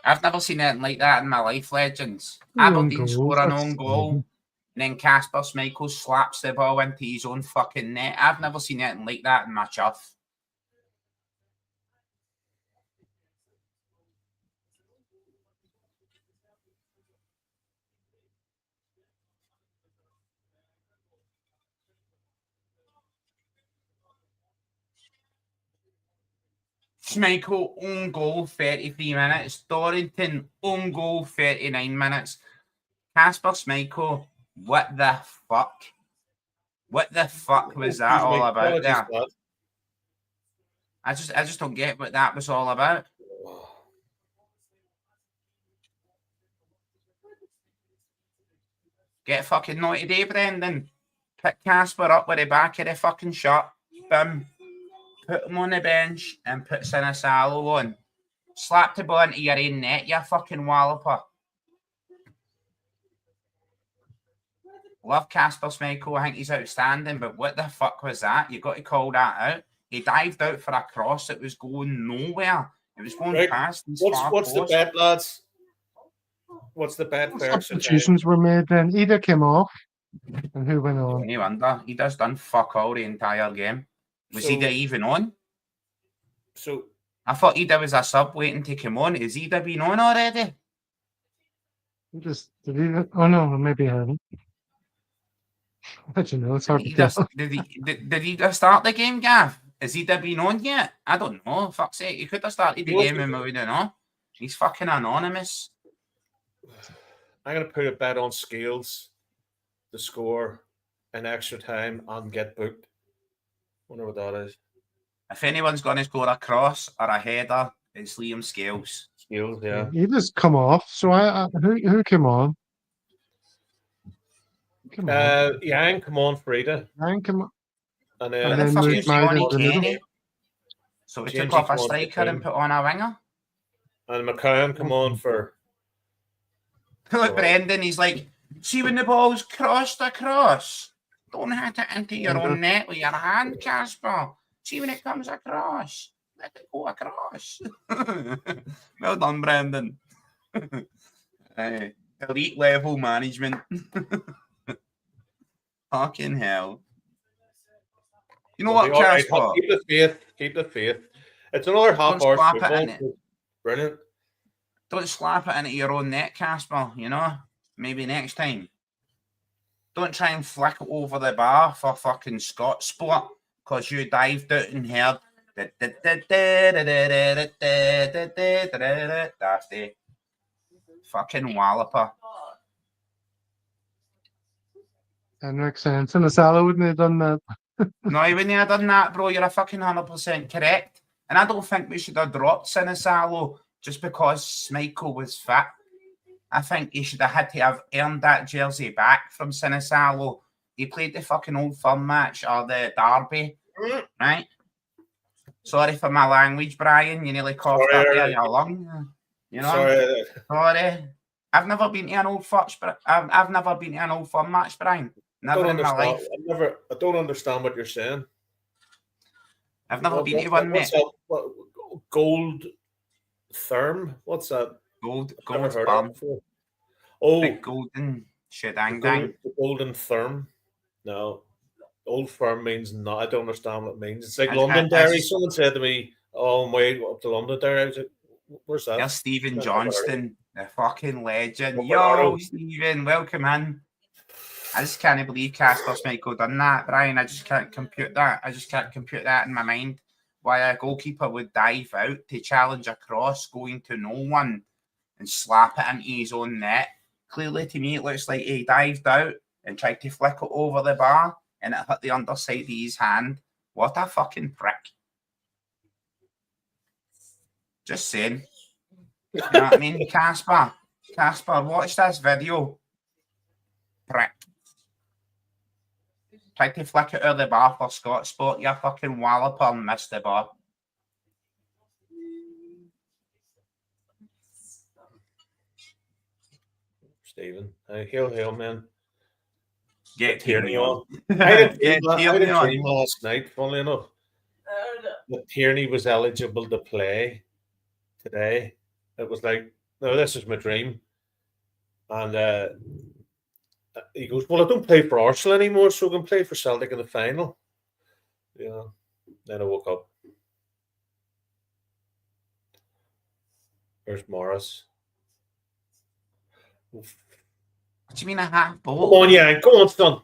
I've never seen anything like that in my life, legends. Aberdeen score an own goal, and then Casper Schmeichel slaps the ball into his own fucking net. I've never seen anything like that in my chuff. Schmeichel, own goal, 33 minutes. Dorrington, own goal, 39 minutes. Casper Schmeichel, what the fuck? What the fuck was that all about there? I just don't get what that was all about. Get fucking naughty day, Brendan. Pick Casper up with the back of the fucking shot. Boom. Put him on the bench and put Sinisalo on. Slap the ball into your own net, you fucking walloper. Love Casper Schmeichel. I think he's outstanding, but what the fuck was that? You got to call that out. He dived out for a cross that was going nowhere. It was going past. What's the bet, lads? What's the bet? Substitutions were made then. Either came off, and who went on? No wonder. He does done fuck all the entire game. Was Ida even on? So I thought Ida was a sub waiting to come on. Is Ida been on already? Did he? Oh no, maybe I haven't. But you know, it's hard to tell. Did he just start the game, Gav? Has Ida been on yet? I don't know. Fuck's sake, he could have started the game and we wouldn't know. He's fucking anonymous. I'm gonna put a bet on Scales, the score, in extra time, and get booked. Wonder what that is. If anyone's going to score a cross or a header, it's Liam Scales. Scales, yeah. He just come off. So who came on? Yang come on for Ida. Yang came on. And But then the fuck is Johnny James Kenny? So we took off a striker and put on a winger. And McCann come on for. Look, Brendan, he's like, see when the ball's crossed across. Don't hit it into your own net with your hand, Casper. See when it comes across. Let it go across. Well done, Brendan. Elite level management. Fucking hell. You know what, Casper? Right, keep the faith. Keep the faith. It's another half hour. Brilliant. Don't slap it into your own net, Casper, you know? Maybe next time. Don't try and flick it over the bar for fucking Scott split because you dived out and heard that's the fucking walloper. Henrik saying Sinisalo wouldn't have done that. No, he wouldn't have done that, bro. You're a fucking 100% correct. And I don't think we should have dropped Sinisalo just because Schmeichel was fit. I think he should have had to have earned that jersey back from Sinisalo. He played the fucking Old Firm match or the derby, right? Sorry for my language, Brian. You nearly coughed up there, your lung. You know? Sorry. I've never been to an Old Firm, but I've never been to an Old Firm match, Brian. Never in my life. I don't understand what you're saying. I've never been to one, mate. What, gold therm? What's that? Gold Never heard firm. of it before. Oh, Big golden shedang dang. the golden therm. No, old firm means not. I don't understand what it means. It's like Londonderry. Someone said to me, "Oh, I'm way up to Londonderry." I was like, "Where's that?" There's Stephen Johnston, the fucking legend. Yo, Stephen, welcome in. I just can't believe Casper Schmeichel done that, Brian. I just can't compute that. I just can't compute that in my mind. Why a goalkeeper would dive out to challenge a cross going to no one and slap it into his own net. Clearly, to me, it looks like he dived out and tried to flick it over the bar and it hit the underside of his hand. What a fucking prick. Just saying. You know what I mean? Casper, watch this video. Prick. Tried to flick it out of the bar for Scott Sport. You fucking walloper and missed the bar. Stephen, hail, man. Get Tierney on. I had a dream last night, funnily enough, that Tierney was eligible to play today. It was like, no, this is my dream. And he goes, well, I don't play for Arsenal anymore, so I can play for Celtic in the final. Yeah. Then I woke up. There's Morris. What do you mean a half ball? Come on, yeah, go on, son.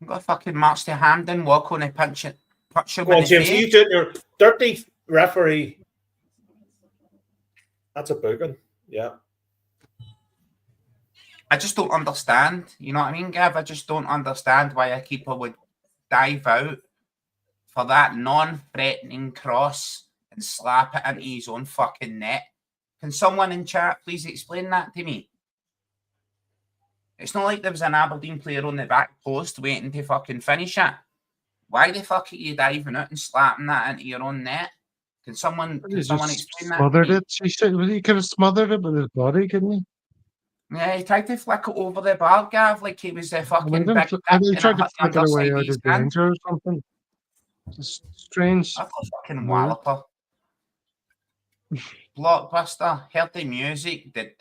I've got a fucking march to Hamden, walk on and punch him. Go on, James, you doing your dirty referee. That's a booking, yeah. I just don't understand. You know what I mean, Gav? I just don't understand why a keeper would dive out for that non-threatening cross and slap it into his own fucking net. Can someone in chat please explain that to me? It's not like there was an Aberdeen player on the back post waiting to fucking finish it. Why the fuck are you diving out and slapping that into your own net? Can someone explain that? Smothered it. He could have smothered it with his body, couldn't he? Yeah, he tried to flick it over the bar, Gav, like he was a fucking big dick. He tried to flick it away out of danger or something. It's strange. That's a fucking walloper. Blockbuster, heard the music. You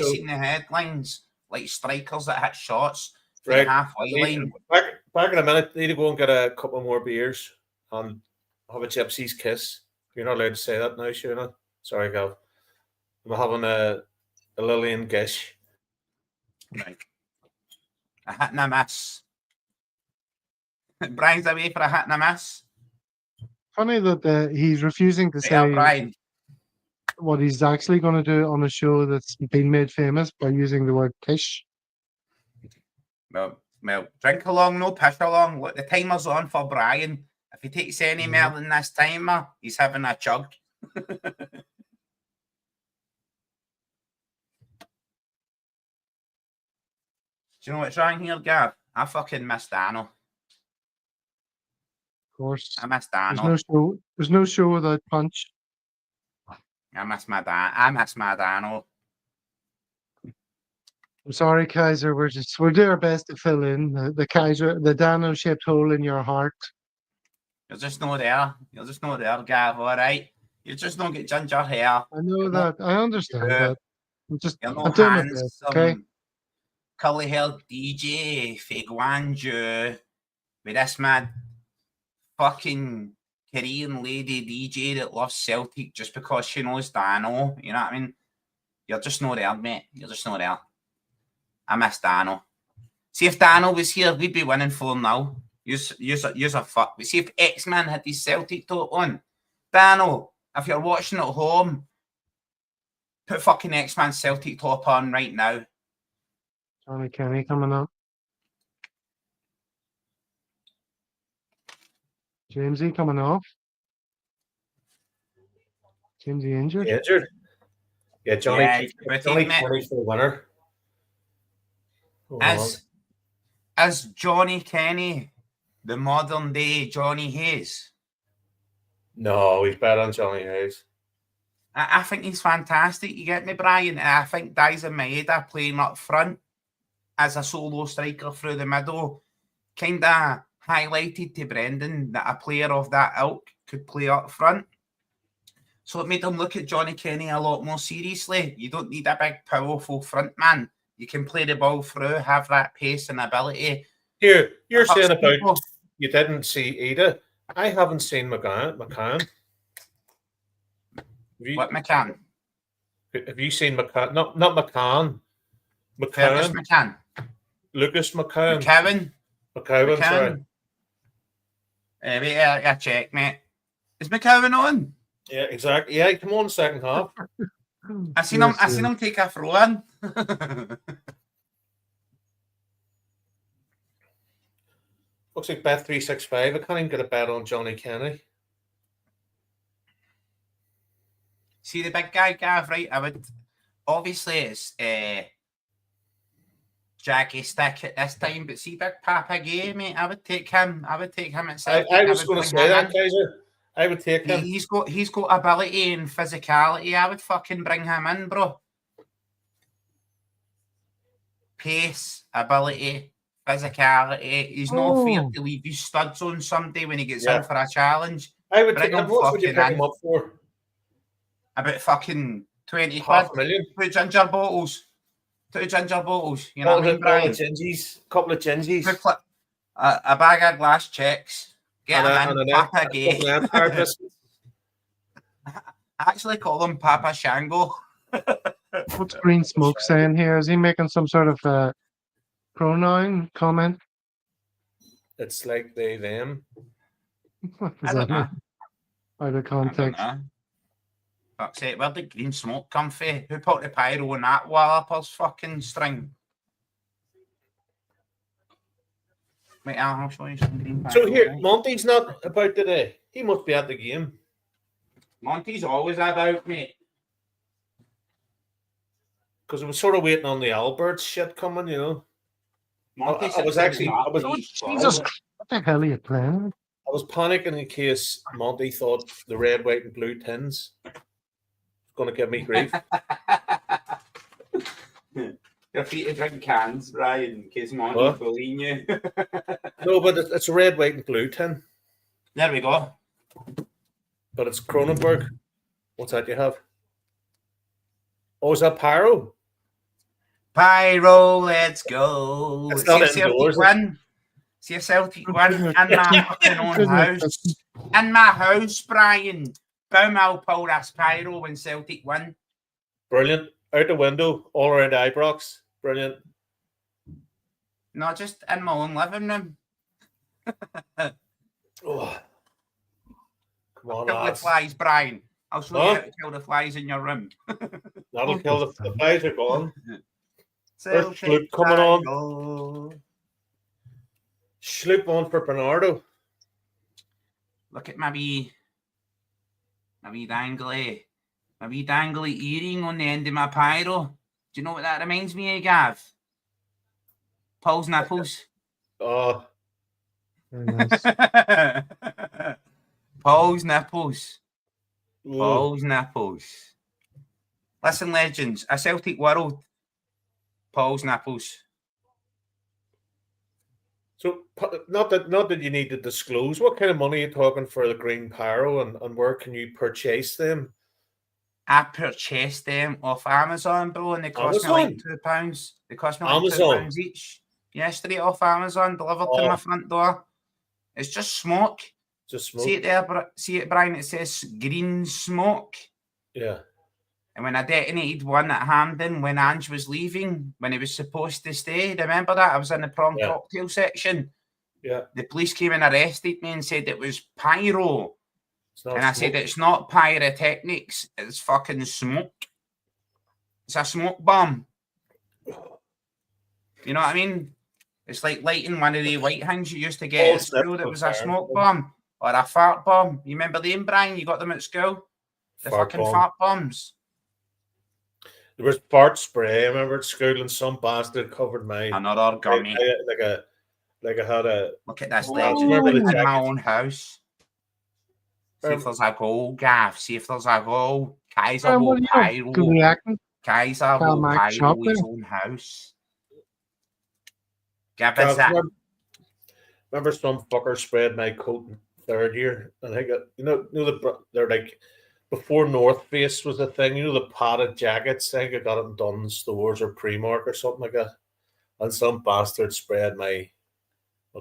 seen the headlines, like strikers that hit shots from Right. halfway line. Back in a minute, need to go and get a couple more beers and have a gypsy's kiss. You're not allowed to say that now, Shona. Sorry, Gav. I'm having a Lillian Gish. Right. A hit and a miss. Brian's away for a hit and a miss. Funny that he's refusing to say Brian. what he's actually going to do on a show that's been made famous by using the word pish. Well, drink along, no pish along. Look, the timer's on for Brian. If he takes any more than this timer, he's having a chug. Do you know what's wrong here, Gav? I fucking missed Dano. Of course. I missed Dano. There's no show without punch. I miss my Dano. I'm sorry, Kaiser. We'll do our best to fill in the Kaiser, the Dano-shaped hole in your heart. You're just not there. Gav. All right. You just don't get ginger hair. I know that. I understand that. I'm You're doing my best, okay? Curly-haired DJ, Figuanju, with this mad fucking Korean lady DJ that loves Celtic just because she knows Dano. You know what I mean? You're just not there, mate. You're just not there. I miss Dano. See, if Dano was here, we'd be winning 4-0. You're a fuck. But see, if X-Man had his Celtic top on, Dano, if you're watching at home, put fucking X-Man Celtic top on right now. Johnny Kenny coming up. Jamesy coming off. Jamesy injured? Injured? Yeah, Johnny Kenny for the winner. As Johnny Kenny, the modern day Johnny Hayes. No, he's better than Johnny Hayes. I think he's fantastic. You get me, Brian? I think Daizen Maeda playing up front as a solo striker through the middle kind of highlighted to Brendan that a player of that ilk could play up front. So it made him look at Johnny Kenny a lot more seriously. You don't need a big, powerful front man. You can play the ball through, have that pace and ability. Here, you're saying about people. you didn't see Ada. I haven't seen McCann. What McCann? Have you seen McCann? Not McCann. Fergus McCann. McCann. Lucas McCann. McCowan. Sorry. Wait, I check, mate. Is McCowan on? Yeah, exactly. Yeah, come on, second half. I seen him take a throw in. Looks like Bet365. I can't even get a bet on Johnny Kenny. See the big guy, Gav, right? I would obviously it's Jackie Stick at this time, but see Big Papa Gay, mate. I would take him at Celtic. I was going to say that, Kaiser. I would take him. He's got ability and physicality. I would fucking bring him in, bro. Pace, ability, physicality. He's not afraid to leave his studs on somebody when he gets in for a challenge. I would take him. What would you pick him up for? About fucking 20 $500,000. Two ginger bottles. You know what I mean, Brian? Couple of gingies. A bag of glass checks. Get him in, Papa Gay. I actually call him Papa Shango. What's Green Smoke saying here? Is he making some sort of pronoun comment? It's like they, them. What does that mean? Out of context. Fuck's sake, where did Green Smoke come from? Who put the pyro on that Walloper's fucking string? Wait, I'll show you some green pyro. So here, Monty's not about today. He must be at the game. Monty's always about, mate. Because I was sort of waiting on the Alberts shit coming, you know. Monty I was Jesus, what the hell are you playing? I was panicking in case Monty thought the red, white, and blue tins was going to give me grief. Your feet are drink cans, Brian, in case Monty's bullying you. No, but it's a red, white, and blue tin. There we go. But it's Cronenberg. What's that you have? Oh, is that Pyro? Pyro, let's go. It's not indoors. See if Celtic win in my fucking own house. In my house, Brian. Boom, I'll pull this pyro when Celtic win. Brilliant. Out the window, all around Ibrox. Brilliant. No, just in my own living room. Oh. Come on, Kill the flies, Brian. I'll show you how to kill the flies in your room. That'll kill the flies are gone. Celtic Sloop coming on. Sloop on for Bernardo. Look at my wee dangly earring on the end of my pyro. Do you know what that reminds me of, Gav? Paul's nipples. Oh. Very nice. Paul's nipples. Ooh. Paul's nipples. Listen, legends, a Celtic world. Paul's nipples. So, not that you need to disclose, what kind of money are you talking for the green pyro and where can you purchase them? I purchased them off Amazon, bro, and they cost me like £2. They cost me like £2 each. Yeah, straight off Amazon, delivered to my front door. It's just smoke. Just smoke. See it there, see it, Brian? It says green smoke. Yeah. And when I detonated one at Hampden, when Ange was leaving, when he was supposed to stay, remember that? I was in the prom cocktail section. Yeah. The police came and arrested me and said it was pyro. And I said, it's not pyrotechnics, it's fucking smoke. It's a smoke bomb. You know what I mean? It's like lighting one of the white things you used to get at school that was a smoke bomb or a fart bomb. You remember them, Brian? You got them at school? The fucking fart bombs. There was fart spray, I remember at school, and some bastard covered mine. Another gummy. Like I had a... Look at this legend in my own house. See if there's a goal, Gav. See if there's a goal. Kaiser What will are you pyro. reacting? Kaiser Cal will Mac pyro shop his there. own house. Give Gav, us that. remember some fucker spread my coat in third year, and I got they're like before North Face was a thing. You know the padded jackets. I think I got it done in stores or Primark or something like that. And some bastard spread my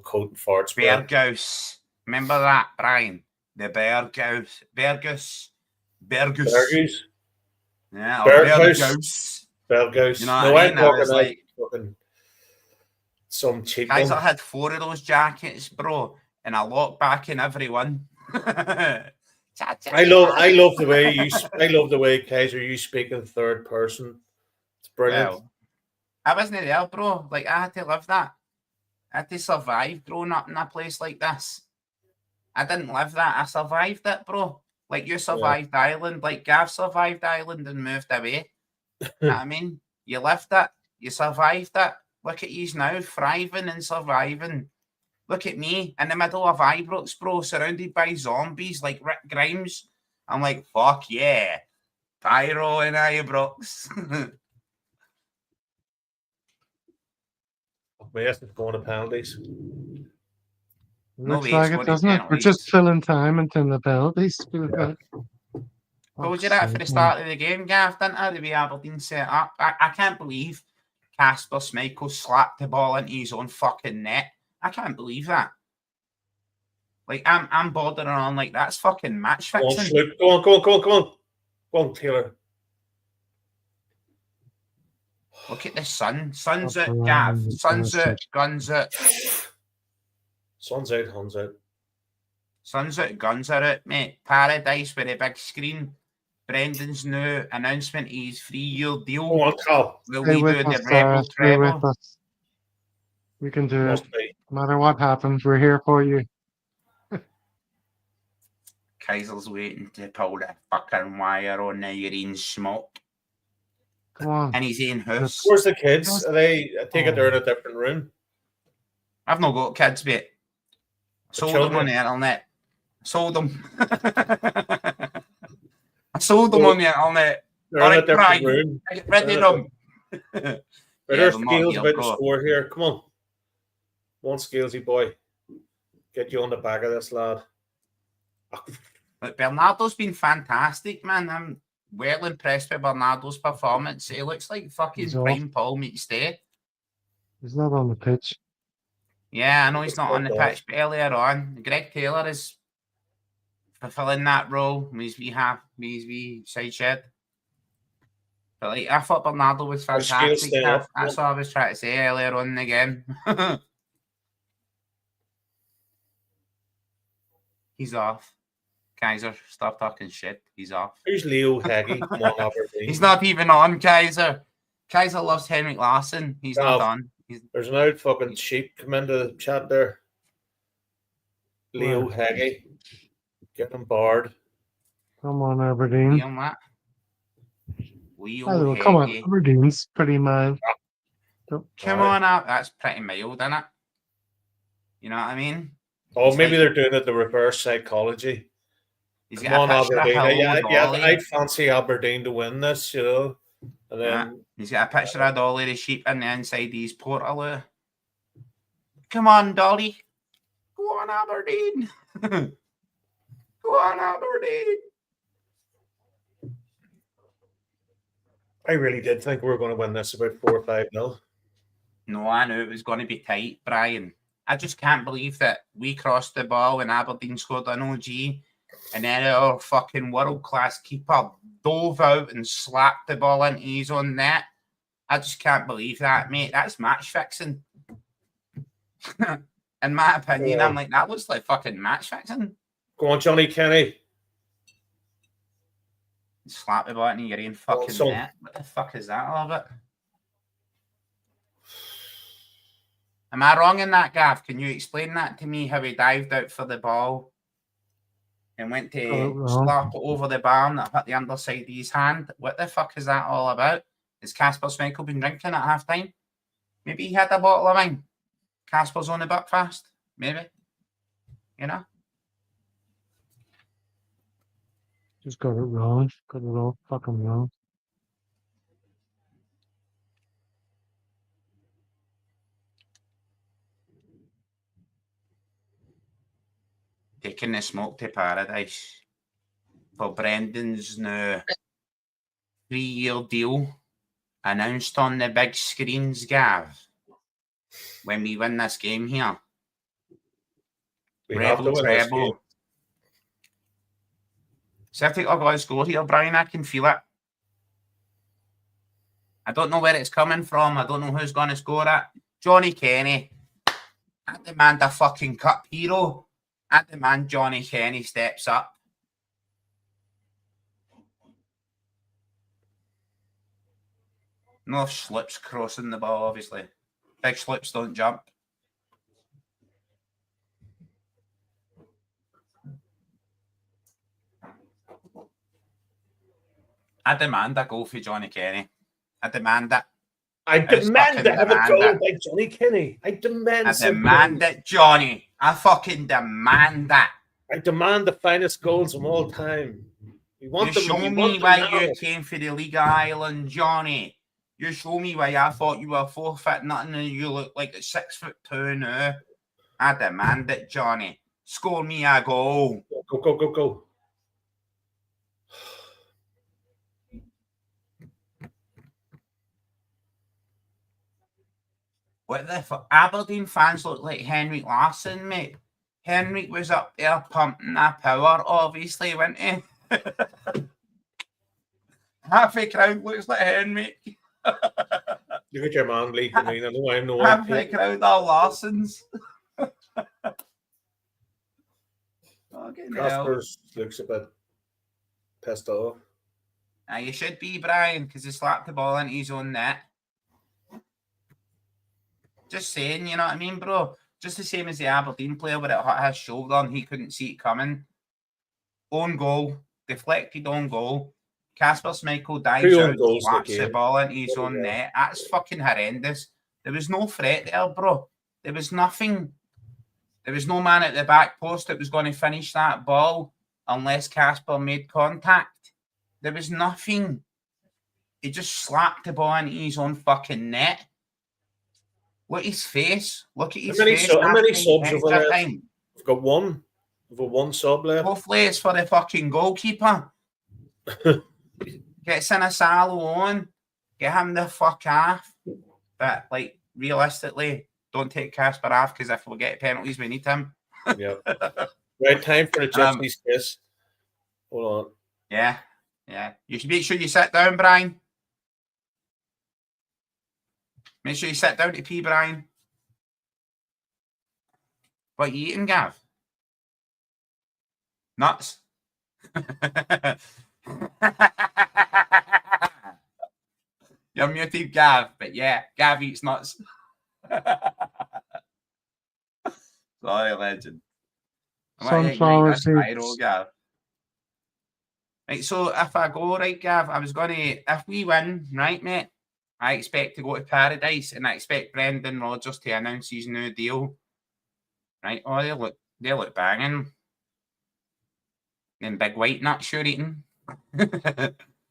coat and fart Bear spread. goose. Remember that, Brian? The bear goose. Bear goose. Bear goose. Bergies, Yeah, or Bear bear goose. goose. Belgouse. You know No, what I I'm mean? I talking was like like, fucking some cheap Kaiser one. had 4 of those jackets, bro, and I locked back in every one. I love the way I love the way Kaiser you speak in third person. It's brilliant. Well, I wasn't there, bro. Like, I had to live that. I had to survive growing up in a place like this. I didn't live that. I survived it, bro. Like, you survived Ireland. Like, Gav survived Ireland and moved away. You know what I mean? You lived it. You survived it. Look at yous now, thriving and surviving. Look at me in the middle of Ibrox, bro, surrounded by zombies like Rick Grimes. I'm like, fuck yeah. Pyro in Ibrox. Yes, it's going to penalties. Looks way like it's it, going to doesn't it? We're penalties. just filling time until the penalties. Told you that for the start of the game, Gav, didn't I? The way Aberdeen set up. I can't believe Casper Schmeichel slapped the ball into his own fucking net. I can't believe that. Like, I'm bordering on, like, that's fucking match Go on, fixing. Sloop. Go on. Go on, Taylor. Look at the sun. Sun's out, Gav. Sun's out. Guns out. Sun's out, Hun's out. Sun's out, guns are out, mate. Paradise with a big screen. Brendan's new announcement, he's 3-year deal. Go on, Cal. Will Stay we with do us, the Sarah. rebel Stay with treble? us. We can do it. Must be. No matter what happens, we're here for you. Kaiser's waiting to pull the fucking wire on the green smoke. Come on. And he's in house. Where's the kids? Are they? I take it they're in a different room. I've not got kids, mate. Sold them on the internet. Sold them. I sold them on the internet. They're in a different room. Get rid of them. There's Scales about to score here. Come on. One Scalesy boy. Get you on the back of this, lad. But Bernardo's been fantastic, man. I'm well impressed with Bernardo's performance. He looks like fucking prime Paul meets Stay. He's not on the pitch. Yeah, I know he's not on the pitch, but earlier on, Greg Taylor is fulfilling that role. He's wee side shed. But like, I thought Bernardo was fantastic. That's what I was trying to say earlier on in the game. He's off. Kaiser, stop talking shit. He's off. Who's Leo Haggy? Come on, Aberdeen. He's not even on, Kaiser. Kaiser loves Henrik Larsson. He's not on. There's an out fucking sheep come into the chat there. Leo Haggy. Get him barred. Come on, Aberdeen. Leo Come on, Aberdeen's pretty mild. Come on up. That's pretty mild, isn't it? You know what I mean? Oh, maybe they're doing it the reverse psychology. He's Come on, Aberdeen. I'd fancy Aberdeen to win this, you know. And then he's got a picture of Dolly the sheep in the inside his portal. Come on, Dolly. Go on, Aberdeen. Go on, Aberdeen. I really did think we were going to win this about 4 or 5-0. No, I knew it was going to be tight, Brian. I just can't believe that we crossed the ball and Aberdeen scored an OG, and then our fucking world-class keeper dove out and slapped the ball into his own net. I just can't believe that, mate. That's match fixing. In my opinion, I'm like, that looks like fucking match fixing. Go on, Johnny Kenny. Slap the ball into your own fucking net. What the fuck is that all about? Am I wrong in that, Gav? Can you explain that to me, how he dived out for the ball and went to slap it over the bar that hit the underside of his hand? What the fuck is that all about? Has Casper Schmeichel been drinking at half time? Maybe he had a bottle of wine. Casper's on the butt fast. Maybe. You know? Just got it wrong. Got it all fucking wrong. Taking the smoke to paradise for Brendan's new 3-year deal announced on the big screens, Gav. When we win this game here, We have to Rebel win this game. treble. Celtic are going to score here, Brian. I can feel it. I don't know where it's coming from. I don't know who's going to score it. Johnny Kenny. I demand a fucking cup hero. I demand Johnny Kenny steps up. No slips crossing the ball, obviously. Big slips don't jump. I demand a goal for Johnny Kenny. I demand it. I demand to have a demand goal it. by Johnny Kenny. I demand I some demand goals. it, Johnny. I fucking demand that. I demand the finest goals of all time. We want You them. show We me want why them you now. came for the League of Ireland, Johnny. You show me why I thought you were 4 foot nothing and you look like a 6'2" now. I demand it, Johnny. Score me a goal. Go, go, go, go. What the fuck? Aberdeen fans look like Henrik Larsson, mate. Henrik was up there pumping that power, obviously, wasn't he? Half the crowd looks like Henrik. Look at your man, Lee. I mean, I know I'm no Half the one. crowd are Larssons. Fucking hell. Casper looks a bit pissed off. Now, you should be, Brian, because he slapped the ball into his own net. Just saying, you know what I mean, bro? Just the same as the Aberdeen player where it hit his shoulder and he couldn't see it coming. Own goal. Deflected own goal. Casper Schmeichel dives Two own out, goals in the slaps the game. ball into his There we own go. net. That's fucking horrendous. There was no threat there, bro. There was nothing. There was no man at the back post that was going to finish that ball unless Casper made contact. There was nothing. He just slapped the ball into his own fucking net. Look at his face. Look at his face. How many subs have we Extra left? time. We've got one. We've got one sub left. Hopefully it's for the fucking goalkeeper. Get Sinisalo on. Get him the fuck off. But, like, realistically, don't take Casper off because if we get penalties, we need him. Yeah. Right, time for a gypsy's kiss. Hold on. Yeah. Yeah. You should make sure you sit down, Brian. Make sure you sit down to pee, Brian. What you eating, Gav? Nuts? You're muted, Gav, but yeah, Gav eats nuts. Sorry, legend. Sunflower seeds. Gav. Right, so if I go, right, Gav, I was going to, if we win, right, mate, I expect to go to paradise and I expect Brendan Rodgers to announce his new deal. Right? Oh, they look banging. Them big white nuts you're eating.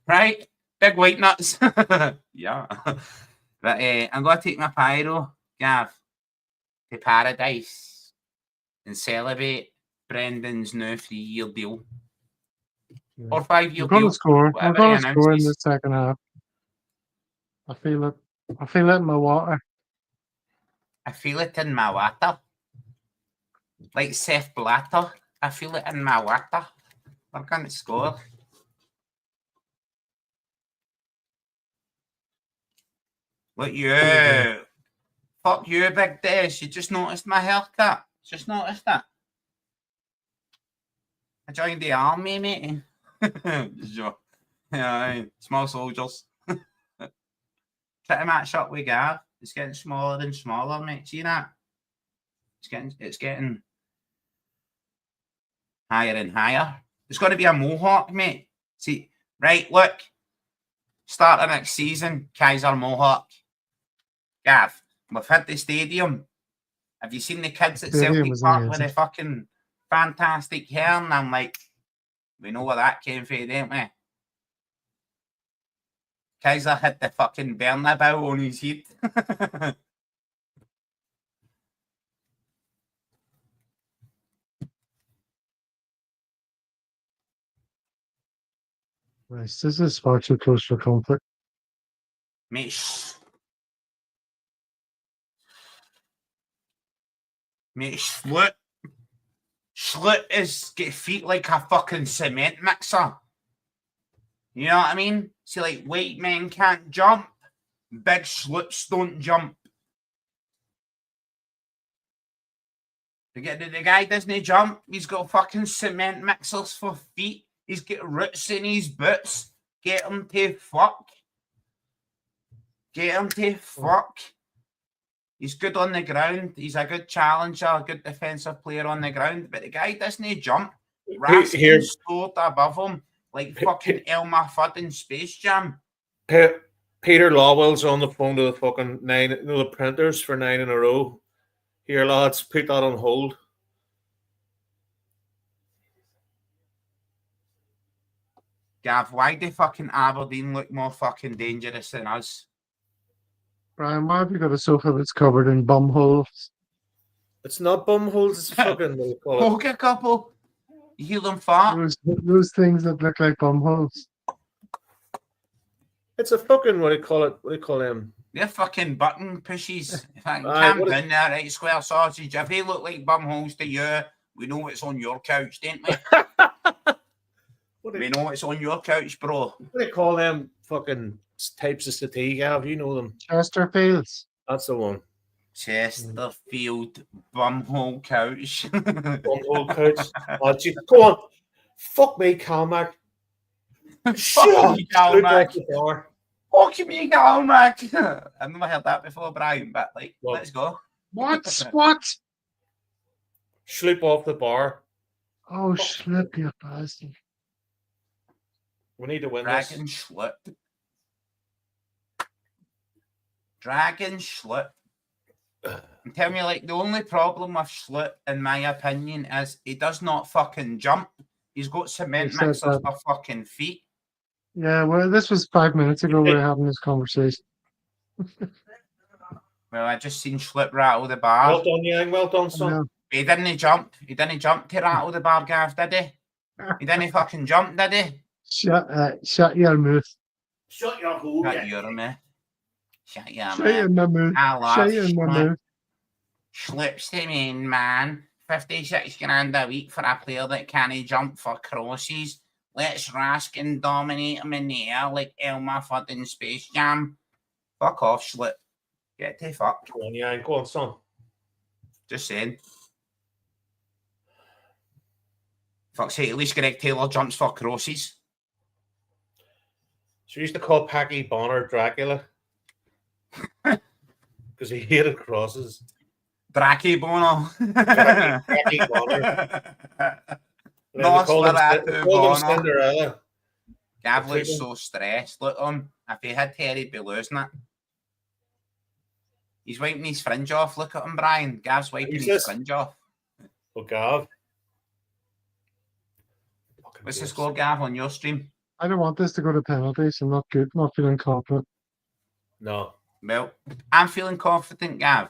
Right? Big white nuts. Yeah. But I'm going to take my pyro, Gav, to paradise and celebrate Brendan's new 3-year deal. Yeah. Or 5-year We're going deal. to score. We're whatever he going to score in announces. the second half. I feel it. I feel it in my water. I feel it in my water. Like Seth Blatter. I feel it in my water. We're going to score. Look you. Fuck you, Big Des. You just noticed my haircut. Just noticed it. I joined the army, mate. Yeah, small soldiers. Try to match up with Gav. It's getting smaller and smaller, mate. See that? It's getting higher and higher. It's going to be a mohawk, mate. See, right, look. Start of next season, Kaiser Mohawk. Gav, we've hit the stadium. Have you seen the kids at Stadium Celtic was Park with amazing. the fucking fantastic hair? And I'm like, We know where that came from, don't we? Kaiser had the fucking Bernabeu on his head. Nice. This is far too close for comfort. Mate, Schlut is get feet like a fucking cement mixer. You know what I mean? See, like, white men can't jump. Big Schluts don't jump. The guy doesn't jump. He's got fucking cement mixers for feet. He's got roots in his boots. Get him to fuck. Get him to fuck. He's good on the ground. He's a good challenger, a good defensive player on the ground. But the guy doesn't jump. Raskin scored above him like fucking Elmer Fudd in Space Jam. Peter Lawwell's on the phone to the fucking 9, the printers for 9 in a row. Here, lads, put that on hold. Gav, why do fucking Aberdeen look more fucking dangerous than us? Brian, why have you got a sofa that's covered in bum holes? It's not bum holes, it's fucking, what do you call it? Poke a couple. You hear them fart? Those things that look like bum holes. It's a fucking, what do you call it? What do you call them? They're fucking button pushes. If I can camp in there, right, square sausage. If they look like bum holes to you, we know it's on your couch, don't we? We know it's on your couch, bro. What do you call them fucking types of settee, Gav? You know them. Chesterfields. That's the one. Chesterfield bumhole couch. Bumhole couch. Oh, geez. Go on. Fuck me, Calmac. Fuck me, Calmac. Fuck me, Calmac. I've never heard that before, Brian, but like, let's go. What? Sloop off the bar. Oh, slip, you bastard. We need to win Dragon this. Slip. Dragon Slip. And tell me, like, the only problem with Slip, in my opinion, is he does not fucking jump. He's got cement mixers for fucking feet. Yeah, well, this was 5 minutes ago we were having this conversation. Well, I just seen Slip rattle the bar. Well done, Yang. Well done, son. Yeah. He didn't jump. He didn't jump to rattle the bar, Gav, did he? He didn't fucking jump, did he? Shut your mouth. Shut your hole. Shut your mouth. Shut your Shut your mouth. I love Shut your mouth. Slips the main man. 56 grand a week for a player that can't jump for crosses. Let's Raskin dominate him in the air like Elmer Fudd in Space Jam. Fuck off, Slip. Get to fuck. Go on, Yang. Go on, son. Just saying. Fuck's sake, at least Greg Taylor jumps for crosses. So we used to call Packy Bonner Dracula. Because he hated crosses. Draki Bono. Packy Bonner. Nosferatu Bono. Cinderella. Gav looks so stressed. Look at him. If he had hair, he'd be losing it. He's wiping his fringe off. Look at him, Brian. Gav's wiping his fringe off. Oh, Gav. What's the score, Gav, on your stream? I don't want this to go to penalties. I'm not good. Not feeling confident. No. Well, I'm feeling confident, Gav.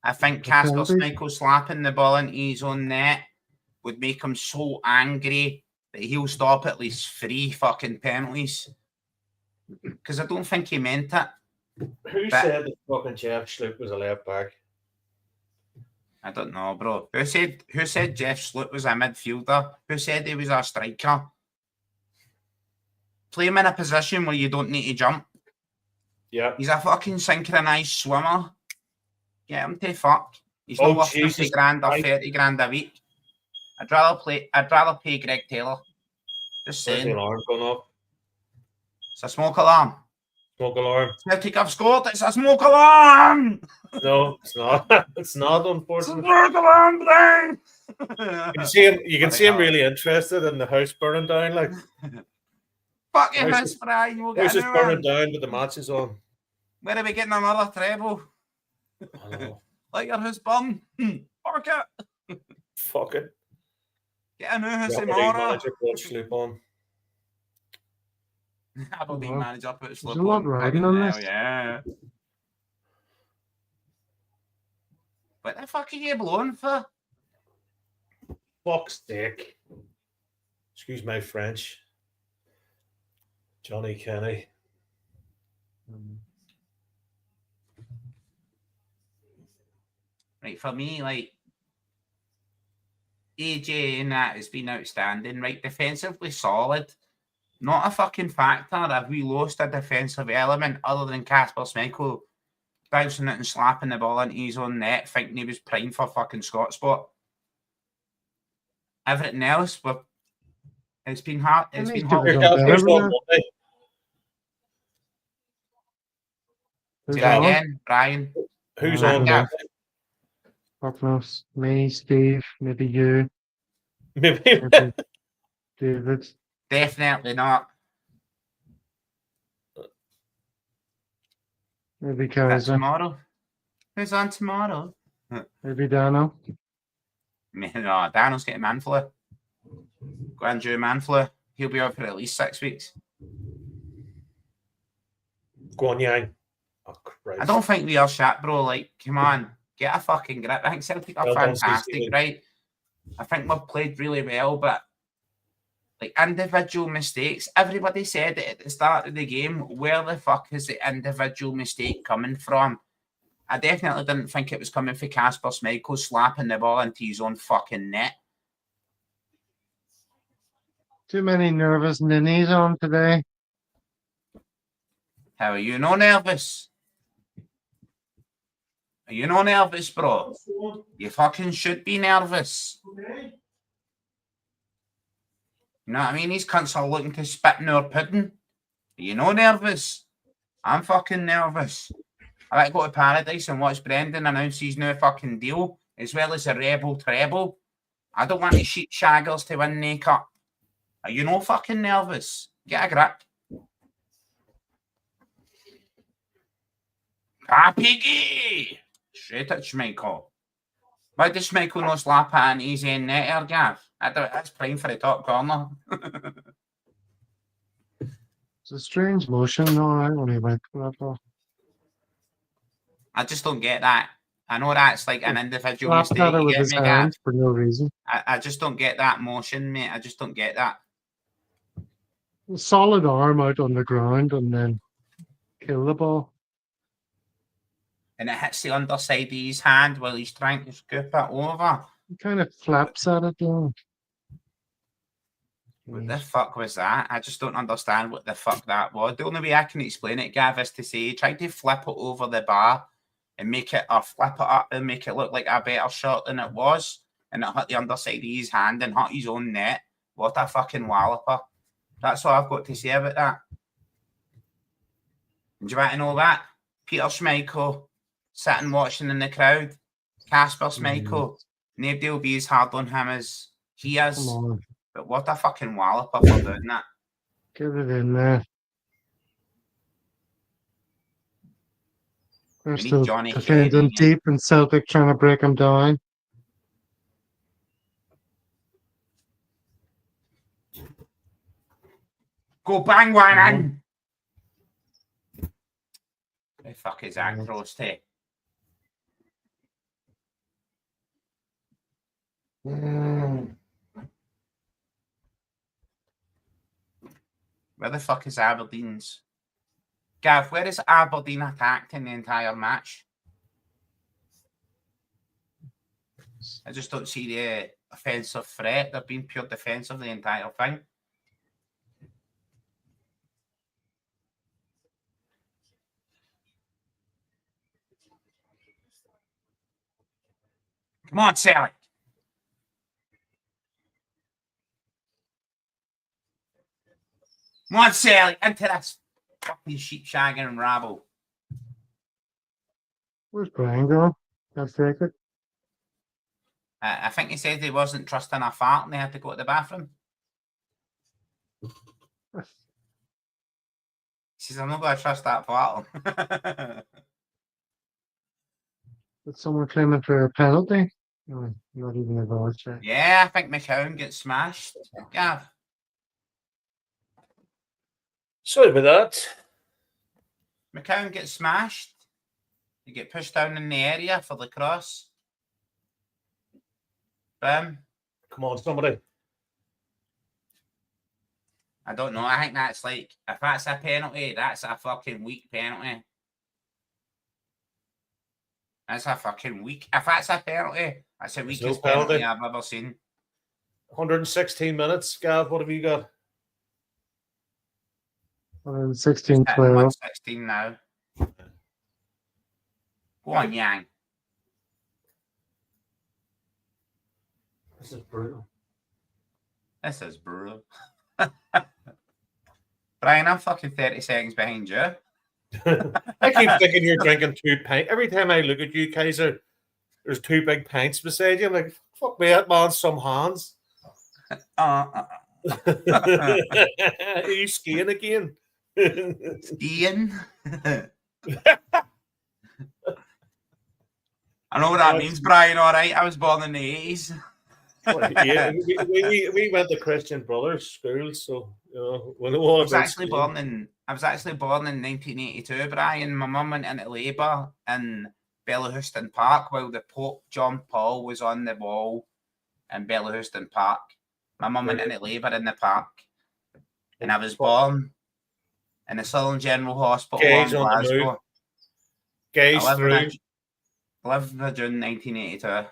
I think Casper Schmeichel slapping the ball into his own net would make him so angry that he'll stop at least 3 fucking penalties. Because I don't think he meant it. Who said that fucking Jeff Sloop was a left back? I don't know, bro. Who said Jeff Sloop was a midfielder? Who said he was a striker? Play him in a position where you don't need to jump. Yeah. He's a fucking synchronised swimmer. Get him to fuck. He's not worth 50 grand or 30 grand a week. I'd rather pay Greg Taylor. Just saying. Alarm going off. It's a smoke alarm. Smoke alarm. Celtic have scored. It's a smoke alarm. No, it's not. It's not, unfortunately. It's a smoke alarm, Brian. You can see him really interested in the house burning down. Like, fucking house, Brian. We'll house get is burning down, but the match is on. Where are we getting another treble? Like your house burn. Fuck it. Fuck it. Get a new house The tomorrow. manager put sloop on. Aberdeen Wow. manager put There's slip a lot on. riding Fucking on hell, this. yeah. What the fuck are you blowing for? Fuck's sake. Excuse my French. Johnny Kenny. Right, for me, like, AJ and that has been outstanding, right? Defensively solid. Not a fucking factor. Have we lost a defensive element other than Casper Schmeichel bouncing it and slapping the ball into his own net, thinking he was prime for fucking Scott spot? Everything else, it's been hard. It's been hot. Here's Here, on Cal, better here's than one that. Monday. Who's Do that on? again, Brian. Who's Uh, on yeah. Monday? Fuck knows. Me, Steve, maybe you, Maybe. maybe David. Definitely not. Maybe That's Kaiser. tomorrow. Who's on tomorrow? Maybe Dano. No, Daniel's getting man flu. Go and do man flu. He'll be out for at least 6 weeks. Go on, Yang. Oh, Christ. I don't think we are shit, bro. Like, come on, get a fucking grip. I think Celtic are Well done, fantastic, CC. right? I think we've played really well, but like individual mistakes, everybody said it at the start of the game. Where the fuck is the individual mistake coming from? I definitely didn't think it was coming for Casper Schmeichel slapping the ball into his own fucking net. Too many nervous ninnies on today. How are you no nervous? Are you no nervous, bro? You fucking should be nervous. You know what I mean? These cunts are looking to spit in our pudding. Are you no nervous? I'm fucking nervous. I like to go to Paradise and watch Brendan announce his new fucking deal, as well as a rebel treble. I don't want the sheep shaggers to win the cup. Are you no fucking nervous? Get a grip. Ah, piggy! Straight at Schmeichel. Why does Schmeichel no slap at an easy end netter, Gav? That's prime for the top corner. It's a strange motion. No, I only went for that ball. I just don't get that. I know that's like an individual Slapped mistake. at her You with get his me, Gav? hand for no reason. I just don't get that motion, mate. I just don't get that. Solid arm out on the ground and then kill the ball. And it hits the underside of his hand while he's trying to scoop it over. He kind of flaps at it though. What the fuck was that? I just don't understand what the fuck that was. The only way I can explain it, Gav, is to say he tried to flip it over the bar and make it, or flip it up and make it look like a better shot than it was. And it hit the underside of his hand and hit his own net. What a fucking walloper. That's all I've got to say about that. And do you want to know that? Peter Schmeichel sitting watching in the crowd. Casper Schmeichel. Nobody will be as hard on him as he is. Come on. But what a fucking walloper for doing that. Get it in there. They're We need still Johnny defending Kennedy. deep and Celtic trying to break them down. Go bang one in. The fuck is that close to? Where the fuck is Aberdeen's? Gav, where is Aberdeen attacked in the entire match? I just don't see the offensive threat. They've been pure defensive the entire thing. Come on, Celtic. Come on, Sally, into this fucking sheep shagging and rabble. Where's Brian going? Can't take it. I think he said he wasn't trusting a fart and they had to go to the bathroom. He says, I'm not going to trust that fart. Is someone claiming for a penalty? Not even a goal check. Yeah, I think McCown gets smashed. Gav. Sorry about that. McCown gets smashed. You get pushed down in the area for the cross. Boom. Come on, somebody. I don't know. I think that's like, if that's a penalty, that's a fucking weak penalty. That's a fucking weak. If that's a penalty, that's the There's weakest no penalty. penalty I've ever seen. 116 minutes. Gav, what have you got? 16, 12. 116 now. Go on, Yang. This is brutal. This is brutal. Brian, I'm fucking 30 seconds behind you. I keep thinking you're drinking 2 pints. Every time I look at you, Kaiser, there's 2 big pints beside you. I'm like, fuck me, that man's some hands. Are you skiing again? Skiing. I know what that means, Brian. All right, I was born in the 80s. Yeah, we went to Christian Brothers school, so you know we know all I was about actually skiing. born in 1982, Brian. My mum went into labour in Bellahouston Park while the Pope John Paul was on the wall in Bellahouston Park. My mum went into labour in the park, and I was born in the Southern General Hospital Gauge in on the move. Glasgow. Gauge through. 11th of June 1982.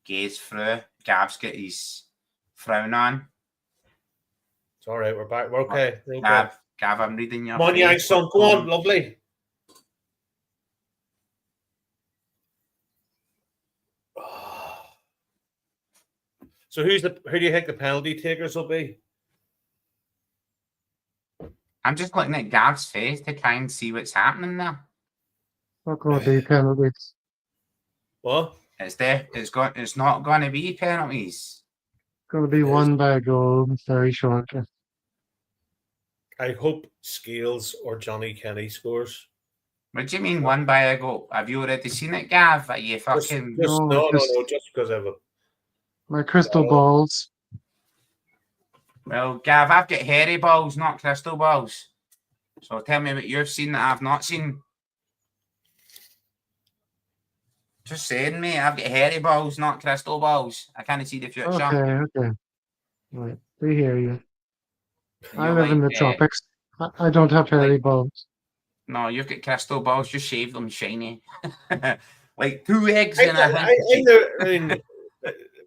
Gaze through. Gav's got his frown on. It's all right. We're back. We're okay. We're okay. Gav, I'm reading your Come on, Yang face. son. Go on, lovely. So who do you think the penalty takers will be? I'm just looking at Gav's face to try and see what's happening there. Not going to be penalties. What? It's not going to be penalties. Going to be won by a goal very shortly. I hope Scales or Johnny Kenny scores. What do you mean won by a goal? Have you already seen it, Gav? Are you fucking... No, Just because of it. My crystal balls. Well, Gav, I've got hairy balls, not crystal balls. So tell me what you've seen that I've not seen. Just saying, mate, I've got hairy balls, not crystal balls. I can't see the future. Okay. Right, we hear you. And I you're live in the like, tropics. I don't have hairy balls. No, you've got crystal balls. Just shave them shiny. Like 2 eggs in a I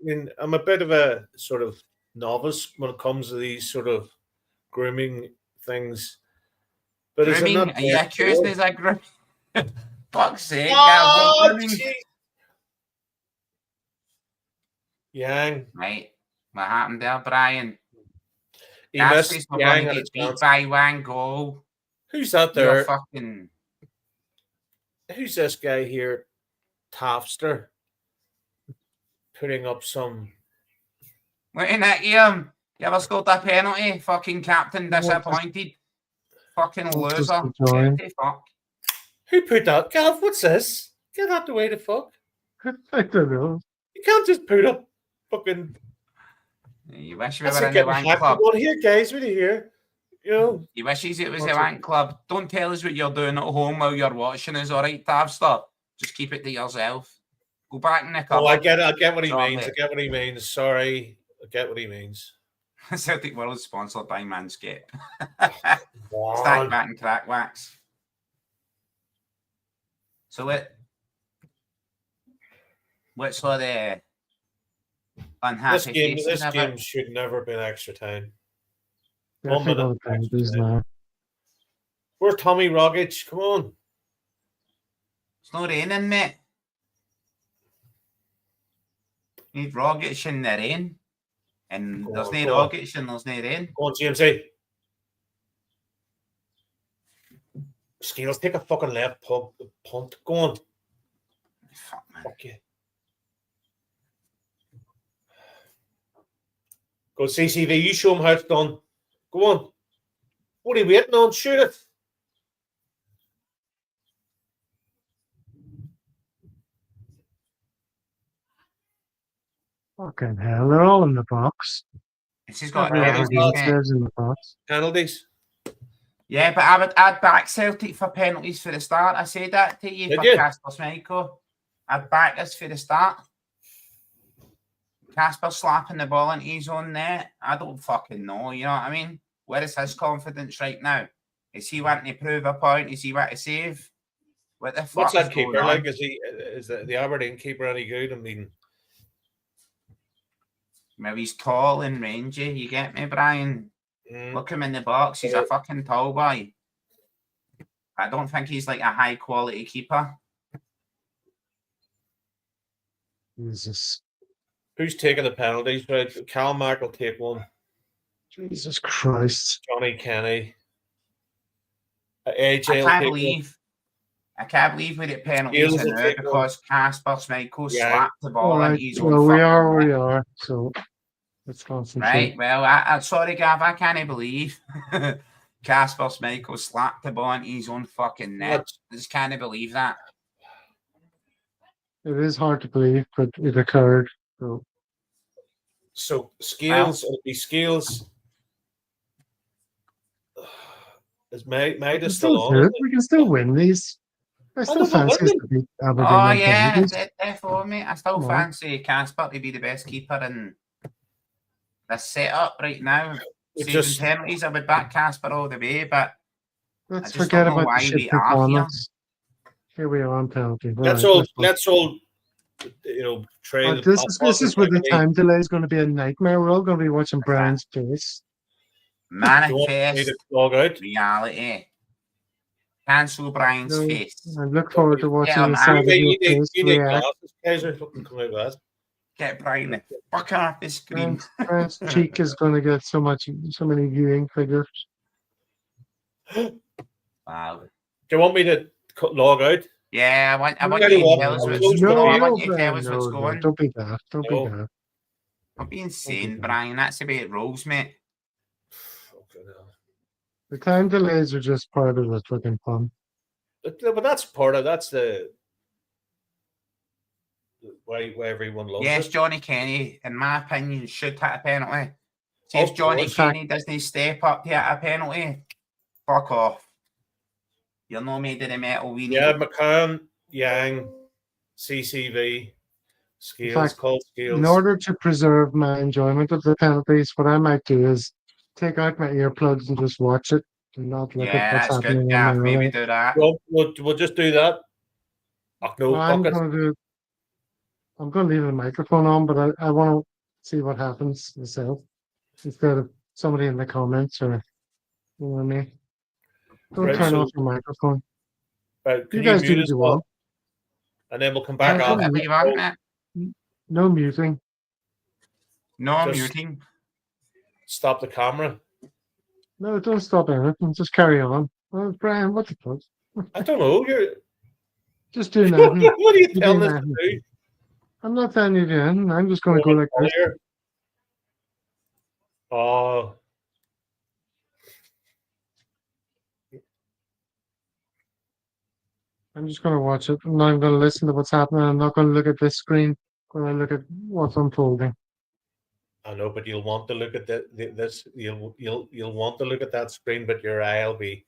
mean, I'm a bit of a sort of novice when it comes to these sort of grooming things. But is it grooming? not Are you accused as a groom? Fuck's sake, Gav, Oh, what grooming? geez. Yang. Right, what happened there, Brian? He That's missed we're Yang going at to a get beat chance. by 1 goal. Who's that You're there? fucking... Who's this guy here? Tafster. Putting up some... Looking at you. You ever scored a penalty? Fucking captain disappointed. Fucking loser. Dirty fuck. Who put that? Gav, what's this? Get out the way the fuck. I don't know. You can't just put up fucking... You wish we That's were like in the getting wank hacked. club. Well, here, guys, what do you hear? You know, You wishes it was What's the wank club. Don't tell us what you're doing at home while you're watching us, all right, Tavster? Just keep it to yourself. Go back in the cupboard. oh, I get what he Sorry. means. I get what he means. Sorry. I get what he means. Celtic World is sponsored by Manscaped. Wow. Stack back and crack wax. So what's all the unhappy faces This about? game should never have been extra time. Yeah, 1 I think all minute. the penalties now. Where's Tommy Rogic? Come on. It's not raining, mate. Need Rogic in the rain. And Go there's on, no go on. Rogic and there's no rain. Go on, GMC. Scales, take a fucking left punt. Go on. Fuck, man. Fuck you. Go CCV. You show him how it's done. Go on. What are you waiting on? Shoot it. Fucking hell, they're all in the box. This has got Every a other penalty, mate. is in the box. Penalties. Yeah, but I'd back Celtic for penalties for the start. I said that to you Did for you? Casper Schmeichel. I'd back us for the start. Casper slapping the ball into his own net. I don't fucking know, you know what I mean? Where is his confidence right now? Is he wanting to prove a point? Is he wanting to save? What the fuck What's is that going keeper on? like? Is the Aberdeen keeper any good? I mean, Maybe he's tall and rangy. You get me, Brian? Look him in the box. He's a fucking tall boy. I don't think he's like a high quality keeper. Jesus. who's taking the penalties? Right, Cal Mack will take one. Jesus Christ. Johnny Kenny. AJ I will can't take believe we did penalties Skills in will there take one. because Casper Schmeichel Yeah. slapped the ball All right. into his own Well, we fucking are where net. we are, so let's concentrate. Right. Well, I'm sorry, Gav. I can't believe Casper Schmeichel slapped the ball into his own fucking net. I just can't believe that. It is hard to believe, but it occurred. So Scales, it'll be Scales. Is Maida still on? Good. We can still win these. I still don't know, fancy us to beat Aberdeen. Oh, on yeah. penalties. Therefore, mate, I still Come on. fancy Casper to be the best keeper in the setup right now. Saving penalties, I would back Casper all the way, but Let's I just forget don't know about the why shit we are here. performance. Here we are on penalty. Let's Right, all trail. But this is where the time delay is going to be a nightmare. We're all going to be watching Brian's face. Manifest log out. reality. Cancel Brian's No, face. I look forward to watching him the out. side of your face You need react. glasses, Kaiser. Looking come out with that. Get Brian the fuck off the screen. Brian's cheek is going to get so many viewing figures. Wow. Do you want me to log out? Yeah, I want you to tell us what's No, going on. I no, want you to tell us what's going. Don't be daft. Don't be No. daft. I'm being insane, Brian. That's the way it rolls, mate. The time delays are just part of the fucking fun. But that's the why everyone loves Yes, it. Johnny Kenny, in my opinion, should hit a penalty. See Of if Johnny course. Kenny doesn't step up to hit a penalty, fuck off. You're not made of the metal we need. Yeah, McCann, Yang, CCV, Scales, fact, called Scales. In order to preserve my enjoyment of the penalties, what I might do is take out my earplugs and just watch it and not look at what's that's happening. good. Yeah, maybe do that. We'll just do that. Oh, no, I'm going to leave the microphone on, but I want to see what happens myself instead of somebody in the comments or you know what I mean. Don't Right, turn so- off your microphone. Right, You guys do mute what us you all? want. And then we'll come back Yeah, on. Whatever you want, mate. No muting. No Just- muting. Stop the camera. No, don't stop anything. Just carry on. Well, Brian, what the fuck? I don't know. Just do nothing. What are you You telling do us to nothing. do? I'm not telling you to do anything. I'm just going to go like this. Oh, I'm just going to watch it. I'm not even going to listen to what's happening. I'm not going to look at this screen. I'm going to look at what's unfolding. I know, but you'll want to look at this. You'll want to look at that screen, but your eye will be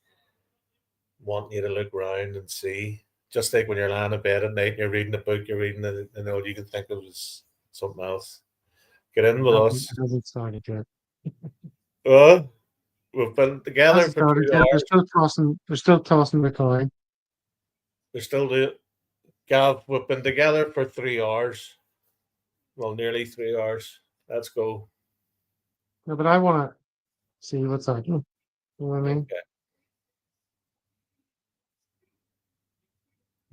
wanting you to look around and see. Just like when you're lying in bed at night and you're reading a book, you're reading it, and all you can think of is something else. Get in with us. It hasn't started yet. We've been together Hasn't for started 2 yet. hours. They're still tossing the coin. We're still doing. Gav, we've been together for 3 hours. Well, nearly 3 hours. Let's go. No, but I want to see what's happening. You know what I mean? Okay.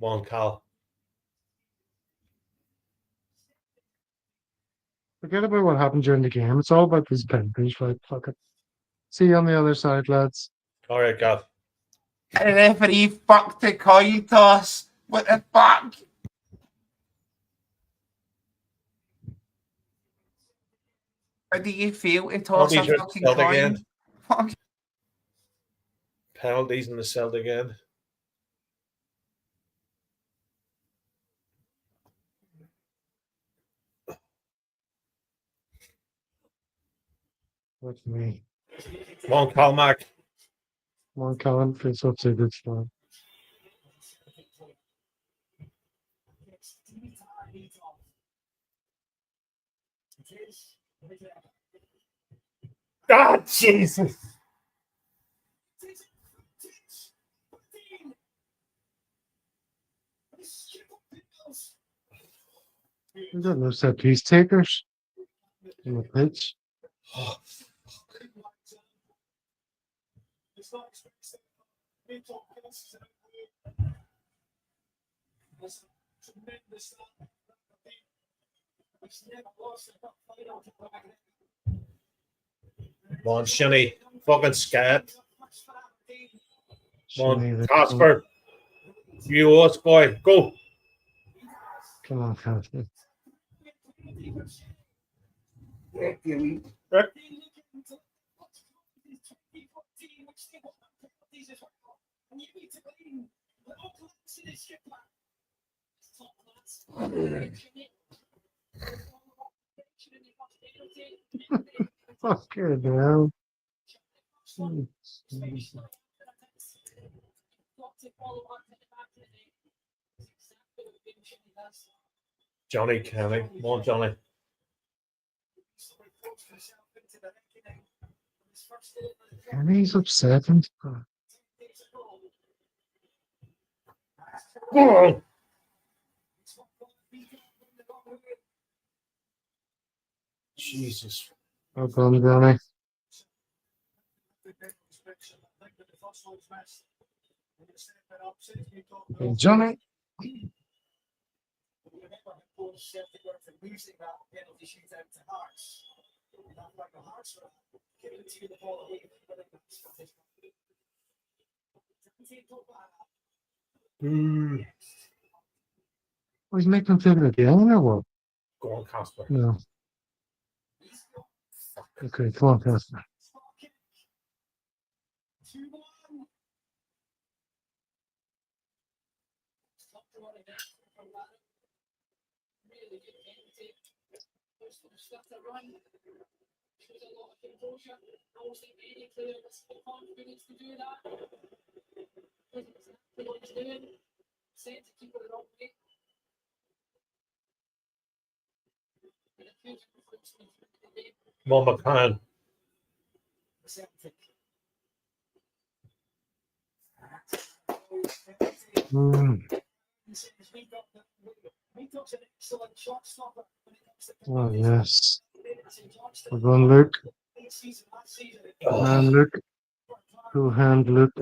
Come on, Cal. Forget about what happened during the game. It's all about these penalties, right? Fuck it. See you on the other side, lads. All right, Gav. The referee fucked the coin toss. What the fuck? How do you feel to toss a Penalties are fucking Celtic coin? end. Fuck. Penalties in the Celtic end. With me. Come on, Calmac. Come on, Colin. Face up to a good start. Ah, Jesus. We got no set piece takers in the pitch. Come on, Shinny. Fucking scat. Come on, Shinny, Casper. You us, boy. Go. Come on, Casper. Rick. Fucking hell. Johnny Kelly. Come on, Johnny. And he's upset. And Go on. Jesus. well done, Johnny. Hey, Johnny. Oh, he's making him feel again or what? Go on, Casper. No. Okay, come on, Casper. Come on, McCann. Oh, yes. We're going, Luke. Man, Luke. Two hand, Luke.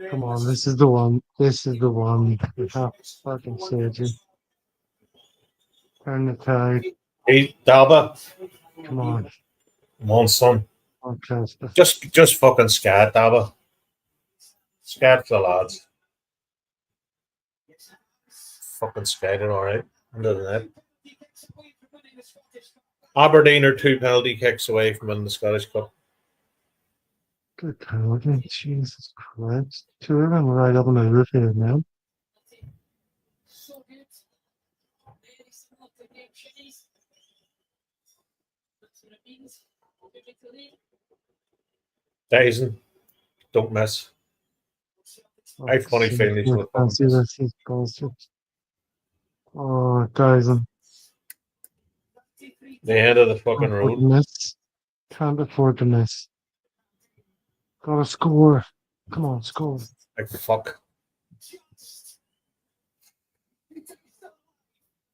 Come on, this is the one. This is the one. We have to fucking save you. Turn the tide. Hey, Daba. Come on. Come on, son. Come on, Casper. Just fucking scat, Daba. Scat for the lads. Fucking skating, all right. Under the net. Aberdeen are 2 penalty kicks away from winning the Scottish Cup. Good penalty. Jesus Christ. Two of them right up on the roof here now. Dyson, don't miss. I have funny feelings with fancy this. He's bullshit. Oh, Dyson. the end of the fucking Can't afford to road. miss. Can't afford to miss. Gotta score. Come on, score. Like fuck.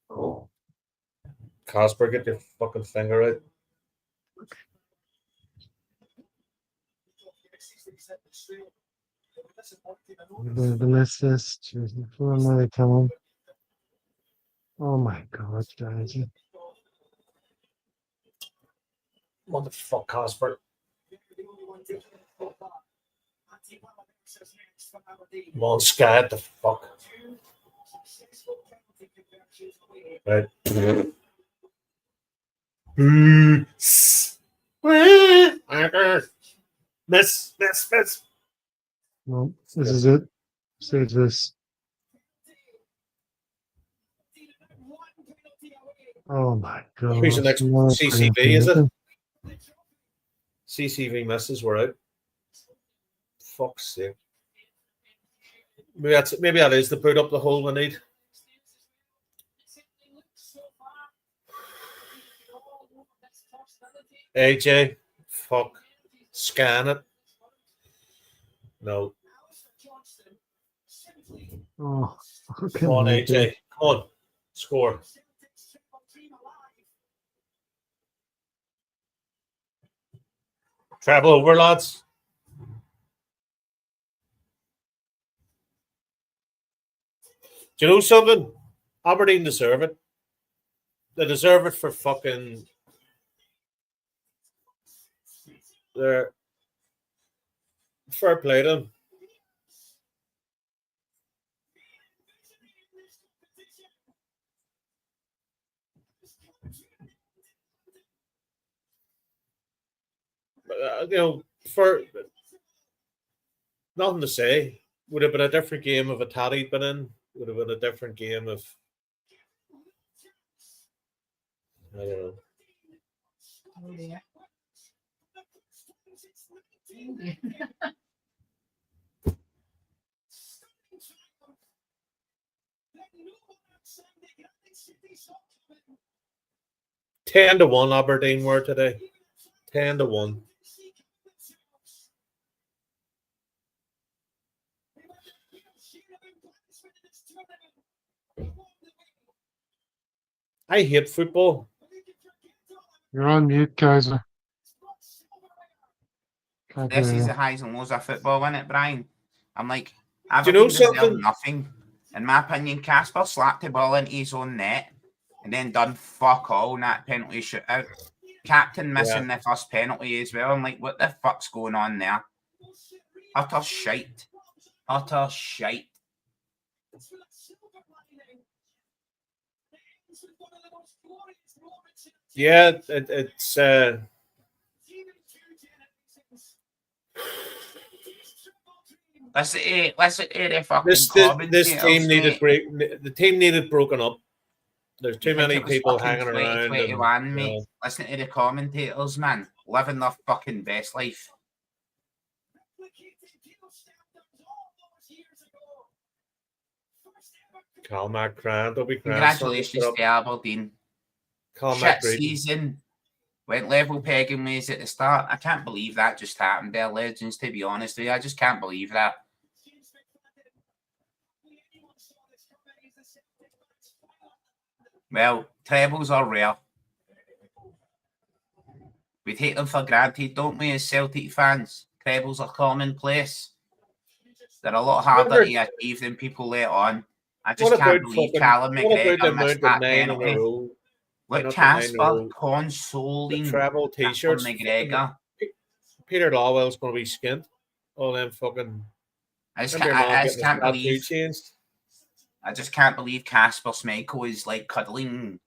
Oh. Casper, get your fucking finger out. The miss this. Jesus, where am I coming? Oh my God, Dyson. What the fuck, Casper? Come on, scat the fuck. Right. Miss. No, this is it. Save this. Oh my god. Who's the next Lord, CCV, is it? CCV misses, we're out. Fuck's sake. Maybe that is the boot up the hole we need. AJ, fuck. Scan it. No. Oh, Come on, AJ. Come on. Score. Travel over, lads. Do you know something? Aberdeen deserve it. They deserve it for fucking their fair play to them. You know, for nothing to say. Would have been a different game if a Taddy'd been in. Would have been a different game if I don't know. Oh, dear. 10-1 Aberdeen were today. 10-1. I hate football. You're on mute, Kaiser. Can't This hear is you. the highs and lows of football, isn't it, Brian? I'm like, Do you know Aberdeen deserve something? nothing. In my opinion, Casper slapped the ball into his own net and then done fuck all in that penalty shootout. Captain missing the first penalty as well. I'm like, what the fuck's going on there? Utter shite. Utter shite. Yeah, it's Listen to the fucking this commentators, team needed mate. the team needed broken up. There's too I think many it was people fucking hanging around. 2021, And, mate. Listen to the commentators, man. Living their fucking best life. Calmac Grant will be grand. Congratulations to Aberdeen. Calmac Shit season. Went level pegging ways at the start. I can't believe that just happened there, legends, to be honest with you. I just can't believe that. Well, trebles are rare. We take them for granted, don't we, as Celtic fans? Trebles are commonplace. They're a lot harder to achieve than people let on. I just can't believe Callum McGregor missed that penalty. Look, Casper consoling travel t-shirts. McGregor. Peter Lawwell's going to be skint. All them fucking. I just can't believe Casper Schmeichel is like cuddling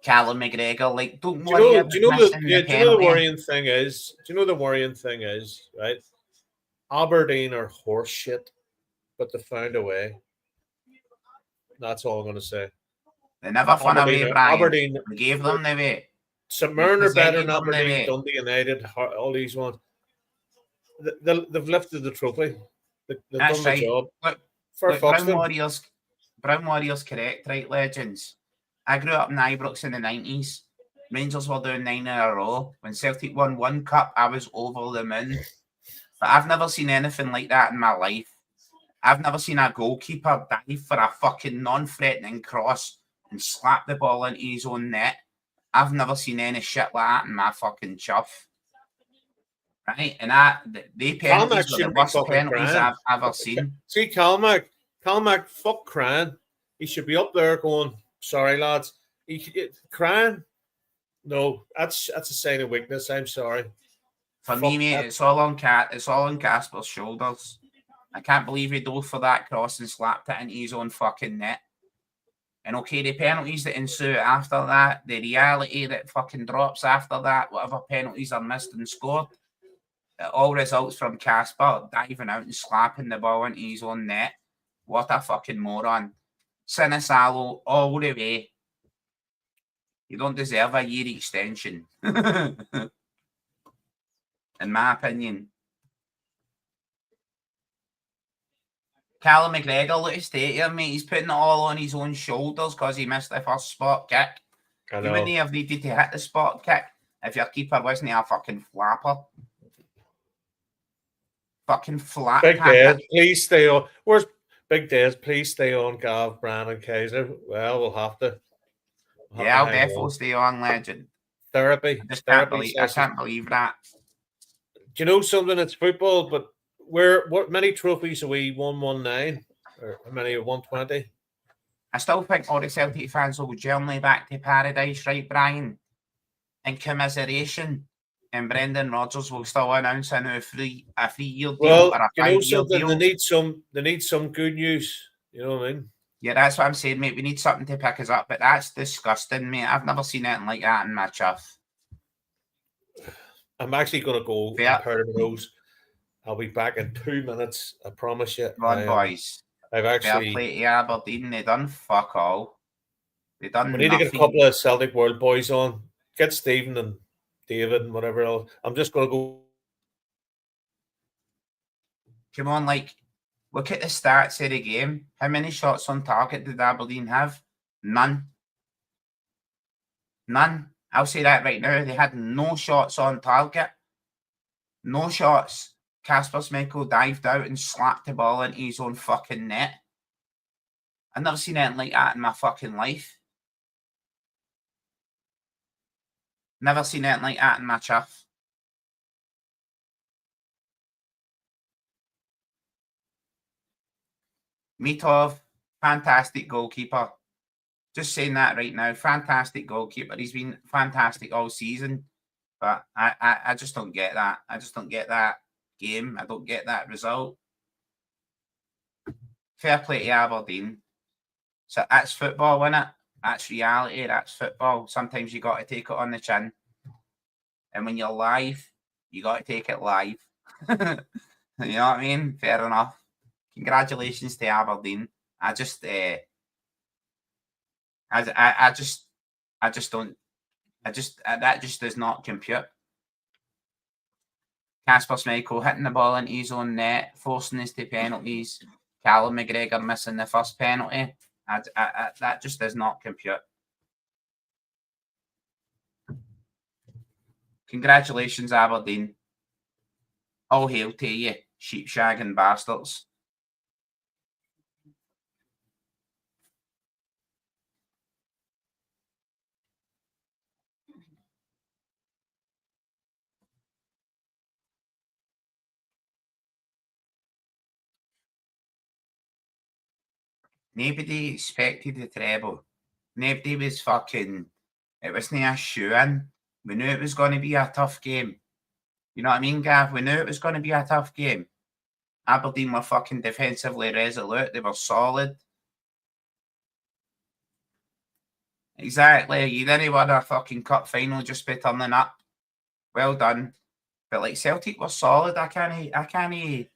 Callum McGregor. Like, don't worry. Do you know the worrying thing is? Do you know the worrying thing is? Right, Aberdeen are horse shit, but they found a way. That's all I'm going to say. They never found a way, Brian. Aberdeen we gave them the way. St Mirren are better than Aberdeen, Dundee United, all these ones. They've lifted the trophy. They've done the job. Look, Brown Warriors correct, right, legends? I grew up in Ibrox in the 90s. Rangers were doing 9 in a row. When Celtic won 1 cup, I was over the moon. But I've never seen anything like that in my life. I've never seen a goalkeeper dive for a fucking non-threatening cross and slap the ball into his own net. I've never seen any shit like that in my fucking chuff. Right? And they penalties were the worst penalties I've ever seen. See, Calmac, fuck Cran. He should be up there going, sorry, lads. Cran? No, that's a sign of weakness. I'm sorry. For me, mate, it's all on Casper's shoulders. I can't believe he dove for that cross and slapped it into his own fucking net. And okay, the penalties that ensue after that, the reality that fucking drops after that, whatever penalties are missed and scored, it all results from Casper diving out and slapping the ball into his own net. What a fucking moron. Sinisalo all the way. You don't deserve a year extension. In my opinion. Callum McGregor, look at state here, mate. He's putting it all on his own shoulders because he missed the first spot kick. I You wouldn't know. have needed to hit the spot kick if your keeper wasn't a fucking flapper. Fucking flat Big tacker. Des, please stay on. Where's Big Des? Please stay on, Gav, Bran, and Kaiser. Well, we'll have to. Yeah, I'll definitely stay on, legend. Therapy. I just Therapy I session. can't believe that. Do you know something? It's football, but what many trophies are we? 119? Or how many are 120? I still think all the Celtic fans will journey back to paradise, right, Brian? In commiseration. And Brendan Rodgers will still announce a new 3-year deal Well, or a you know 5-year something. deal. They need some good news. You know what I mean? Yeah, that's what I'm saying, mate. We need something to pick us up, but that's disgusting, mate. I've never seen anything like that in my chuff. I'm actually going to go Fair. and powder my nose. I'll be back in 2 minutes. I promise you. Run, boys. I've Fair actually. play to Aberdeen. They done fuck all. They done We need nothing. to get a couple of Celtic World boys on. Get Stephen and David and whatever else. I'm just going to go. Come on, like, look at the stats of the game. How many shots on target did Aberdeen have? None. None. I'll say that right now. They had no shots on target. No shots. Casper Schmeichel dived out and slapped the ball into his own fucking net. I've never seen anything like that in my fucking life. Never seen anything like that in my chuff. Mitov, fantastic goalkeeper. Just saying that right now. Fantastic goalkeeper. He's been fantastic all season. But I just don't get that. I just don't get that game. I don't get that result. Fair play to Aberdeen. So that's football, isn't it? That's reality. That's football. Sometimes you got to take it on the chin. And when you're live, you got to take it live. You know what I mean? Fair enough. Congratulations to Aberdeen. That just does not compute. Casper Schmeichel hitting the ball into his own net, forcing us to penalties. Callum McGregor missing the first penalty. That just does not compute. Congratulations, Aberdeen. All hail to you, sheep shagging bastards. Nobody expected the treble. Nobody was fucking. It wasn't a shoe-in. We knew it was going to be a tough game. You know what I mean, Gav? We knew it was going to be a tough game. Aberdeen were fucking defensively resolute. They were solid. Exactly. You didn't win a fucking cup final just by turning up. Well done. But like Celtic were solid. I can't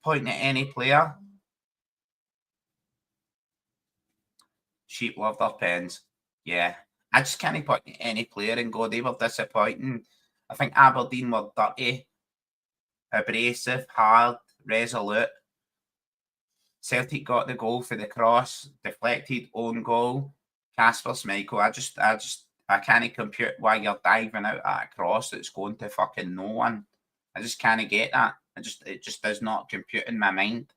point at any player. Sheep love their pens. Yeah. I just can't point at any player and go, they were disappointing. I think Aberdeen were dirty, abrasive, hard, resolute. Celtic got the goal for the cross, deflected, own goal. Casper Schmeichel. I can't compute why you're diving out at a cross that's going to fucking no one. I just can't get that. It just does not compute in my mind.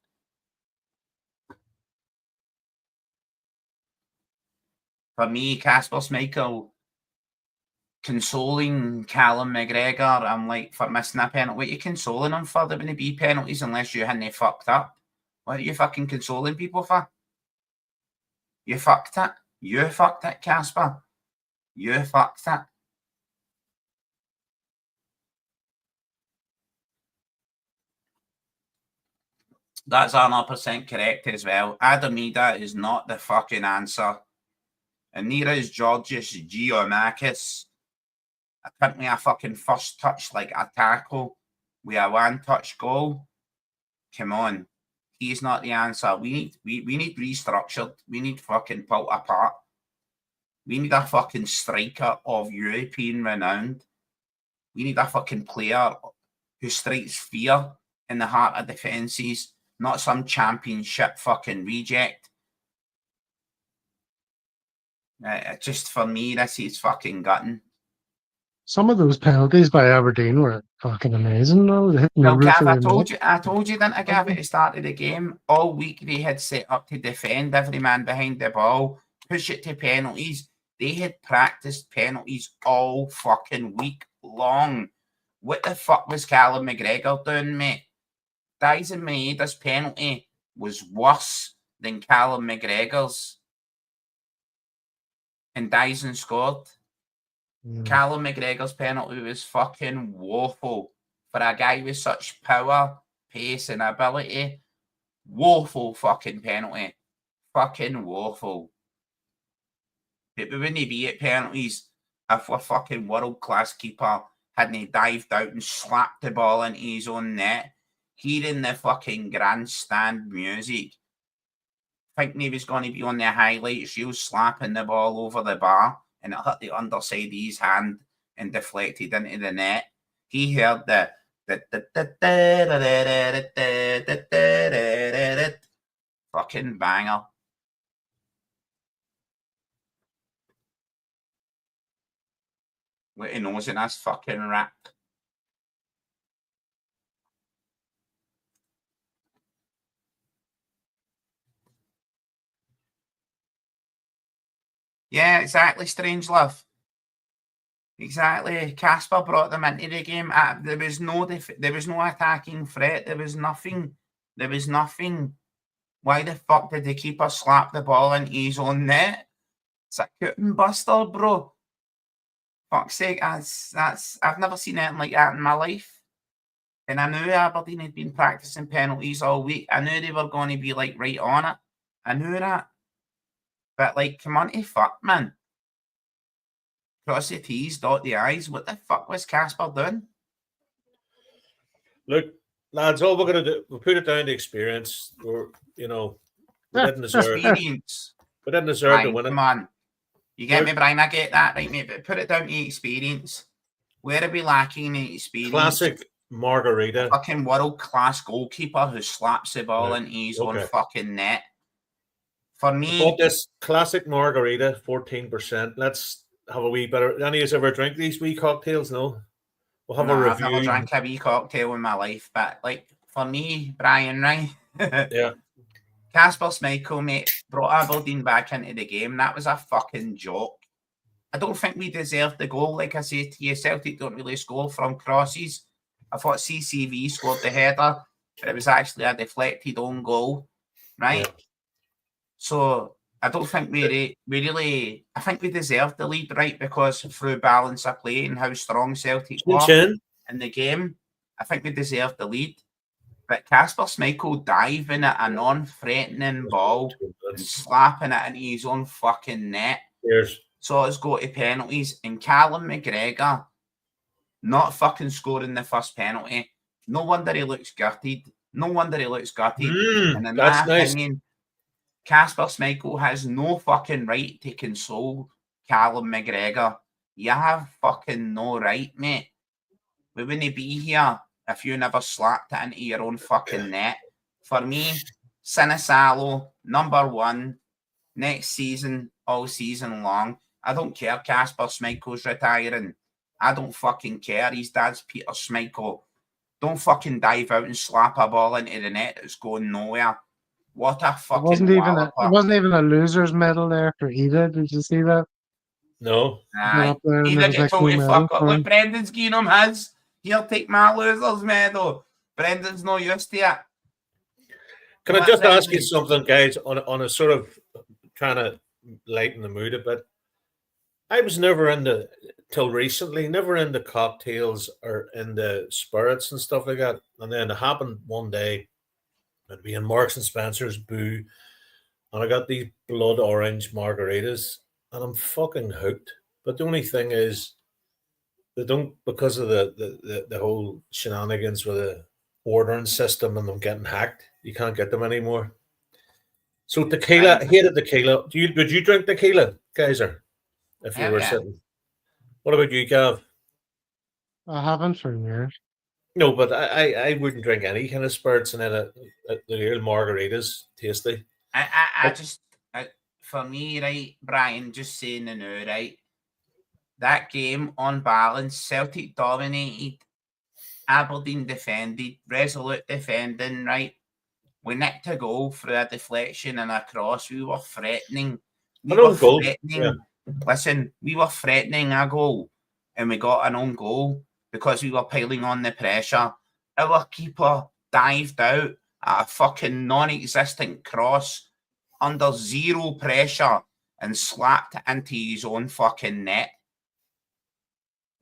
For me, Casper Schmeichel consoling Callum McGregor, I'm like, for missing a penalty. What are you consoling him for? There wouldn't be penalties unless you hadn't fucked up. What are you fucking consoling people for? You fucked it. You fucked it, Casper. You fucked it. That's 100% correct as well. Adamida is not the fucking answer. And neither is Georgios Giannakis. Apparently a fucking first touch like a tackle with a one-touch goal. Come on. He's not the answer. We need restructured. We need fucking pulled apart. We need a fucking striker of European renown. We need a fucking player who strikes fear in the heart of defences, not some championship fucking reject. Just for me, this is fucking gutting. Some of those penalties by Aberdeen were fucking amazing, though. They hit the Well, roof Gav, of I the told net. you, didn't I, Gav, at the start of the game? All week they had set up to defend every man behind the ball, push it to penalties. They had practiced penalties all fucking week long. What the fuck was Callum McGregor doing, mate? Dyson Maeda's penalty was worse than Callum McGregor's. And Dyson scored. Callum McGregor's penalty was fucking woeful. For a guy with such power, pace, and ability, woeful fucking penalty. Fucking woeful. But we wouldn't be at penalties if a fucking world-class keeper hadn't dived out and slapped the ball into his own net. Hearing the fucking grandstand music, thinking he was going to be on the highlights reel slapping the ball over the bar, and it hit the underside of his hand and deflected into the net. He heard the fucking banger. What he knows in his fucking rap. Yeah, exactly, Strange Love. Exactly. Casper brought them into the game. There was no attacking threat. There was nothing. Why the fuck did the keeper slap the ball into his own net? It's a cutting buster, bro. Fuck's sake, I've never seen anything like that in my life. And I knew Aberdeen had been practicing penalties all week. I knew they were going to be like right on it. I knew that. But like, come on to fuck, man. Cross the T's, dot the I's. What the fuck was Casper doing? Look, lads, all we're going to do, we'll put it down to experience. We didn't deserve experience. We didn't deserve to win it. Come on. You get me, Brian? I get that, right, mate? But put it down to experience. Where are we lacking in experience? Classic Margarita. A fucking world-class goalkeeper who slaps the ball into his own fucking net. For me... But this classic Margarita, 14%. Let's have a wee better... Any of you ever drink these wee cocktails? No? We'll have a review. I've never drank a wee cocktail in my life, but like, for me, Brian, right? Yeah. Casper Schmeichel, mate, brought Aberdeen back into the game. That was a fucking joke. I don't think we deserved the goal. Like I say to you, Celtic don't really score from crosses. I thought CCV scored the header, but it was actually a deflected own goal, right? Yeah. So I don't think we really... I think we deserved the lead, right? Because through balance of play and how strong Celtic were in the game, I think we deserved the lead. But Casper Schmeichel diving at a non-threatening ball and slapping it into his own fucking net. Cheers. So it's go to penalties. And Callum McGregor not fucking scoring the first penalty. No wonder he looks gutted. And in my opinion, Casper Schmeichel has no fucking right to console Callum McGregor. You have fucking no right, mate. We wouldn't be here if you never slapped it into your own fucking net. For me, Sinisalo, number one, next season, all season long. I don't care Casper Schmeichel's retiring. I don't fucking care. His dad's Peter Schmeichel. Don't fucking dive out and slap a ball into the net that's going nowhere. What a fucking it wasn't even a loser's medal there for either. Did you see that? No. He didn't get told to fuck up. Look, Brendan's giving him his. He'll take my loser's medal. Brendan's no used to it. Can I just ask you something, guys, on a sort of trying to lighten the mood a bit? I was never till recently, never into cocktails or into spirits and stuff like that. And then it happened one day. I'd be in Marks and Spencer's Boo, and I got these blood orange margaritas, and I'm fucking hooked. But the only thing is, they don't, because of the whole shenanigans with the ordering system and them getting hacked, you can't get them anymore. So tequila, I hated tequila. Would you drink tequila, Kaiser? if you Hell were yeah. sitting. What about you, Gav? I haven't for years. No, but I wouldn't drink any kind of spirits, and then the real margaritas tasty. I just, for me, right, Brian, just saying the now, right, that game on balance, Celtic dominated, Aberdeen defended, resolute defending, right? We nicked a goal through a deflection and a cross. We were threatening. We An were own goal, threatening. yeah. Listen, we were threatening a goal and we got an own goal because we were piling on the pressure. Our keeper dived out at a fucking non-existent cross under zero pressure and slapped it into his own fucking net.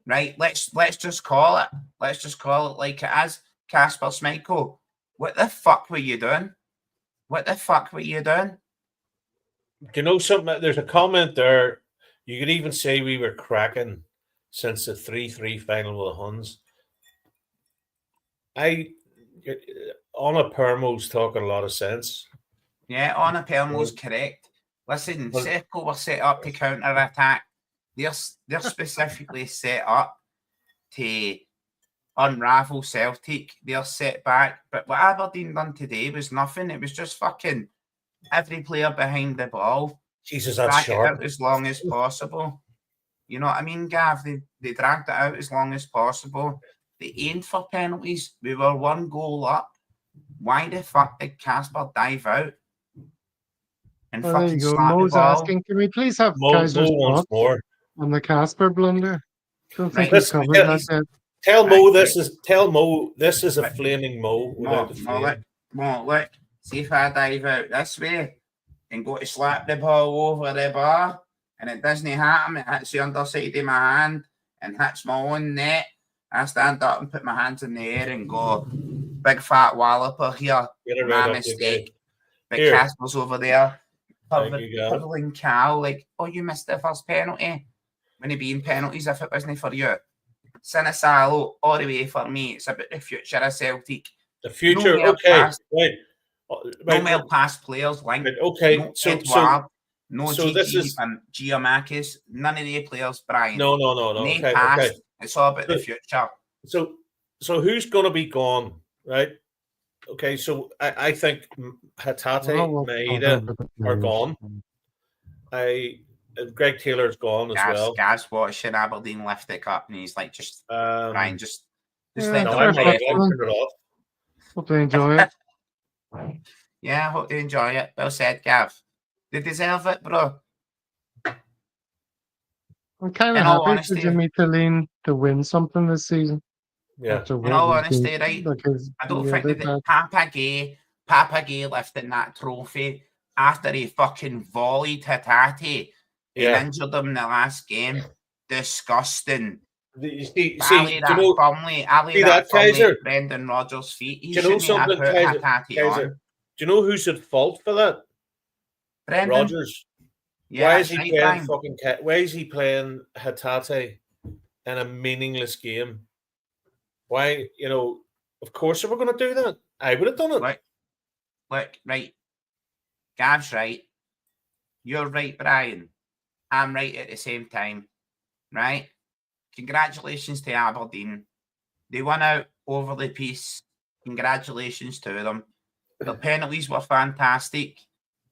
Right? Let's just call it. Let's just call it like it is. Casper Schmeichel, what the fuck were you doing? What the fuck were you doing? Do you know something? There's a comment there. You could even say we were cracking since the 3-3 final with the Huns. Anna Permo's talking a lot of sense. Yeah, Anna Permo's correct. Listen, Circle were set up to counter-attack. They're specifically set up to unravel Celtic. They're set back. But what Aberdeen done today was nothing. It was just fucking every player behind the ball. Jesus, that's drag it sharp. out as long as possible. You know what I mean, Gav? They dragged it out as long as possible. They aimed for penalties. We were one goal up. Why the fuck did Casper dive out and Well, there fucking you go. slap Mo's the ball? asking, can we please have Mo Kaiser's once thoughts more. on the Casper blunder? Don't think Right. we've covered that yet. Tell Mo Right. this is a Right. flaming Mo without the flame. Look. See if I dive out this way and go to slap the ball over the bar and it doesn't happen. It hits the underside of my hand and hits my own net. I stand up and put my hands in the air and go, big fat walloper here. Get it My right up, mistake. But Here. Casper's over there. Thank you, Gav. Piddling cow, like, oh, you missed the first penalty. When it being penalties if it wasn't for you. Sinisalo, all the way for me. It's about the future of Celtic. The future, No okay. past. Right. No more past players linked. Right, okay. No So Edouard, no so this GG is and Giamakis. None of the players, Brian. no. No Okay, past. okay. It's all about the future. So who's going to be gone, right? Okay, so I think Hatate, Maeda are gone. Greg Taylor's gone as well. Gav's watching Aberdeen lift it up, and he's like, just Brian, just Yeah, let No, them I'm fair play. not. I'll turn it off. Hope they enjoy it. Yeah, I hope they enjoy it. Well said, Gav. They deserve it, bro. I'm kind In of all happy honesty- for Jimmy Tilleen to win something this season. Yeah. After In all what he's honesty, been- right, like his- I don't yeah, think they've that had- Papa Gay lifting that trophy after he fucking volleyed Hatate Yeah. and injured him in the last game. Disgusting. You see, Ali do that you know, firmly, Ali see that that, firmly Kaiser? Brendan Rodgers' feet. He Do you know shouldn't have something, put Kaiser? Hatate Kaiser, on. do you know who's at fault for that? Brendan. Rogers. Yeah, Why is he that's right, playing Brian. Why is he playing Hatate in a meaningless game? Why, of course if we're going to do that. I would have done it. Look, right. Gav's right. You're right, Brian. I'm right at the same time. Right? Congratulations to Aberdeen. They won out over the piece. Congratulations to them. The penalties were fantastic.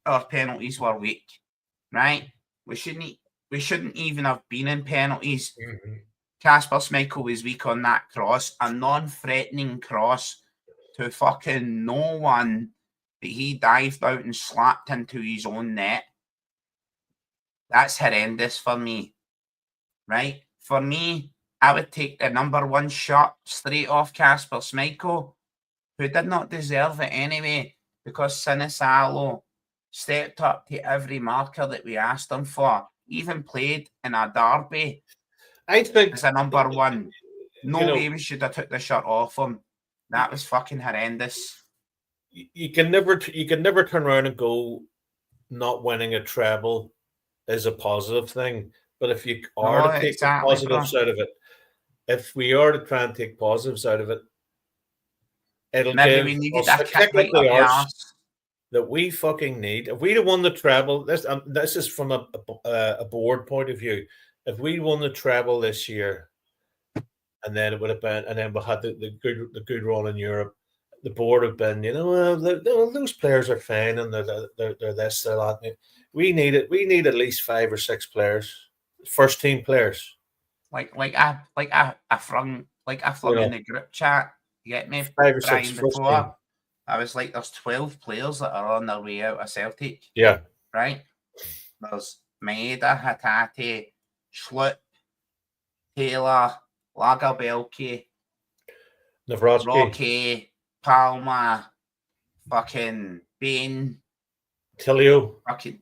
Our penalties were weak. Right? We shouldn't even have been in penalties. Mhm. Casper Schmeichel was weak on that cross, a non-threatening cross to fucking no one that he dived out and slapped into his own net. That's horrendous for me, right? For me, I would take the number one shot straight off Casper Schmeichel, who did not deserve it anyway, because Sinisalo stepped up to every marker that we asked him for, even played in a derby. I think As a number one. No you know- way we should have took the shirt off him. That was fucking horrendous. you can never turn around and go not winning a treble is a positive thing. But if you are No, to take exactly, the positives out of it, if we are to try and take positives out of it, it'll Maybe give we needed us a kick right up the arse. that we fucking need. If we'd have won the treble, this is from a board point of view. If we won the treble this year, and then it would have been, and then we had the good run in Europe, the board have been, those players are fine, and they're this, they're that. We need it. We need at least 5 or 6 players, first team players. I flung in the group chat. You get me? 5 or 6 Brian, first before team. I was like, there's 12 players that are on their way out of Celtic. Yeah. Right? There's Maeda, Hatate, Schlupp, Taylor, Lagerbelke, Navrosky, Rocky, Palmer, fucking Bain, Tilio. fucking.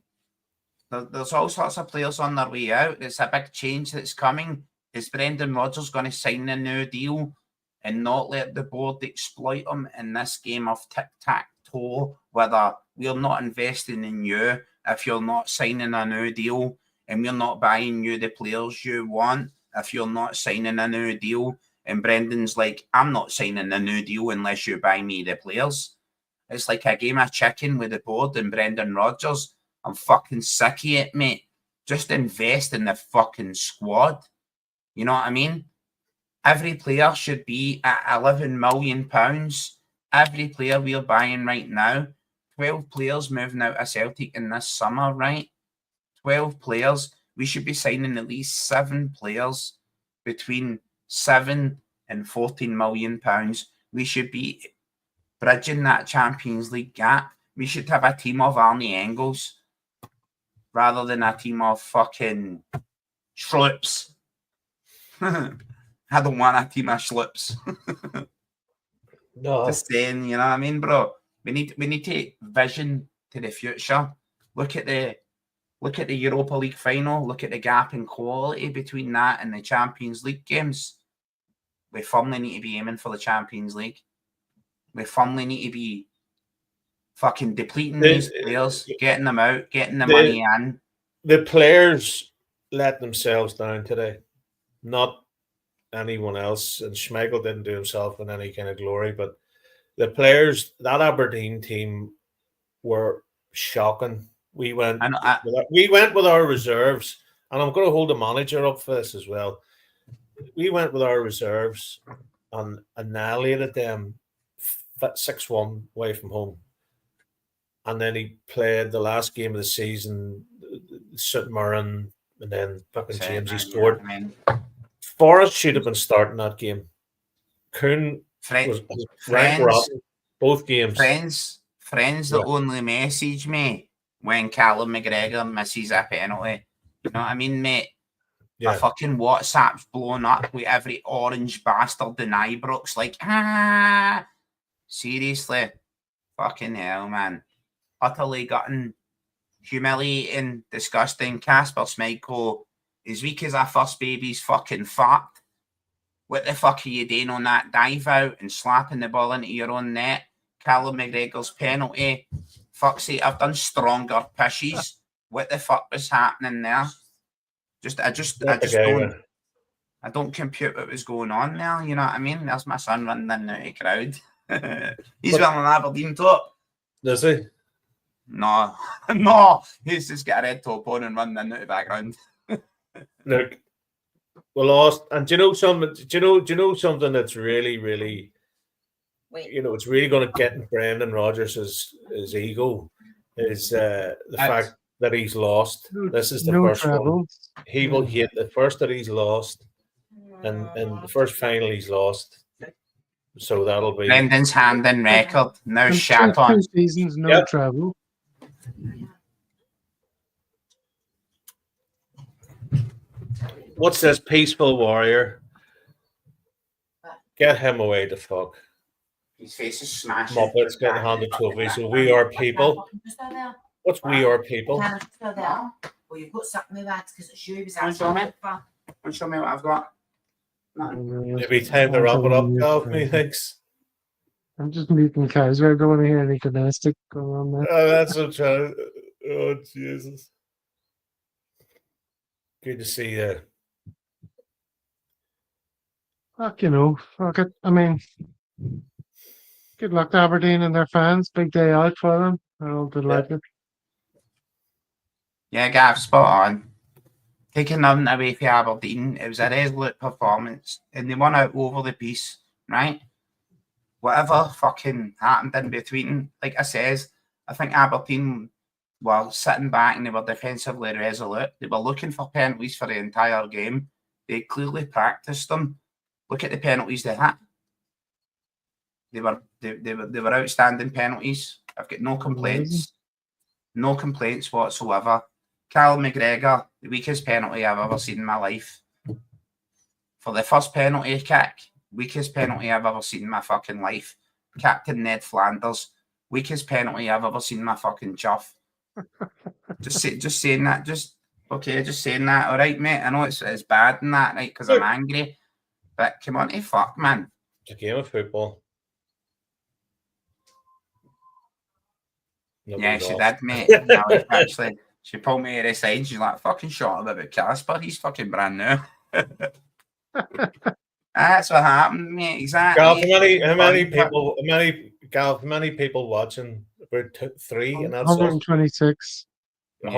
There's all sorts of players on their way out. It's a big change that's coming. Is Brendan Rodgers going to sign a new deal and not let the board exploit him in this game of tic-tac-toe, whether we're not investing in you if you're not signing a new deal, and we're not buying you the players you want if you're not signing a new deal? And Brendan's like, I'm not signing a new deal unless you buy me the players. It's like a game of chicken with the board and Brendan Rodgers. I'm fucking sick of it, mate. Just invest in the fucking squad. You know what I mean? Every player should be at £11 million. Every player we're buying right now, 12 players moving out of Celtic in this summer, right? 12 players. We should be signing at least 7 players between 7 and £14 million. We should be bridging that Champions League gap. We should have a team of Arnie Engels rather than a team of fucking Schlupps. I don't want a team of Schlupps. No. Just saying, you know what I mean, bro? We need to vision to the future. Look at the Europa League final. Look at the gap in quality between that and the Champions League games. We firmly need to be aiming for the Champions League. We firmly need to be fucking depleting these players, getting them out, getting the money in. The players let themselves down today, not anyone else. And Schmeichel didn't do himself in any kind of glory, but the players, that Aberdeen team, were shocking. We went with our reserves, and I'm going to hold the manager up for this as well. We went with our reserves and annihilated them 6-1 away from home. And then he played the last game of the season, St. Mirren, and then fucking James, he scored. Forrest should have been starting that game. Kuhn was rank rotten both games. Friends that only message me when Callum McGregor misses a penalty. You know what I mean, mate? Yeah. My fucking WhatsApp's blown up with every orange bastard in Ibrox. Like, seriously. Fucking hell, man. Utterly gutting, humiliating, disgusting. Casper Schmeichel, as weak as a first baby's fucking fart. What the fuck are you doing on that dive out and slapping the ball into your own net? Callum McGregor's penalty. Fuck's sake, I've done stronger pishes. What the fuck was happening there? I don't compute what was going on there. You know what I mean? There's my son running in the crowd. He's wearing an Aberdeen top. Does he? No. He's just got a red top on and running into the background. Look, we lost, and do you know something? Do you know something that's really, really, it's really going to get in Brendan Rodgers' his ego is the fact that he's lost. This is the first one. He will hate the first that he's lost, and the first final he's lost. So that'll be Brendan's hand in record. No shat on. 2 seasons, no travel. What's this peaceful warrior? Get him away the fuck. His face is smashed. Muppets getting handed trophies. So we are people. What's we are people? Well, you've got something with that because it's you. Show me what I've got. Maybe time to wrap it up, Calv, methinks. I'm just meeting Kaiser. I don't want to hear any gymnastic going on there. Oh, that's what I'm trying. Oh, Jesus. Good to see you. Fuck it. I mean, good luck to Aberdeen and their fans. Big day out for them. I'll delighted. Yeah, Gav, spot on. Taking nothing away from Aberdeen, it was a resolute performance, and they won out over the piece, right? Whatever fucking happened in between, like I says, I think Aberdeen were sitting back and they were defensively resolute. They were looking for penalties for the entire game. They clearly practiced them. Look at the penalties they had. They were outstanding penalties. I've got no complaints. No complaints whatsoever. Cal McGregor, the weakest penalty I've ever seen in my life. For the first penalty kick, weakest penalty I've ever seen in my fucking life. Captain Ned Flanders, weakest penalty I've ever seen in my fucking chuff. Just saying that. Just saying that. All right, mate. I know it's bad and that, right? Because I'm angry. But come on, fuck, man. It's a game of football. Yeah, she did, mate. No, actually, she pulled me to the side. She's like, fucking shut up about Casper. He's fucking brand new. That's what happened, mate. Exactly. Gav, how many people watching? About 3 and that's 126. Yeah,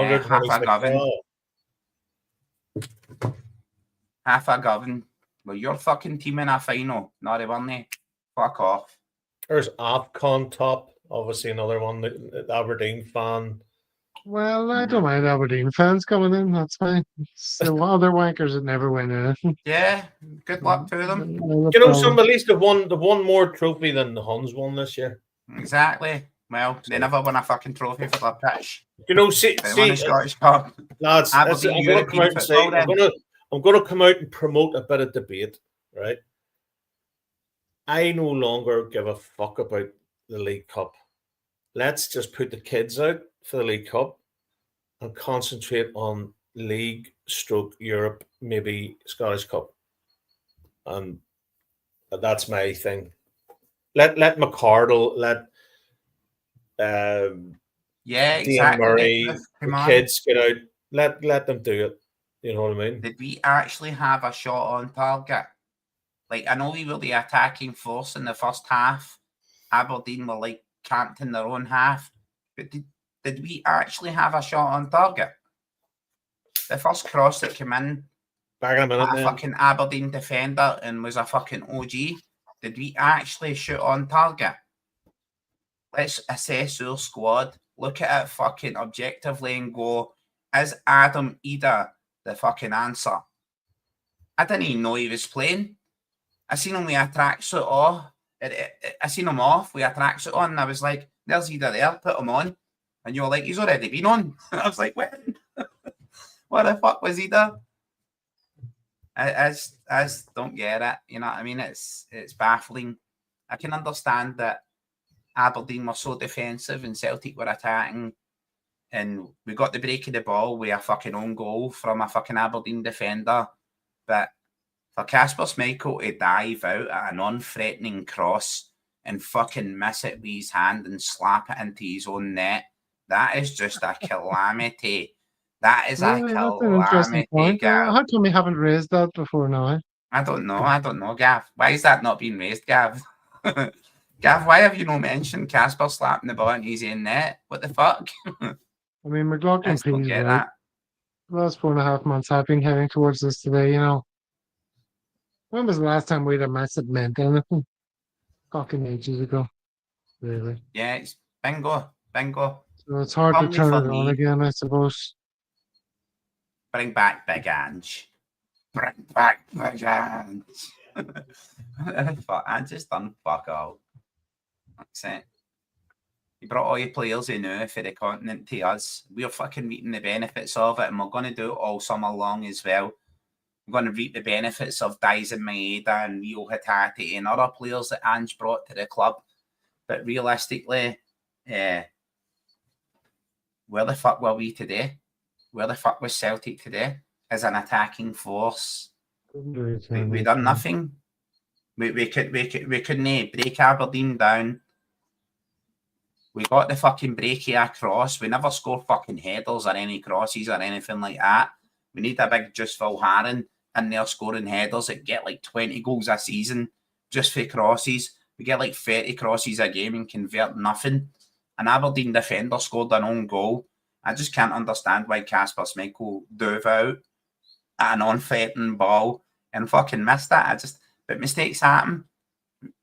half a govern. Well, your fucking team in a final. No, they weren't they? Fuck off. There's Afcon top, obviously another one, the Aberdeen fan. Well, I don't mind Aberdeen fans coming in. That's fine. So other wankers that never win anything. Yeah, good luck to them. You know, some at least they've won more trophy than the Huns won this year. Exactly. Well, they never won a fucking trophy for the pitch. You know, see Scottish Cup. Lads, I'm going to come out and say, I'm going to come out and promote a bit of debate, right? I no longer give a fuck about the League Cup. Let's just put the kids out for the League Cup and concentrate on League / Europe, maybe Scottish Cup. And that's my thing. Let McCardle, let exactly. Murray, the kids get out. Let them do it. You know what I mean? Did we actually have a shot on target? Like, I know we were the attacking force in the first half. Aberdeen were like camped in their own half. But did we actually have a shot on target? The first cross that came in, back in a minute, a fucking Aberdeen defender and was a fucking OG. Did we actually shoot on target? Let's assess our squad. Look at it fucking objectively and go, is Adam Ida the fucking answer? I didn't even know he was playing. I seen him with a tracksuit off. I seen him off with a tracksuit on, and I was like, there's Ida there, put him on. And you were like, he's already been on. I was like, when? What the fuck was Ida? I don't get it. You know what I mean? It's baffling. I can understand that Aberdeen were so defensive and Celtic were attacking, and we got the break of the ball with a fucking own goal from a fucking Aberdeen defender. But for Casper Schmeichel to dive out at a non-threatening cross and fucking miss it with his hand and slap it into his own net, that is just a calamity. That is a calamity, Gav. How come we haven't raised that before now? I don't know, Gav. Why is that not being raised, Gav? Gav, why have you not mentioned Casper slapping the ball into his own net? What the fuck? I mean, McLaughlin, please, right? That. The last 4.5 months I've been heading towards this today, you know. When was the last time we had a match that meant anything? Fucking ages ago. Really. Yeah, it's bingo. So it's hard to turn it on again, I suppose. Bring back Big Ange. Bring back Big Ange. I just done fuck all. That's it. You brought all your players in now for the continent to us. We're fucking reaping the benefits of it, and we're going to do it all summer long as well. We're going to reap the benefits of Dyson Maeda and Rio Hatate and other players that Ange brought to the club. But realistically, where the fuck were we today? Where the fuck was Celtic today as an attacking force? We done nothing. We couldn't break Aberdeen down. We got the fucking break across. We never scored fucking headers or any crosses or anything like that. We need a big Just Phil Harron in there scoring headers that get like 20 goals a season just for crosses. We get like 30 crosses a game and convert nothing. An Aberdeen defender scored an own goal. I just can't understand why Casper Schmeichel dove out at an on-threatened ball and fucking missed it. But mistakes happen.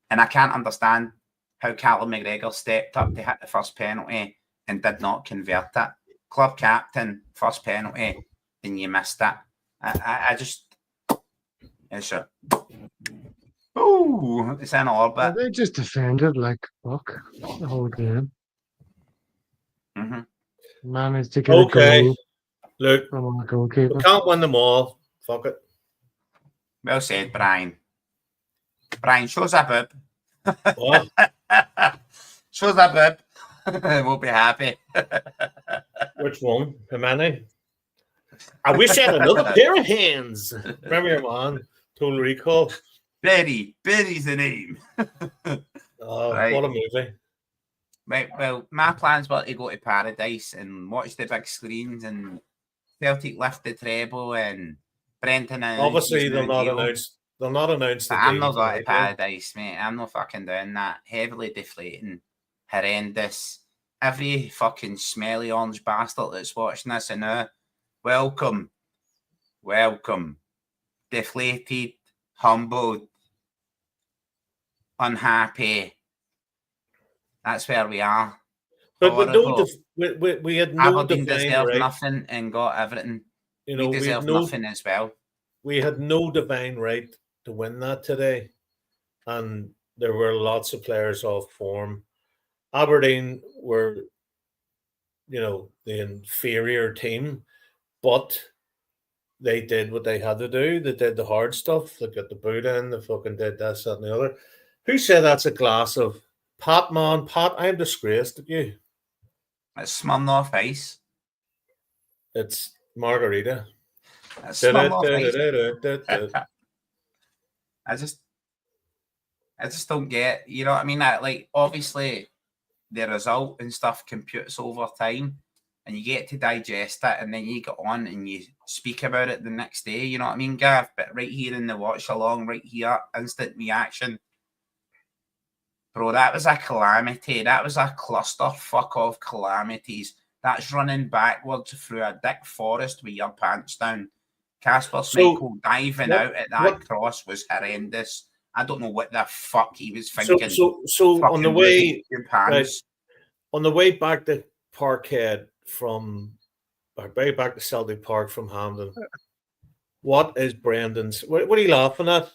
And I can't understand how Callum McGregor stepped up to hit the first penalty and did not convert it. Club captain, first penalty, and you missed it. I just... It's a... Oh, it's in orbit. They just defended like fuck the whole game. Managed to get a goal Look, from our goalkeeper. we can't win them all. Fuck it. Well said, Brian. Brian, shows a boob. What? Shows a boob. We'll be happy. Which one? How many? I wish I had another pair of hands. Remember your man? Total Recall. Berry's the name. Oh, Right. what a movie. Right, well, my plans were to go to Paradise and watch the big screens and Celtic lift the treble and Brenton and Obviously, they'll not announce the I'm date, not going to right? Paradise, mate. I'm not fucking doing that. Heavily deflating, horrendous. Every fucking smelly orange bastard that's watching this and now, welcome. Deflated, humbled, unhappy. That's where we are. But Horrible. we had no Aberdeen divine deserved right. nothing and got everything. You know, We deserve nothing as well. we had no divine right to win that today, and there were lots of players off form. Aberdeen were, you know, the inferior team, but they did what they had to do. They did the hard stuff. They got the boot in. They fucking did this, that, and the other. Who said that's a glass of Pat, man? Pat, I'm disgraced at you. It's Smirnoff Ice. It's margarita. It's Smirnoff Ice. I just don't get, you know what I mean? Like, obviously, the result and stuff computes over time, and you get to digest it, and then you get on and you speak about it the next day. You know what I mean, Gav? But right here in the watch along, right here, instant reaction. Bro, that was a calamity. That was a cluster fuck of calamities. That's running backwards through a thick forest with your pants down. Casper Schmeichel diving out at that cross was horrendous. I don't know what the fuck he was thinking. So on the way, right, on the way back to Parkhead way back to Celtic Park from Hampden, what is Brendan's? What are you laughing at?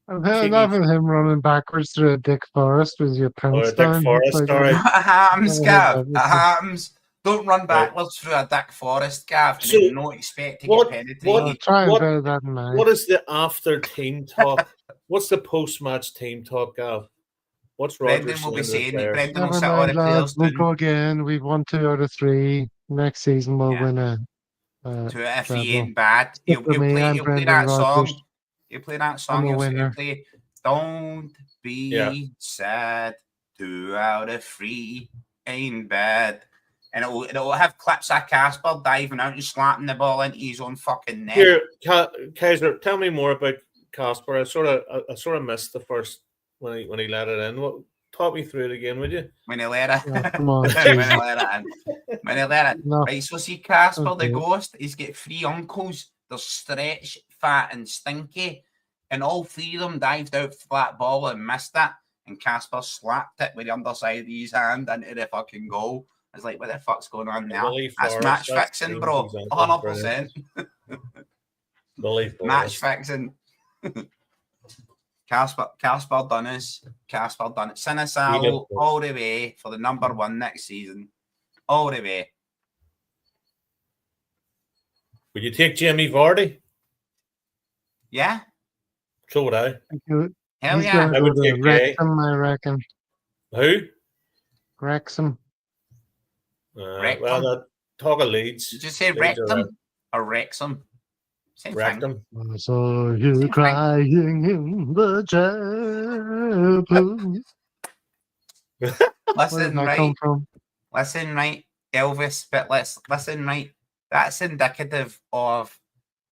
I'm loving him running backwards through a thick forest with your pants down. Dick Forest, sorry. Hams, Gav. Hams. Don't run backwards through a thick forest, Gav, and then not expect to get penetrated. Try and bear that in mind. What is the after team talk? What's the post-match team talk, Gav? What's Roger Brendan will be saying it. players? Brendan will Never sit all the mind, players lads. We'll down. go again. We've won 2 out of 3. Next season we'll win a. 2 if he treble. ain't bad. He'll For me, I'm play Brendan that song. Rodgers. He'll play that I'm song. a He'll winner. play, don't be sad. 2 out of 3 ain't bad. And it'll have clips of Casper diving out and slapping the ball into his own fucking neck. Here, Kaiser, tell me more about Casper. I sort of missed the first when he let it in. Talk me through it again, would you? When he let it, Yeah, come on, when he let it in. When he let it. No. Right, so see Casper Okay. the ghost, he's got 3 uncles. They're stretch, fat, and stinky. And all 3 of them dived out for that ball and missed it. And Casper slapped it with the underside of his hand into the fucking goal. I was like, what the fuck's going on there? That's match fixing, bro. 100%. Match fixing. Casper done us. Casper done it. Sinisalo all the way for the number 1 next season. All the way. Would you take Jamie Vardy? Yeah? So would I. Hell He's yeah. going to go to Wrexham, I reckon. Who? Wrexham. Wrexham. Well, talk of Leeds. Did you say Leeds rectum or Wrexham? Same Rectum. I saw you crying in the chapel. Listen, Where did that right. come from? Listen, right, Elvis, but listen, right. That's indicative of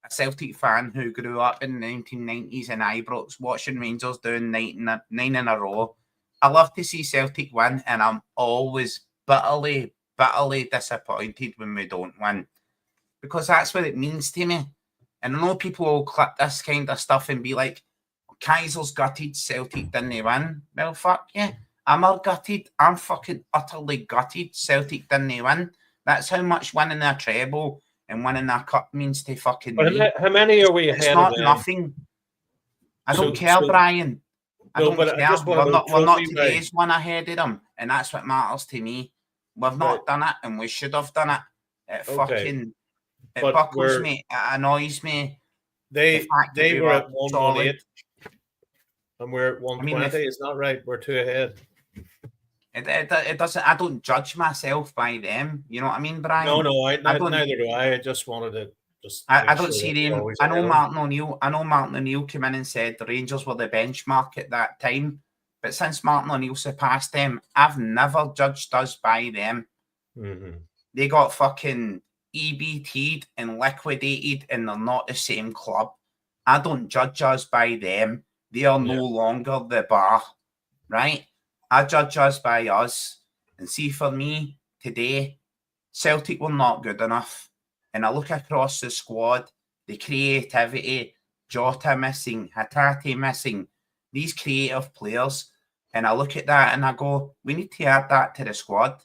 a Celtic fan who grew up in the 1990s in Ibrox watching Rangers doing 9 in a row. I love to see Celtic win, and I'm always bitterly disappointed when we don't win, because that's what it means to me. And I know people will clip this kind of stuff and be like, Kaiser's gutted, Celtic didn't win. Well, fuck yeah. I'm all gutted. I'm fucking utterly gutted. Celtic didn't win. That's how much winning a treble and winning a cup means to fucking me. How many are we ahead It's not of them? nothing. I don't care, Brian. I don't care. I just want to know We're not trophy, today's one ahead of them, and that's what matters to me. We've not done it, and we should have done it. It fucking buckles me. It annoys me. They were at 118, solid. and we're at 120. It's not right. We're 2 ahead. It doesn't. I don't judge myself by them. You know what I mean, Brian? No, neither do I. I just wanted to just. I don't see them. I know Martin O'Neill came in and said the Rangers were the benchmark at that time, but since Martin O'Neill surpassed them, I've never judged us by them. Mm-hmm. They got fucking EBT'd and liquidated, and they're not the same club. I don't judge us by them. They are no longer the bar, right? I judge us by us. And see, for me, today, Celtic were not good enough. And I look across the squad, the creativity, Jota missing, Hatate missing, these creative players, and I look at that and I go, we need to add that to the squad.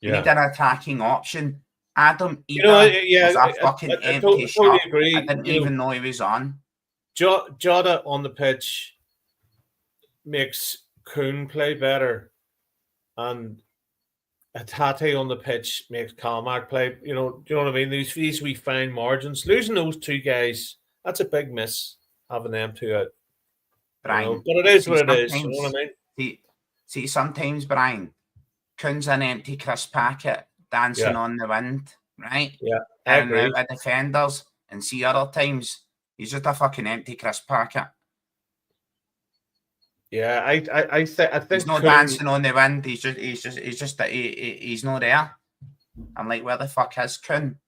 We need an attacking option. Adam Ida was a fucking empty shot. Agree. I didn't even know he was on. Jota on the pitch makes Kuhn play better, and Hatate on the pitch makes Kalmak play. Do you know what I mean? These we fine margins. Losing those two guys, that's a big miss. Having them two out, Brian. But it is what it is. You know what I mean? See, sometimes, Brian, Kuhn's an empty crisp packet dancing on the wind, right? Yeah, and out of defenders, and see other times he's just a fucking empty crisp packet. Yeah, I think he's not dancing on the wind. He's not there. I'm like, where the fuck is Kuhn?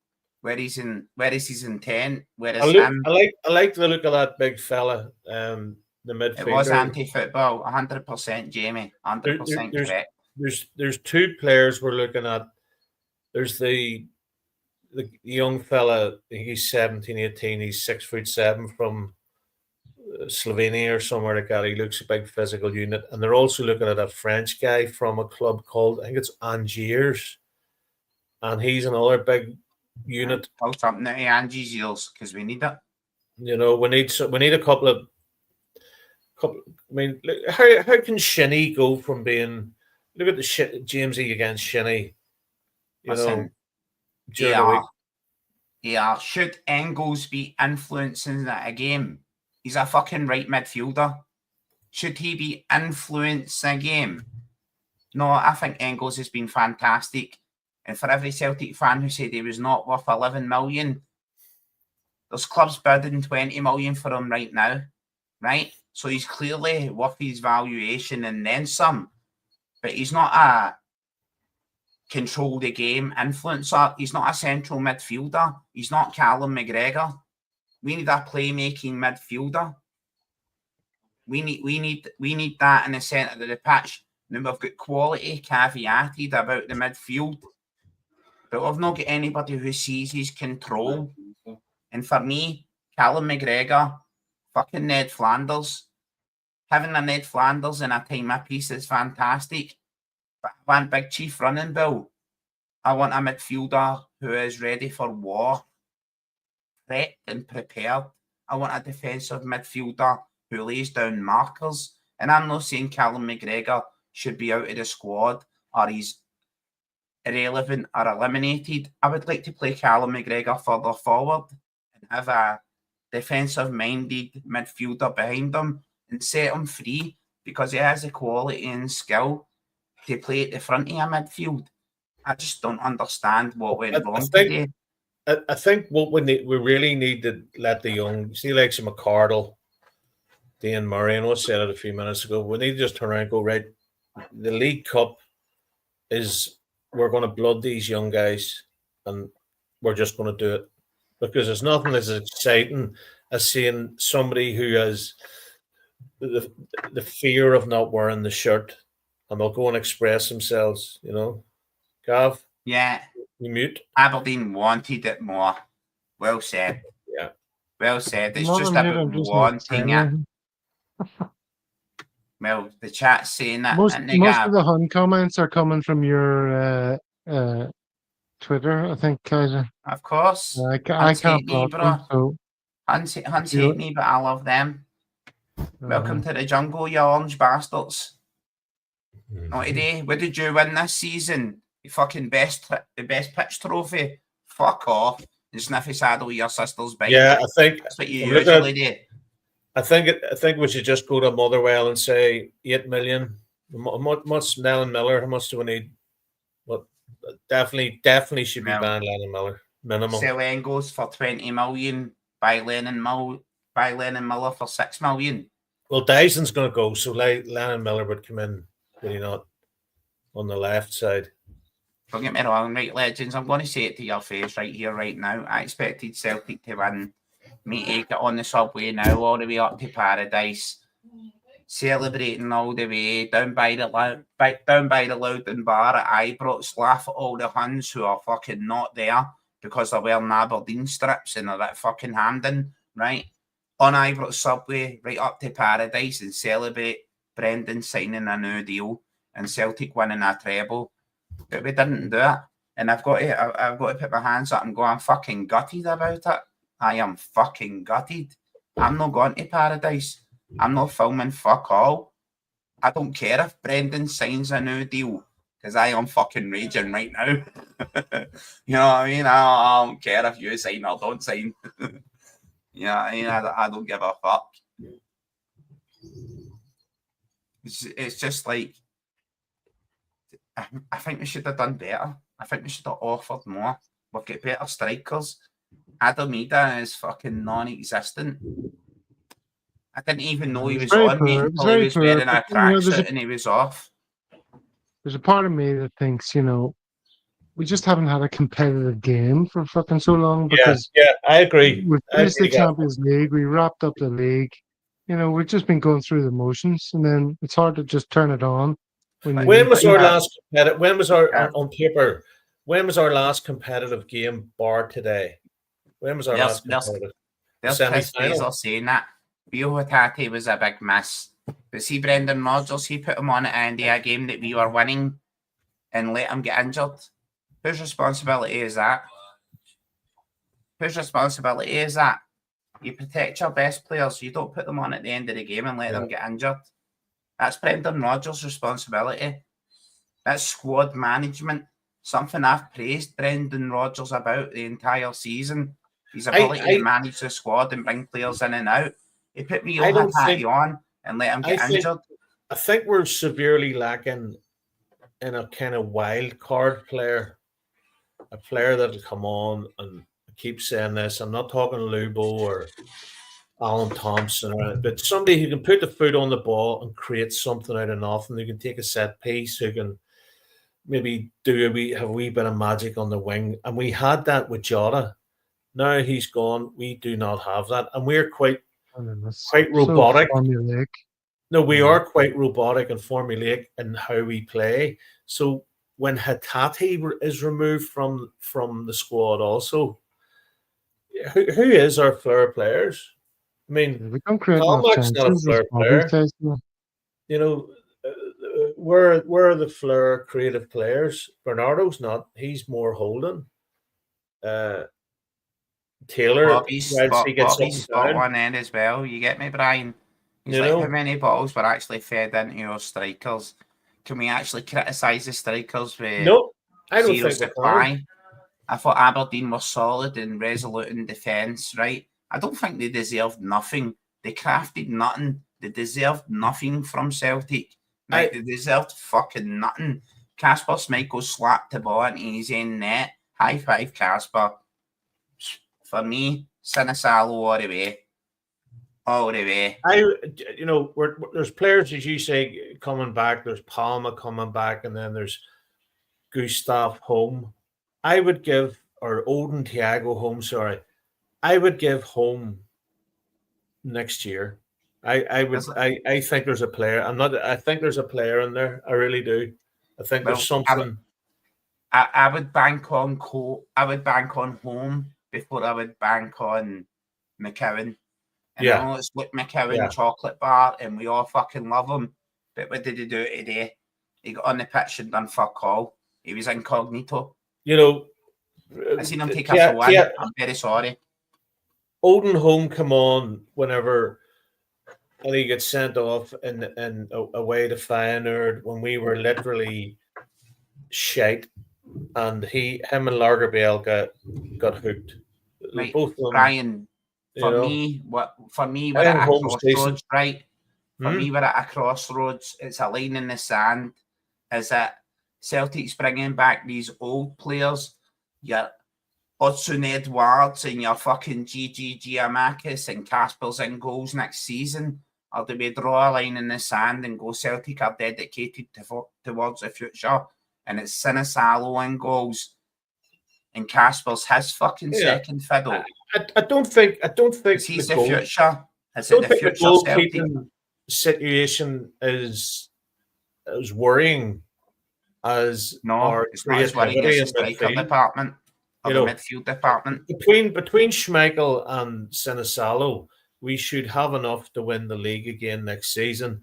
Where is his intent? Where is him? I like the look of that big fella. The midfielder. It was anti-football, 100%, Jamie. 100% correct. There's two players we're looking at. There's the young fella. I think he's 17, 18. He's 6'7" from Slovenia or somewhere like that. He looks a big physical unit. And they're also looking at a French guy from a club called, I think it's Angers, and he's another big unit. I'll something to Angie's ears because we need it. We need a couple of. I mean, how can Shinnie go from being? Look at the shit Jamesy against Shinnie. During the week. Yeah, should Engels be influencing a game? He's a fucking right midfielder. Should he be influencing a game? No, I think Engels has been fantastic. And for every Celtic fan who said he was not worth 11 million, there's clubs bidding 20 million for him right now, right? So he's clearly worth his valuation and then some. But he's not a control the game influencer. He's not a central midfielder. He's not Callum McGregor. We need a playmaking midfielder. We need that in the centre of the pitch. Then we've got quality caveated about the midfield, but we've not got anybody who sees his control. And for me, Callum McGregor, fucking Ned Flanders, having a Ned Flanders in a time of peace is fantastic. But I want Big Chief running, Bill. I want a midfielder who is ready for war, prepped and prepared. I want a defensive midfielder who lays down markers. And I'm not saying Callum McGregor should be out of the squad or he's irrelevant or eliminated. I would like to play Callum McGregor further forward and have a defensive-minded midfielder behind him and set him free because he has the quality and skill to play at the front of a midfield. I just don't understand what went wrong today. I think what we really need to let the young, see, like some McCardle, Dean Murray, and I said it a few minutes ago, we need to just turn around and go, right, the League Cup is, we're going to blood these young guys and we're just going to do it. Because there's nothing as exciting as seeing somebody who has the fear of not wearing the shirt, and they'll go and express themselves. You know, Gav, Yeah, you mute. Aberdeen wanted it more. Well said. Yeah. Well said. It's Not just on mute, about I'm just not wanting it. saying. Well, the chat's saying that. Most and they most got- of the Hun comments are coming from your Twitter, I think, Kaiser. Of course. I Huns can't hate me, block them, bro. so Huns you- hate me, but I love them. Welcome uh, to the jungle, you orange bastards. Not today. What did you win this season? The fucking the best pitch trophy. Fuck off. And sniffy saddle your sister's bike. Yeah, I think That's what you I'm looking at- usually do. I think we should just go to Motherwell and say 8 million. What's Lennon Miller? How much do we need? What definitely should be Well, banned Lennon Miller. Minimum. Sell Engels for 20 million. Buy Lennon Miller for 6 million. Well, Dyson's going to go, so Lennon Miller would come in, would he not, on the left side? Don't get me wrong, right, legends. I'm going to say it to your face right here, right now. I expected Celtic to win. Me take it on the subway now, all the way up to Paradise. Celebrating all the way down by the Loudon bar at Ibrox. Laugh at all the Huns who are fucking not there because they're wearing Aberdeen strips and they're at fucking Hampden, right? On Ibrox subway, right up to Paradise, and celebrate Brendan signing a new deal and Celtic winning a treble. But we didn't do it. And I've got to put my hands up and go, I'm fucking gutted about it. I am fucking gutted. I'm not going to Paradise. I'm not filming fuck all. I don't care if Brendan signs a new deal because I am fucking raging right now. You know what I mean? I don't care if you sign or don't sign. You know what I mean? I don't give a fuck. It's just like, I think we should have done better. I think we should have offered more. We've got better strikers. Adamida is fucking non-existent. I didn't even know he was very on, poor. mate, It was until he very was poor, wearing a but, you know, tracksuit and he was off. there's a part of me that thinks, you know, we just haven't had a competitive game for fucking so long because Yeah, I agree. we I finished the agree, Gav. Champions League, we wrapped up the league. You know, we've just been going through the motions, and then it's hard to just turn it on. When was our Yeah. last competitive? When was our Yeah. on paper? When was our last competitive game bar today? When was our last competitive? There's Semi-final. Chris Fraser saying that Bio Hatate was a big miss. But see, Brendan Rodgers, he put him on at the end of a game that we were winning and let him get injured. Whose responsibility is that? Whose responsibility is that? You protect your best players. You don't put them on at the end of the game and let them get injured. That's Brendan Rodgers' responsibility. That's squad management. Something I've praised Brendan Rodgers about the entire season. His ability to manage the squad and bring players in and out. He put me on and let him get injured. I think we're severely lacking in a kind of wild card player. A player that'll come on, and I keep saying this, I'm not talking Lubo or Alan Thompson, but somebody who can put the foot on the ball and create something out of nothing, who can take a set piece, who can maybe have a wee bit of magic on the wing. And we had that with Jota. Now he's gone. We do not have that. And we're quite robotic. So formulaic. No, we are quite robotic and formulaic in how we play. So when Hatate is removed from the squad also, who is our flair players? I mean, We don't create enough Colmack's not a chances. flair player. Player. You know, where are the flair creative players? Bernardo's not. He's more holding. Taylor, Bobby's spot one end as well. You get me, Brian? He's like, how many balls were actually fed into your strikers? Can we actually criticise the strikers with I don't zero think supply? I thought Aberdeen were solid and resolute in defence, right? I don't think they deserved nothing. They crafted nothing. They deserved nothing from Celtic. Right? They deserved fucking nothing. Casper Schmeichel slapped the ball into his own net. High five, Casper. For me, Sinisalo all the way. All the way. There's players, as you say, coming back. There's Palma coming back, and then there's Gustav Home. I would give, or Odin Thiago Home, sorry. I would give Home next year. I think there's a player. I think there's a player in there. I really do. I think there's something. I would bank on I would bank on home before I would bank on McCowan. And I know it's like McCowan chocolate bar, and we all fucking love him. But what did he do today? He got on the pitch and done fuck all. He was incognito. You know, I seen him take us away. I'm very sorry. Odin Home come on whenever he gets sent off and away to Feyenoord when we were literally shite, and him and Lagerbielke got hooked. Right, both of them, Brian. For me, we're at a crossroads, right? For me, we're at a crossroads. It's a line in the sand. Is that Celtic's bringing back these old players? Your Odson Edwards and your fucking Gigi Giamakis and Casper's in goals next season? Or do we draw a line in the sand and go Celtic are dedicated towards the future? And it's Sinisalo in goals and Casper's his fucking second fiddle. I don't think he's the future. I don't think the goalkeeping situation is as worrying as it's not as worrying as the striker department or the midfield department. Between Schmeichel and Sinisalo, we should have enough to win the league again next season.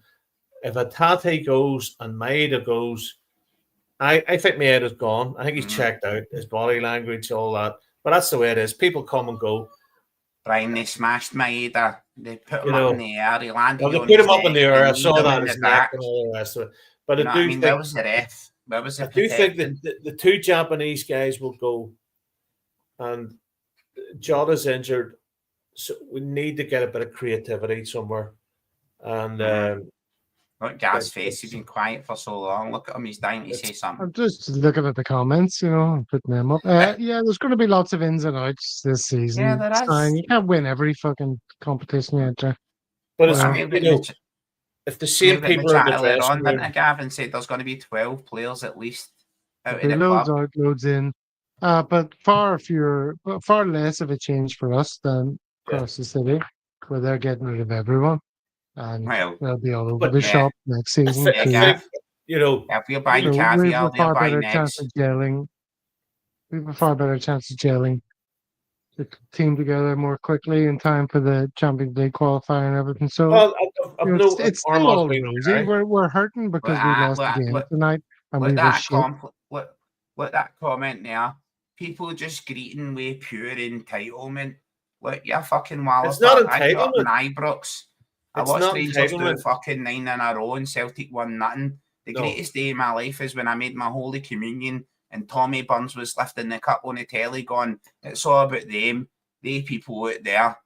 If Atate goes and Maeda goes, I think Maeda's gone. I think he's checked out. His body language, all that. But that's the way it is. People come and go. Brian, they smashed Maeda. They put him up in the air. He landed they put him up in the air. I saw that his neck and all the rest of it. But I do think where was the ref? Where was I do think that the two Japanese guys will go, and Jota's injured, so we need to get a bit of creativity somewhere. And look, Gaz's face. He's been quiet for so long. Look at him. He's dying to say something. I'm just looking at the comments, and putting them up. Yeah, there's going to be lots of ins and outs this season. Yeah, there is. You can't win every fucking competition you enter. But it's, if the same people are in the dressing room, Gavin said there's going to be 12 players at least out of the loads club. out, loads in. But far less of a change for us than across the city, where they're getting rid of everyone. And they'll be all over the shop next season. If we're buying caviar, they're buying eggs. We have a far better chance of gelling the team together more quickly in time for the Champions League qualifier and everything. So it's still all rosy. We're hurting because we lost the game tonight. And we were shit. Look that comment there. People just greeting with pure entitlement. Look, you're fucking wild. It's not entitlement. Ibrox. I watched Rangers do fucking 9 in a row and Celtic won nothing. The greatest day of my life is when I made my Holy Communion and Tommy Burns was lifting the cup on the telly going, it's all about them, they people out there.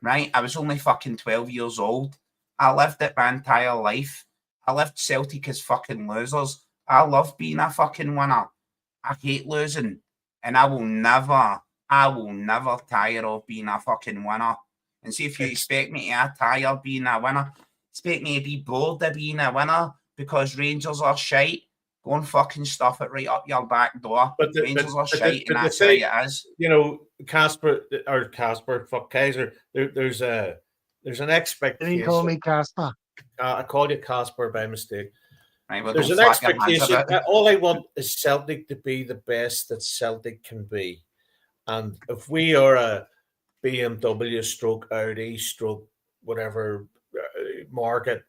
Right? I was only fucking 12 years old. I lived it my entire life. I lived Celtic as fucking losers. I love being a fucking winner. I hate losing. And I will never tire of being a fucking winner. And see, if you expect me to tire being a winner, expect me to be bored of being a winner because Rangers are shite, go and fucking stuff it right up your back door. Rangers are shite, and that's the way it is. Casper, fuck Kaiser, there's an expectation. Didn't you call me Casper? I called you Casper by mistake. Right, well, there's an expectation. All I want is Celtic to be the best that Celtic can be. And if we are a BMW stroke Audi stroke whatever market,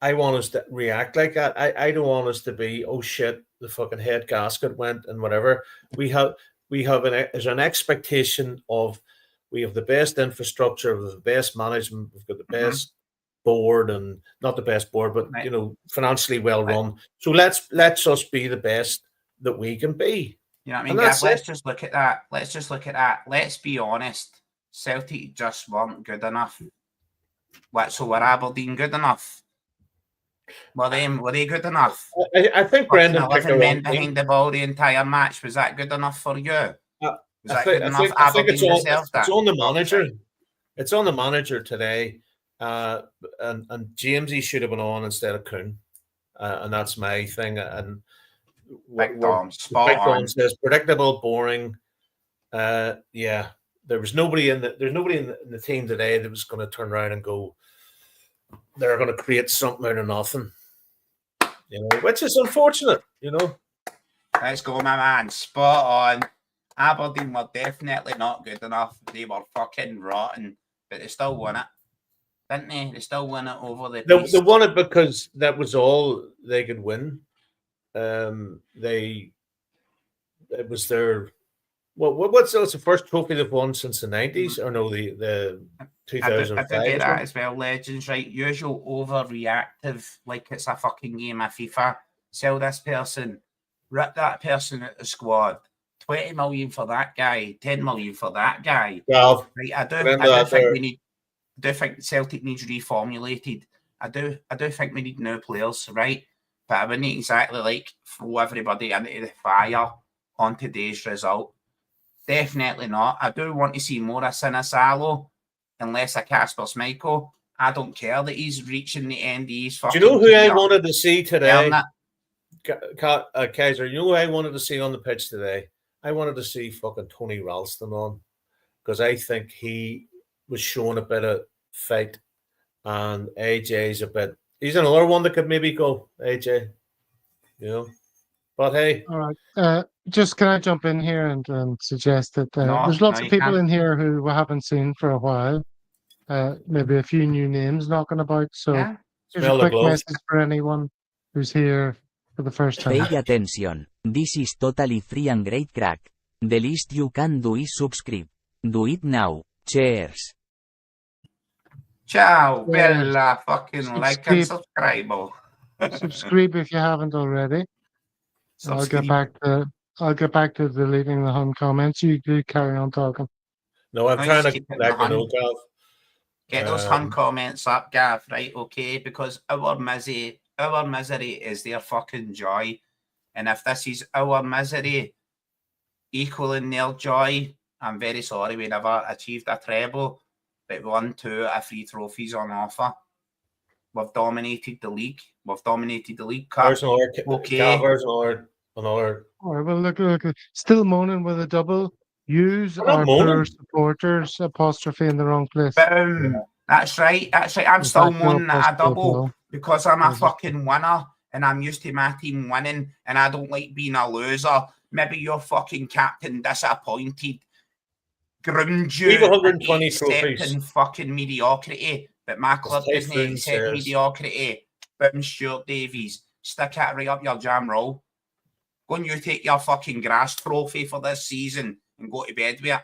I want us to react like that. I don't want us to be, oh shit, the fucking head gasket went and whatever. There's an expectation of, we have the best infrastructure, we have the best management, we've got the best board, and not the best board, but financially well run. So let's us be the best that we can be. You know what I mean, Gav? Let's just look at that. Let's be honest. Celtic just weren't good enough. So were Aberdeen good enough? Were they good enough? I think Brendan picked 11 men behind the ball the entire match. Was that good enough for you? Was that good enough? I think it's on the manager. It's on the manager today. And Jamesy should have been on instead of Kuhn. And that's my thing. And Big Dom says predictable, boring. There's nobody in the team today that was going to turn around and go, they're going to create something out of nothing. Which is unfortunate. Let's go, my man. Spot on. Aberdeen were definitely not good enough. They were fucking rotten, but they still won it, didn't they? They still won it over the Beast. They won it because that was all they could win. It was their what's the first trophy they've won since the 90s, or no, the 2005. I do get that as well, legends, right? Usual overreactive, like it's a fucking game of FIFA. Sell this person, rip that person out the squad. 20 million for that guy, 10 million for that guy. Well, right, I do think Celtic needs reformulated. I do think we need new players, right? But I wouldn't exactly like throw everybody into the fire on today's result. Definitely not. I do want to see more of Sinisalo and less of Casper Schmeichel. I don't care that he's reaching the end of his fucking Do you know who I career. wanted to see today? Kaiser, you know who I wanted to see on the pitch today? I wanted to see fucking Tony Ralston on, because I think he was showing a bit of fight, and AJ's he's another one that could maybe go, AJ, but hey. All right. Just can I jump in here and suggest that there's lots of people in here who we haven't seen for a while. Maybe a few new names knocking about. So here's a quick message for anyone who's here for the first time. Pay attention. This is totally free and great crack. The least you can do is subscribe. Do it now. Cheers. Ciao, bella fucking like and subscribe. Subscribe if you haven't already. I'll get back to deleting the Hun comments. You do carry on talking. No, I'm trying to collect the note, Gav. Get those Hun comments up, Gav, right? Okay, because our misery is their fucking joy. And if this is our misery equaling their joy, I'm very sorry we never achieved a treble, but 1, 2 out of 3 trophies on offer. We've dominated the league. Cup. There's another. Okay. There's another. All right, well, look. Still moaning with a double. Use our poor supporters apostrophe in the wrong place. Boom. Yeah. That's right. I'm still moaning at a double because I'm a fucking winner and I'm used to my team winning and I don't like being a loser. Maybe your fucking captain disappointed. Groomed you. 120 trophies. In fucking mediocrity. But my club doesn't accept mediocrity. Boom, Stuart Davies. Stick it right up your jam roll. Go and you take your fucking grass trophy for this season and go to bed with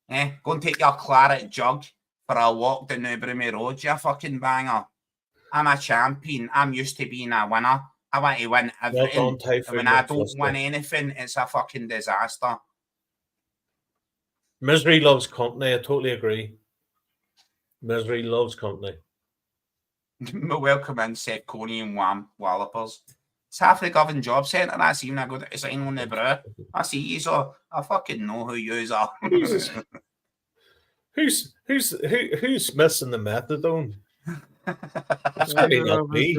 it. Go and take your claret jug for a walk down Newbury Road, you fucking banger. I'm a champion. I'm used to being a winner. I want to win everything. And when I don't win anything, it's a fucking disaster. Misery loves company. I totally agree. Misery loves company. Welcome in, Seth Coney and Wallopers. It's half the government job centre. I see when I go to sign on the brew. I see you, so I fucking know who you are. Who's missing the methadone? That's really not me.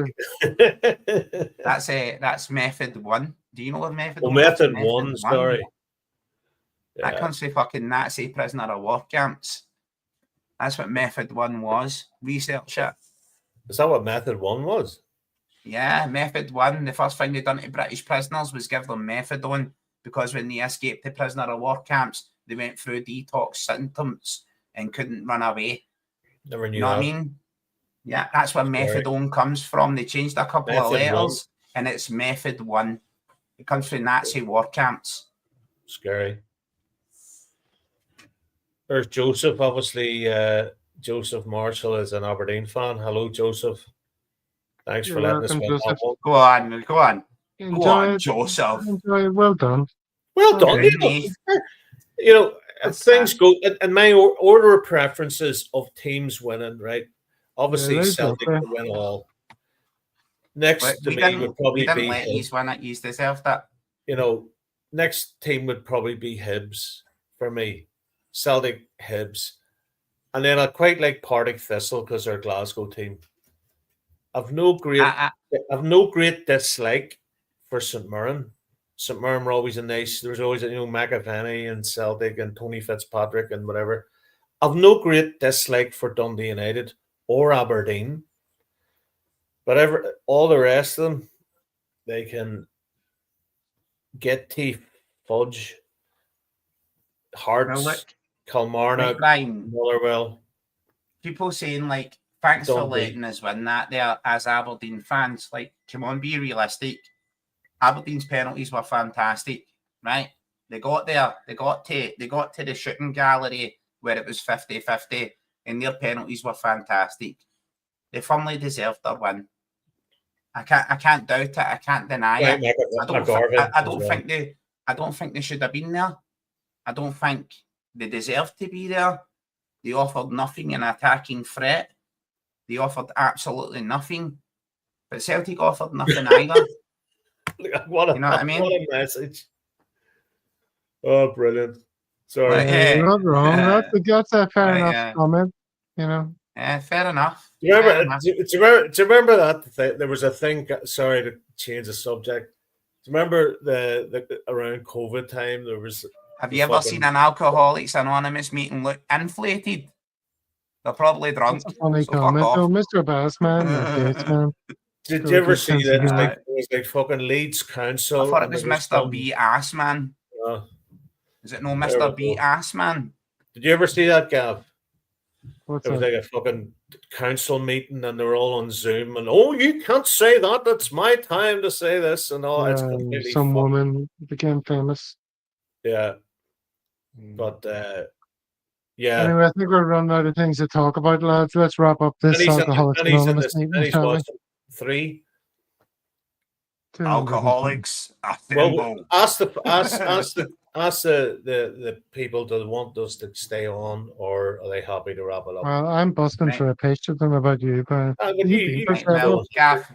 That's method 1. Do you know what method? Oh, method 1. Sorry. That comes from fucking Nazi prisoner of war camps. That's what method 1 was. Research it. Is that what method 1 was? Yeah, method 1. The first thing they done to British prisoners was give them methadone because when they escaped the prisoner of war camps, they went through detox symptoms and couldn't run away. Never knew. You know what I mean? Yeah, that's where methadone comes from. They changed a couple of letters and it's method 1. It comes from Nazi war camps. Scary. There's Joseph, obviously. Joseph Marshall is an Aberdeen fan. Hello, Joseph. Thanks for letting us win. Go on. Enjoy it, Joseph. Enjoy it. Well done. Well done. Things go in my order of preferences of teams winning, right? Obviously, Celtic will win all. Next to me would probably be. Let Hibs win it. You deserve that. Next team would probably be Hibs for me. Celtic, Hibs. And then I quite like Partick Thistle because they're a Glasgow team. I've no great dislike for St Mirren. St Mirren were always there was always McAvaney and Celtic and Tony Fitzpatrick and whatever. I've no great dislike for Dundee United or Aberdeen, but all the rest of them, they can get teeth, Fudge, Well, Hearts, look, Kilmarnock, Brian, Motherwell, people saying like, thanks for Dundee. letting us win that there as Aberdeen fans. Like, come on, be realistic. Aberdeen's penalties were fantastic, right? They got there, they got to the shooting gallery where it was 50-50, and their penalties were fantastic. They firmly deserved their win. I can't doubt it. I can't deny Right, it. McGarvey I as don't well. think they should have been there. I don't think they deserved to be there. They offered nothing in attacking threat. They offered absolutely nothing. But Celtic offered nothing either. What a, You know what I mean? What a message. Oh, brilliant. Sorry. Right, You're not wrong. That's a fair Right, enough yeah. comment. You know. Fair enough. Do you Fair remember? enough. Do you remember that there was a thing? Sorry to change the subject. Do you remember the around COVID time there was? Have you ever seen an Alcoholics Anonymous meeting look inflated? They're probably drunk. That's a funny so fuck comment. off. Oh, Mr. Bassman, or Gatesman. Did you ever good see sense of that? humour. It was like fucking Leeds Council. I thought it and was there Mr. some- B Ass Man. Is it no There Mr. we B go. Ass Man? Did you ever see that, Gav? What's It was that? like a fucking council meeting, and they were all on Zoom, and you can't say that. It's my time to say this, and all. It's completely Some fucked. woman became famous. Yeah, but yeah. Anyway, I think we're running out of things to talk about, lads. Let's wrap up this Alcoholics Anonymous meeting, shall we? 3. Alcoholics. Well, ask the people, do they want us to stay on, or are they happy to wrap it up? Well, I'm busting for a pitch with them about you, Brian. But You Right, well, Gav,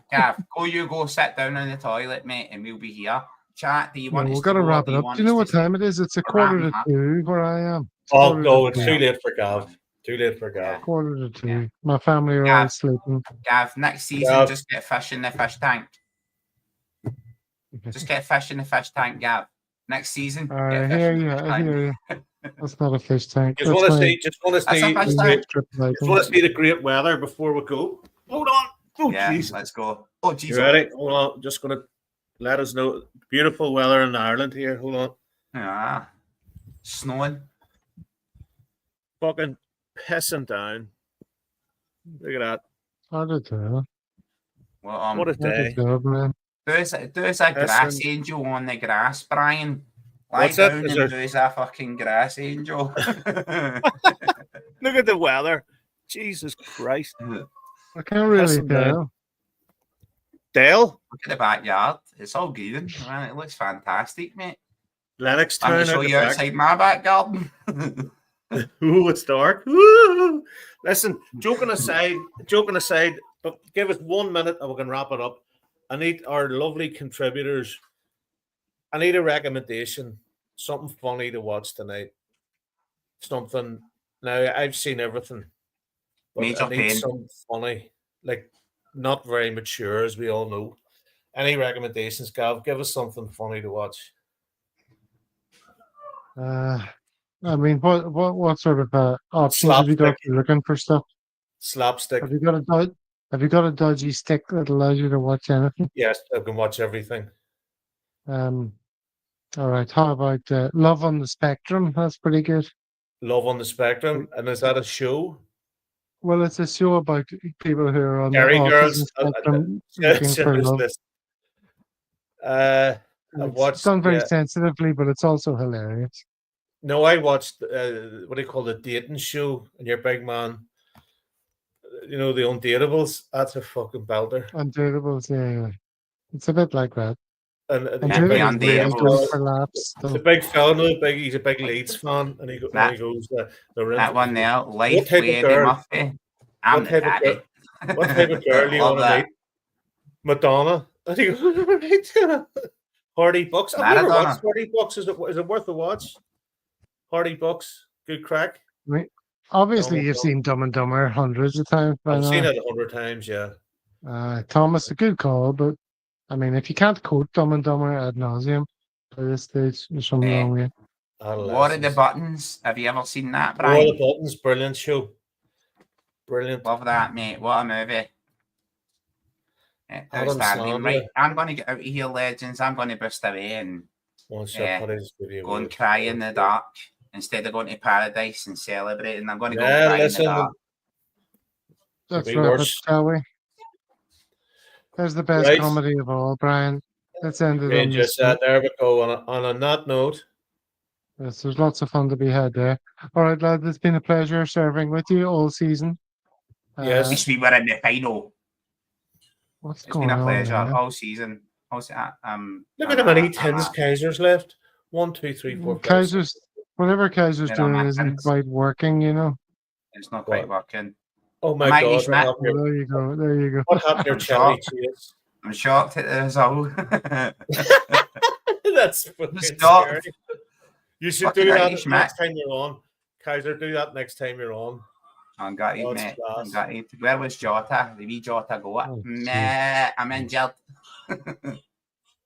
go sit down in the toilet, mate, and we'll be here. Chat, do you want us we've to got to go, or wrap do it you up. want Do you know us what to time it is? It's a We're quarter to wrapping up. 2 where I am. It's Oh quarter no, to it's 2. too late for Gav. Too late for Gav. Quarter to 2. Yeah. My family are all sleeping. Gav, next season, Gav. just get fish in the fish tank. Just get fish in the fish tank, Gav. Next season, I get fish hear in the you. fish I tank. hear you. That's not a fish tank. Just want to see That's a the great weather before we go. Hold on. Oh, Yeah, jeez. let's go. Oh, jeez. You ready? Hold on. Just gonna let us know. Beautiful weather in Ireland here. Hold on. Yeah. Snowing. Fucking pissing down. Look at that. Hard to tell. Well, What a Hard to day. tell, man. There's a grass angel on the grass, Brian. Lie What's that? down Is and there- there's a fucking grass angel. Look at the weather. Jesus Christ. I can't really Pissing down. tell. Dale? Look at the backyard. It's all green, man. It looks fantastic, mate. Lennox I'm Town going to show out you the back. outside my back garden. Ooh, it's dark. Ooh. Listen, joking aside, but give us 1 minute and we can wrap it up. I need our lovely contributors. I need a recommendation. Something funny to watch tonight. Something. Now, I've seen everything. But Major I need Pain. something funny. Like, not very mature, as we all know. Any recommendations, Gav? Give us something funny to watch. I mean, what sort of options have you got? Slapstick. You're looking for stuff. Slapstick. Have you got a dodgy stick that allows you to watch anything? Yes, I can watch everything. All right. How about Love on the Spectrum? That's pretty good. Love on the Spectrum. And is that a show? Well, it's a show about people who are on Dairy the Girls. autism spectrum looking for love. I've It's watched. done very sensitively, but it's also hilarious. No, I watched. What do you call the dating show? And your big man. You know, the Undateables. That's a fucking belter. Undateables, yeah. It's a bit like that. And Undateables the really Undateables. good for laughs. the big fella, no, he's a big Leeds fan, and he goes, That one there, Life What type with of Eddie girl? Murphy. I'm What the type of daddy. What type of girl do you Love want to that. meet? Madonna. And he goes, Hardy Bucks. I've never Maradona. watched Hardy Bucks. Is it worth a watch? Hardy Bucks, good crack. Obviously, No, you've no. seen Dumb and Dumber hundreds of times by I've seen now. it 100 times. Yeah. Thomas, a good call, but I mean, if you can't quote Dumb and Dumber ad nauseum by this stage, there's something Yeah. wrong with you. War of the Adolescence. Buttons. Have you ever seen that, War of Brian? the Buttons, brilliant show. Brilliant. Love that, mate. What a movie. Adam Outstanding. Sandler. Right, I'm going to get out of here, legends. I'm going to bust away and Once Yeah. your putties give you go and away. cry in the dark instead of going to paradise and celebrating. I'm going to go and Yeah, cry in listen. the dark. Let's be wrap it, worse. shall we? There's the best Right. comedy of all, Brian. Let's end it Great, on just this. there we go. On that note, Yes, there's lots of fun to be had there. All right, lads, it's been a pleasure serving with you all season. Yes. At least we were in the final. What's It's going been a on pleasure there? all season. look at how many tins Kaisers left. 1, 2, 3, 4, 5. Kaiser's, whatever Kaiser's They're on doing my isn't tins. quite working, you know. It's not quite working. Oh my I'm God! Irish, What Matt. happened, Well, there you go. There you go. what happened to your I'm charity shocked. chase? I'm shocked at the result. That's fucking Stop. scary. You should Fucking do that Irish, next time you're on. Kaiser, do that next time you're on. I'm gutted, Oh, it's mate. class. I'm gutted. Where was Jota? The wee Jota go up. Oh, Meh, I'm injured.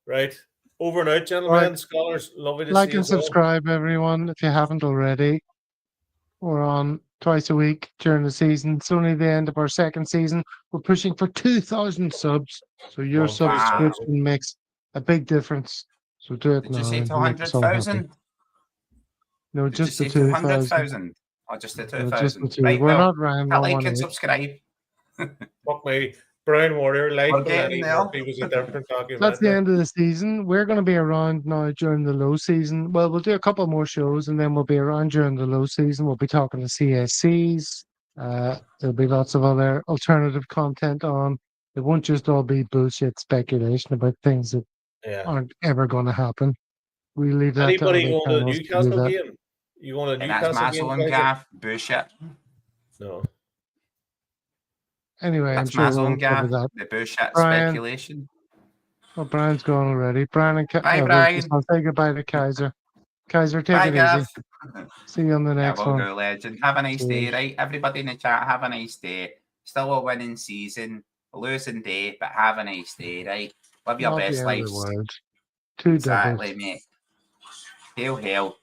Right. Over and out, gentlemen, Right. scholars. Lovely to Like see you. and subscribe, everyone, if you haven't already. We're on twice a week during the season. It's only the end of our second season. We're pushing for 2,000 subs. So your Wow. subscription makes a big difference. So do it Did now. you say It'll make us all happy. 200,000? No, Did you just the say 2,000. 200,000? Or just the No, just the 2,000? 2. Right, We're well, not Ryan like and 118. subscribe. Fuck me. Brown Warrior, like We're getting Lenny there. Murphy was a different documentary. That's the end of the season. We're going to be around now during the low season. Well, we'll do a couple more shows and then we'll be around during the low season. We'll be talking to CSCs. There'll be lots of other alternative content on. It won't just all be bullshit speculation about things that Yeah. aren't ever going to happen. We leave that Anybody to other going to the channels to do Newcastle that. game? You want a And that's Newcastle my game? zone, Kaiser? Gav. Bullshit. No. Anyway, That's I'm sure my zone, we'll cover Gav. that. The bullshit Brian. speculation. Well, Brian's gone already. Brian and Bye, we'll Brian. just- I'll say goodbye to Kaiser. Kaiser, take Bye, it Gav. easy. See you on the Yeah, next well, one. go, legend. Have a nice day, Cheers. right? Everybody in the chat, have a nice day. Still a winning season, a losing day, but have a nice day, right? Live your Not the best end of the life. world. 2 doubles. Exactly, mate. Hail, hail.